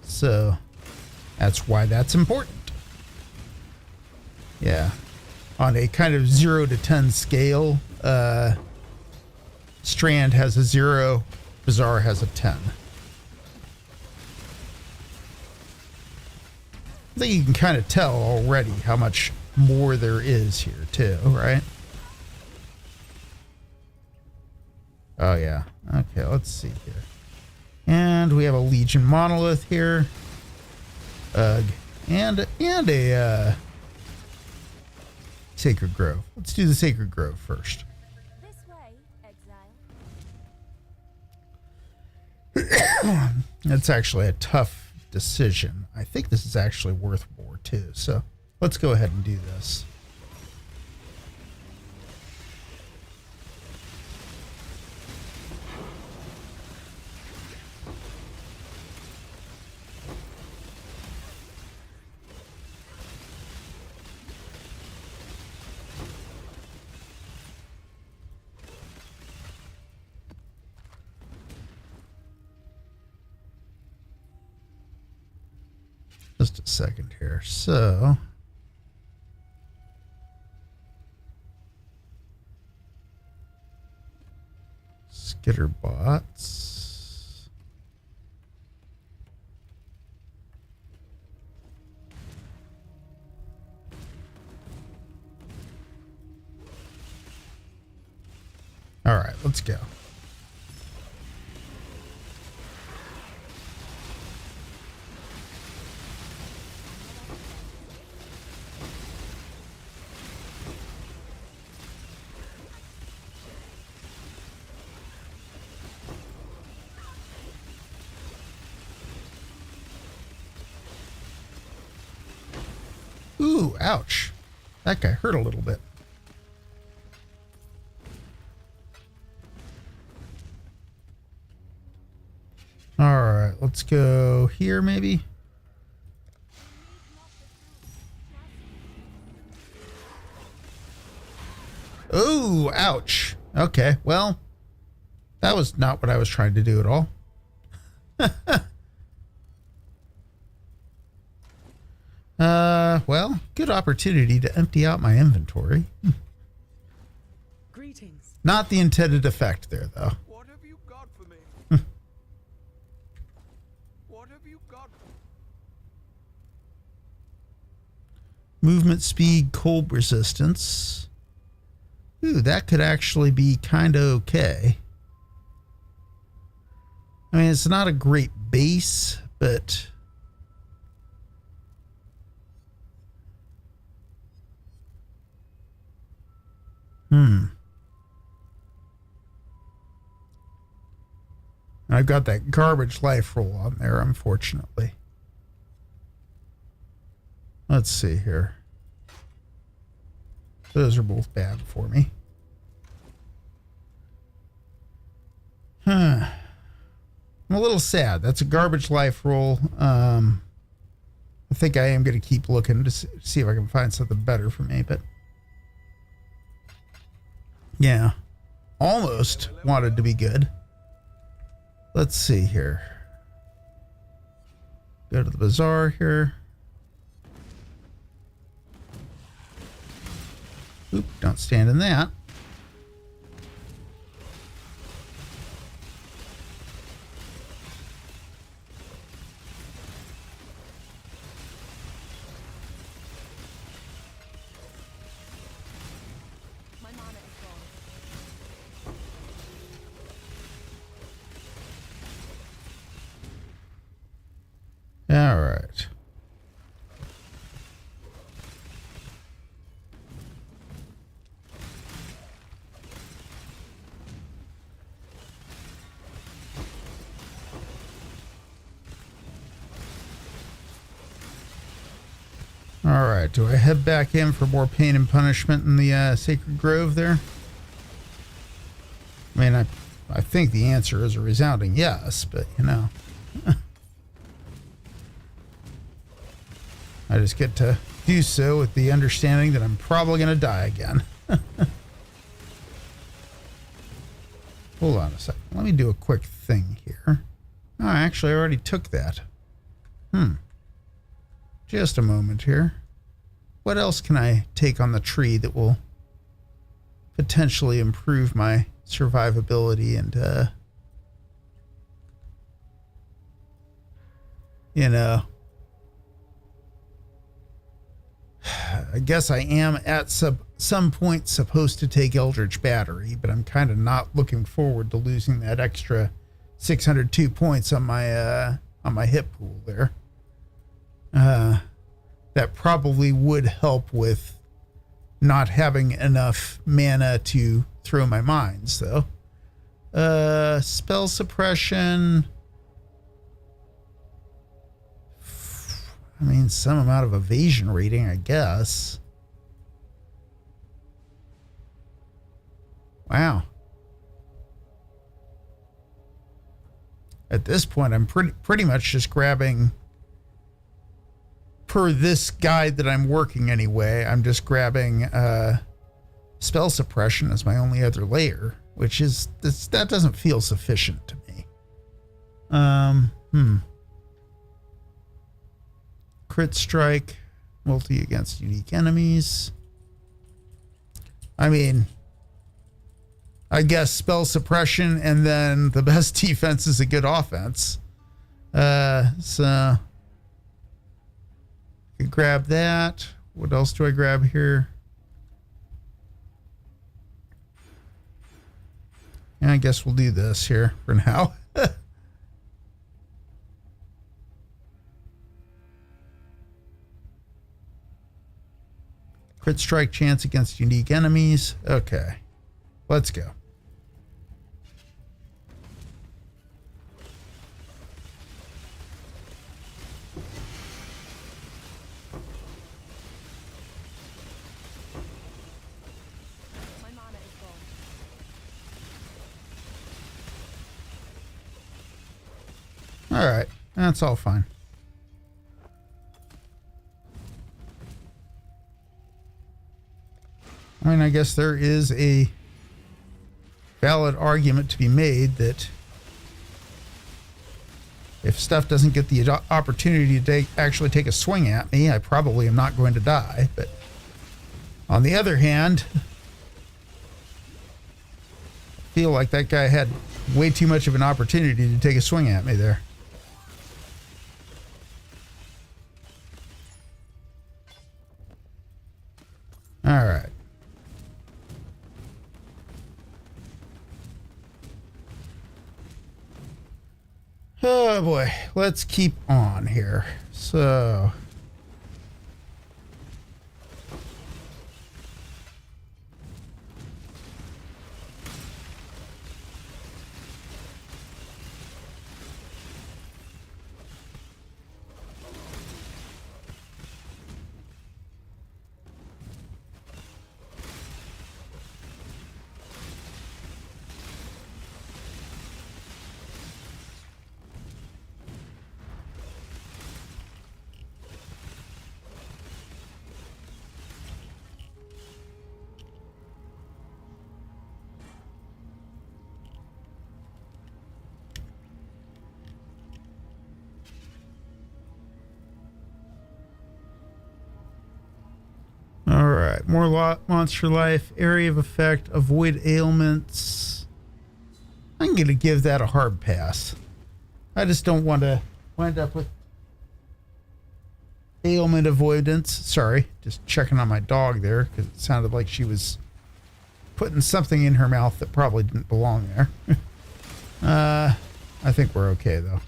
So that's why that's important. Yeah. on a kind of 0 to 10 scale, Strand has a 0, Bazaar has a 10. I think you can kind of tell already how much more there is here too, right? Oh yeah. Okay, let's see here. And we have a Legion Monolith here. And a Sacred Grove. Let's do the Sacred Grove first. This way, exile. That's actually a tough decision. I think this is actually worth more too. So let's go ahead and do this. Just a second here. So Skitter bots. All right, let's go. Ooh, ouch. That guy hurt a little bit. All right, let's go here maybe. Oh, ouch. Okay, well, that was not what I was trying to do at all. Well, good opportunity to empty out my inventory. Greetings. Not the intended effect there, though. What have you got for me? What have you got for me? Movement speed, cold resistance. Ooh, that could actually be kind of okay. I mean, it's not a great base, but... I've got that garbage life roll on there, unfortunately. Let's see here. Those are both bad for me. I'm a little sad. That's a garbage life roll. I think I am going to keep looking to see if I can find something better for me, but... yeah. Almost wanted to be good. Let's see here. Go to the bazaar here. Oop, don't stand in that. My mana is gone. All right. All right. Do I head back in for more pain and punishment in the Sacred Grove there? I mean, I think the answer is a resounding yes, but you know. I just get to do so with the understanding that I'm probably going to die again. Hold on a second. Let me do a quick thing here. Oh, actually, I already took that. Just a moment here. what else can I take on the tree that will potentially improve my survivability and, you know, I guess I am at some point supposed to take Eldritch Battery, but I'm kind of not looking forward to losing that extra 602 points on my hit pool there. That probably would help with not having enough mana to throw my mines, though. Spell suppression. I mean, some amount of evasion rating, I guess. Wow. At this point, I'm pretty much just grabbing, per this guide that I'm working anyway, I'm just grabbing spell suppression as my only other layer, which is, that doesn't feel sufficient to me. Crit strike, multi against unique enemies. I mean, I guess spell suppression and then the best defense is a good offense. So could grab that. What else do I grab here? And I guess we'll do this here for now. Crit strike chance against unique enemies. Okay, let's go. My mana is gone. All right, that's all fine. I mean, I guess there is a valid argument to be made that if stuff doesn't get the opportunity to actually take a swing at me, I probably am not going to die. But on the other hand, I feel like that guy had way too much of an opportunity to take a swing at me there. All right. Oh boy, let's keep on here. So all right, more monster life, area of effect, avoid ailments. I'm going to give that a hard pass. I just don't want to wind up with ailment avoidance. Sorry, just checking on my dog there because it sounded like she was putting something in her mouth that probably didn't belong there. I think we're okay though.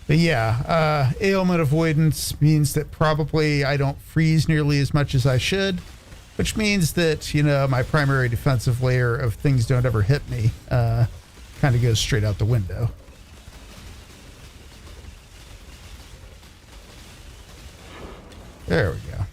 But yeah, ailment avoidance means that probably I don't freeze nearly as much as I should, which means that, you know, my primary defensive layer of things don't ever hit me kind of goes straight out the window. There we go.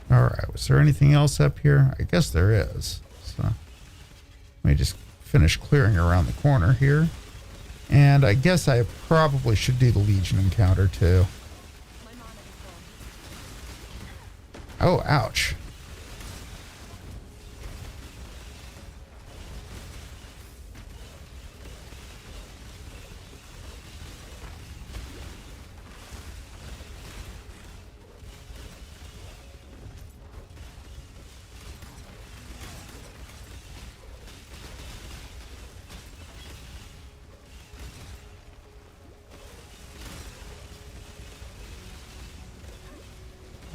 All right. Was there anything else up here? I guess there is. So let me just finish clearing around the corner here. And I guess I probably should do the Legion encounter too. My mana is gone. Oh, ouch.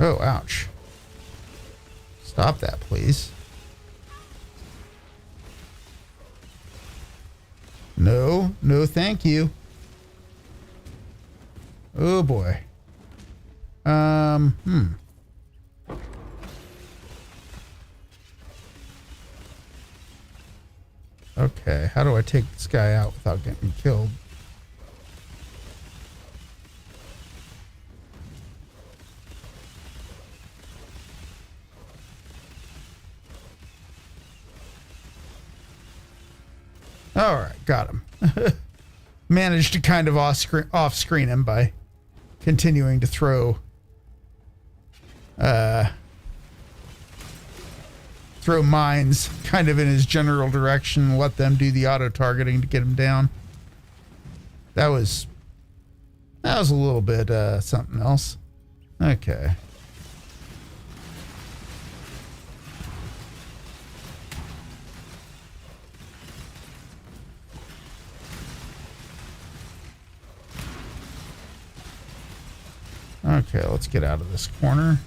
Oh, ouch. Stop that, please. No, no, thank you. Oh, boy. Okay, how do I take this guy out without getting killed? All right, got him. Managed to kind of off-screen him by continuing to throw mines kind of in his general direction, let them do the auto-targeting to get him down. That was a little bit something else. Okay. Okay, let's get out of this corner.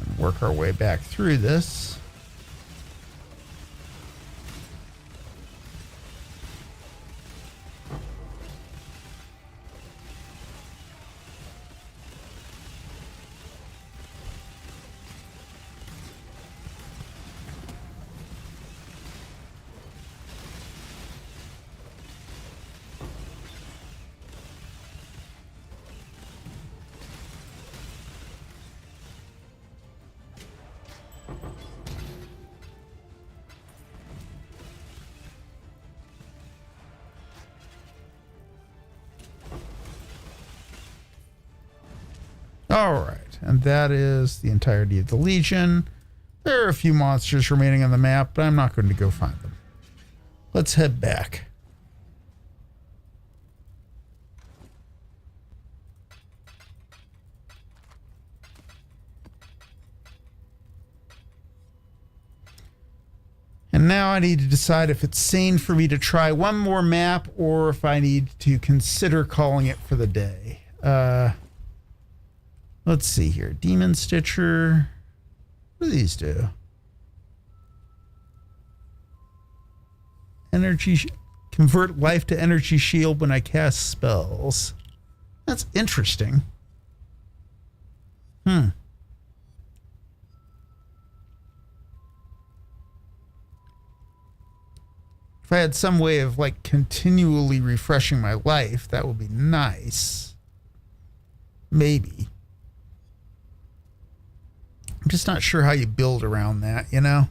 And work our way back through this. All right, and that is the entirety of the Legion. There are a few monsters remaining on the map, but I'm not going to go find them. Let's head back. And now I need to decide if it's sane for me to try one more map or if I need to consider calling it for the day. Let's see here. Demon Stitcher. What do these do? Convert life to energy shield when I cast spells. That's interesting. If I had some way of like continually refreshing my life, that would be nice. Maybe. I'm just not sure how you build around that, you know?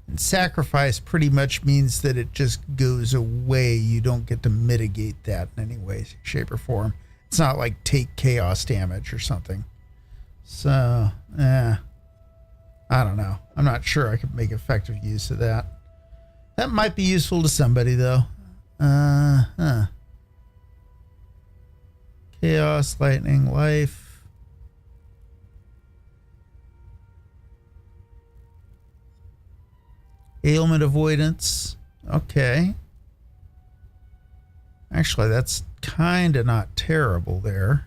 And sacrifice pretty much means that it just goes away. You don't get to mitigate that in any way, shape, or form. It's not like take chaos damage or something. So, I don't know. I'm not sure I could make effective use of that. That might be useful to somebody, though. Chaos, lightning, life. Ailment avoidance. Okay. Actually, that's kind of not terrible there.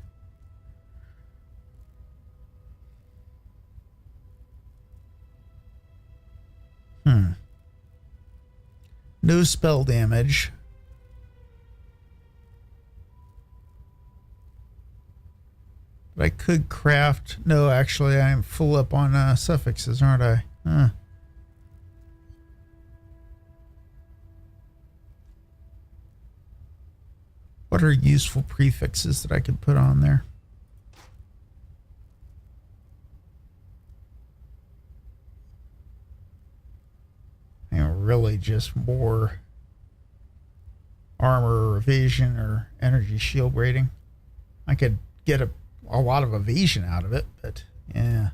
No spell damage. But I could craft... No, actually, I'm full up on suffixes, aren't I? What are useful prefixes that I could put on there? And really just more armor or evasion or energy shield rating. I could get a lot of evasion out of it, but yeah.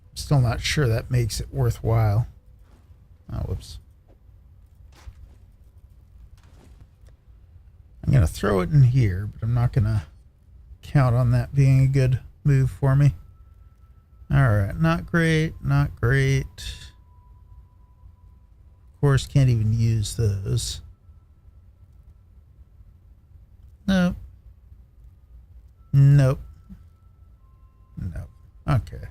I'm still not sure that makes it worthwhile. Oh, whoops. I'm going to throw it in here, but I'm not going to count on that being a good move for me. All right, not great, not great. Of course, can't even use those. Nope. Nope. Nope. Okay.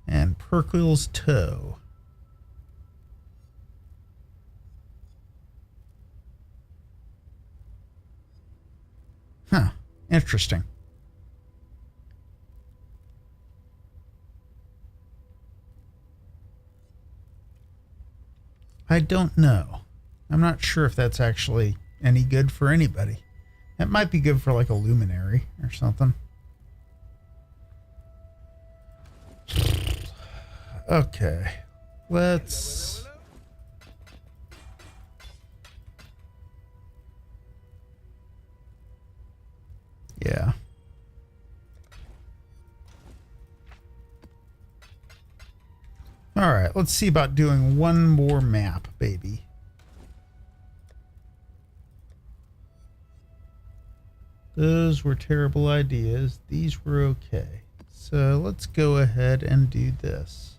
And Perquil's toe. Huh. Interesting. I don't know. I'm not sure if that's actually any good for anybody. It might be good for like a luminary or something. Okay. Let's... Yeah. All right, let's see about doing one more map, baby. Those were terrible ideas. These were okay. So let's go ahead and do this.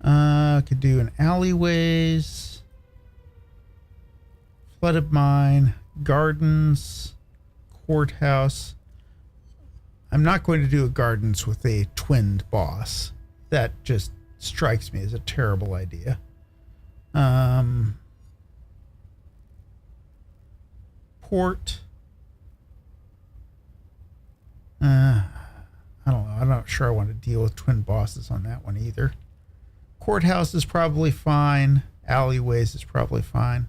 Could do an alleyways, flooded mine, gardens, courthouse. I'm not going to do a gardens with a twinned boss. That just strikes me as a terrible idea. Port. I don't know. I'm not sure I want to deal with twin bosses on that one either. Courthouse is probably fine. Alleyways is probably fine.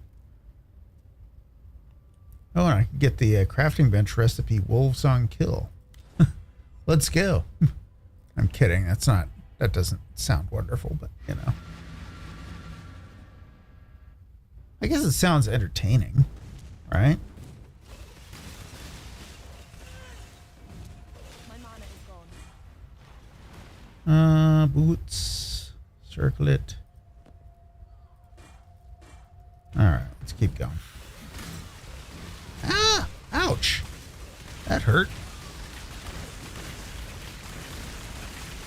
Oh, and I can get the crafting bench recipe, Wolves on Kill. Let's go. I'm kidding. That doesn't sound wonderful, but you know. I guess it sounds entertaining, right? My mana is gone. Boots. Circle it. Alright, let's keep going. Ah! Ouch! That hurt.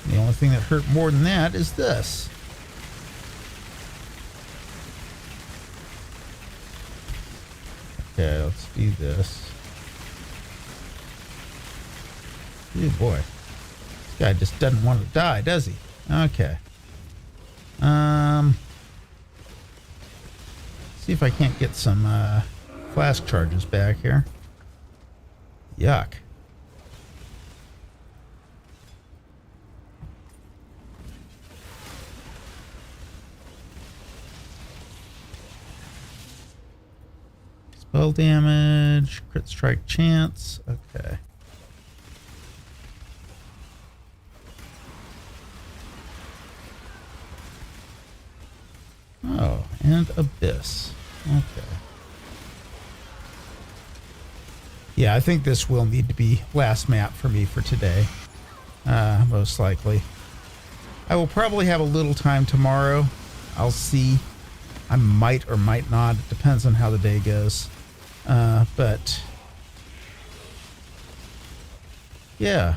The only thing that hurt more than that is this. Okay, let's do this. Oh boy. This guy just doesn't want to die, does he? Okay. See if I can't get some flask charges back here. Yuck. Spell damage, crit strike chance. Okay. Oh, and Abyss. Okay. Yeah, I think this will need to be last map for me for today. Most likely. I will probably have a little time tomorrow. I'll see. I might or might not. It depends on how the day goes. But yeah.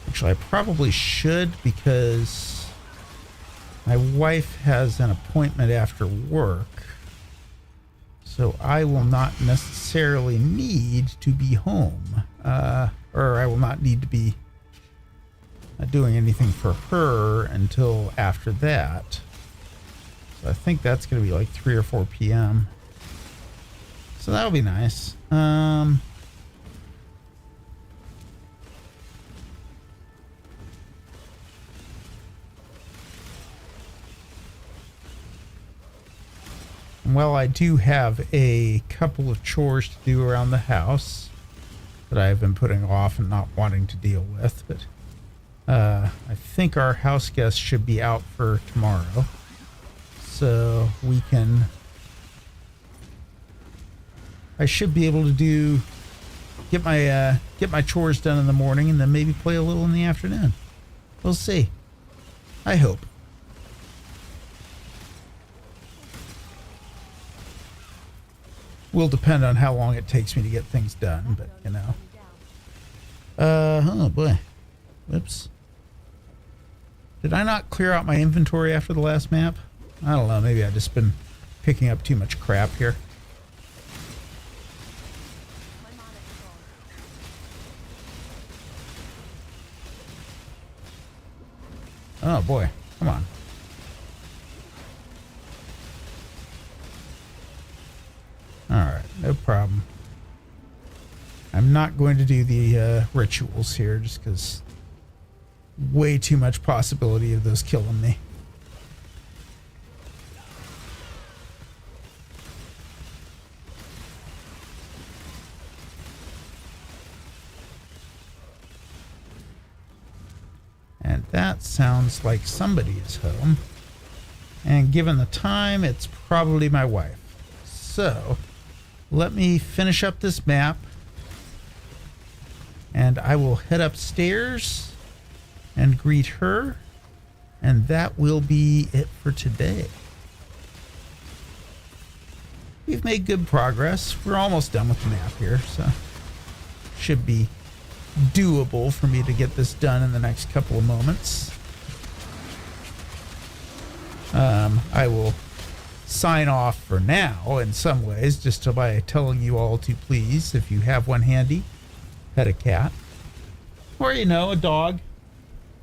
Actually, I probably should because my wife has an appointment after work. So I will not necessarily need to be home. Or I will not need to be doing anything for her until after that. So I think that's going to be like 3 or 4 p.m. So that'll be nice. Well, I do have a couple of chores to do around the house that I've been putting off and not wanting to deal with, but I think our house guests should be out for tomorrow, so I should be able to get my chores done in the morning and then maybe play a little in the afternoon. We'll see. I hope. Will depend on how long it takes me to get things done, but you know. Oh boy. Whoops. Did I not clear out my inventory after the last map? I don't know. Maybe I've just been picking up too much crap here. Oh boy. Come on. Alright, no problem. I'm not going to do the rituals here just because way too much possibility of those killing me. And that sounds like somebody is home. And given the time, it's probably my wife. So, let me finish up this map. And I will head upstairs and greet her. And that will be it for today. We've made good progress. We're almost done with the map here, so should be doable for me to get this done in the next couple of moments. I will sign off for now in some ways, just by telling you all to please, if you have one handy, pet a cat. Or, you know, a dog.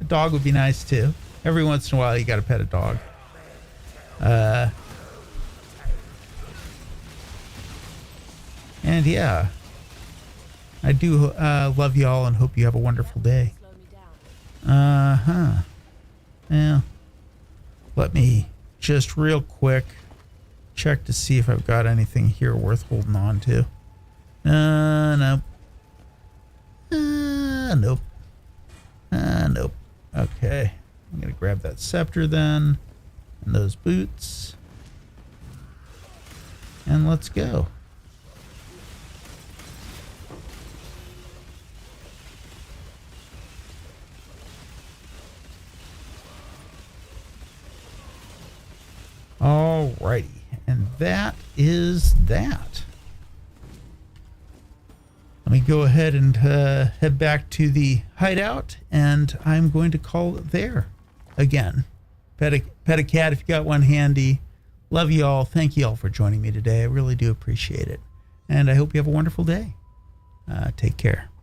A dog would be nice too. Every once in a while you gotta pet a dog. And yeah, I do love y'all and hope you have a wonderful day. Yeah. Let me just real quick check to see if I've got anything here worth holding on to. Nope. Nope. Nope. Okay. I'm going to grab that scepter then. And those boots. And let's go. Alrighty. And that is that. Let me go ahead and head back to the hideout, and I'm going to call it there. Again, pet a cat if you got one handy. Love you all. Thank you all for joining me today. I really do appreciate it. And I hope you have a wonderful day. Take care.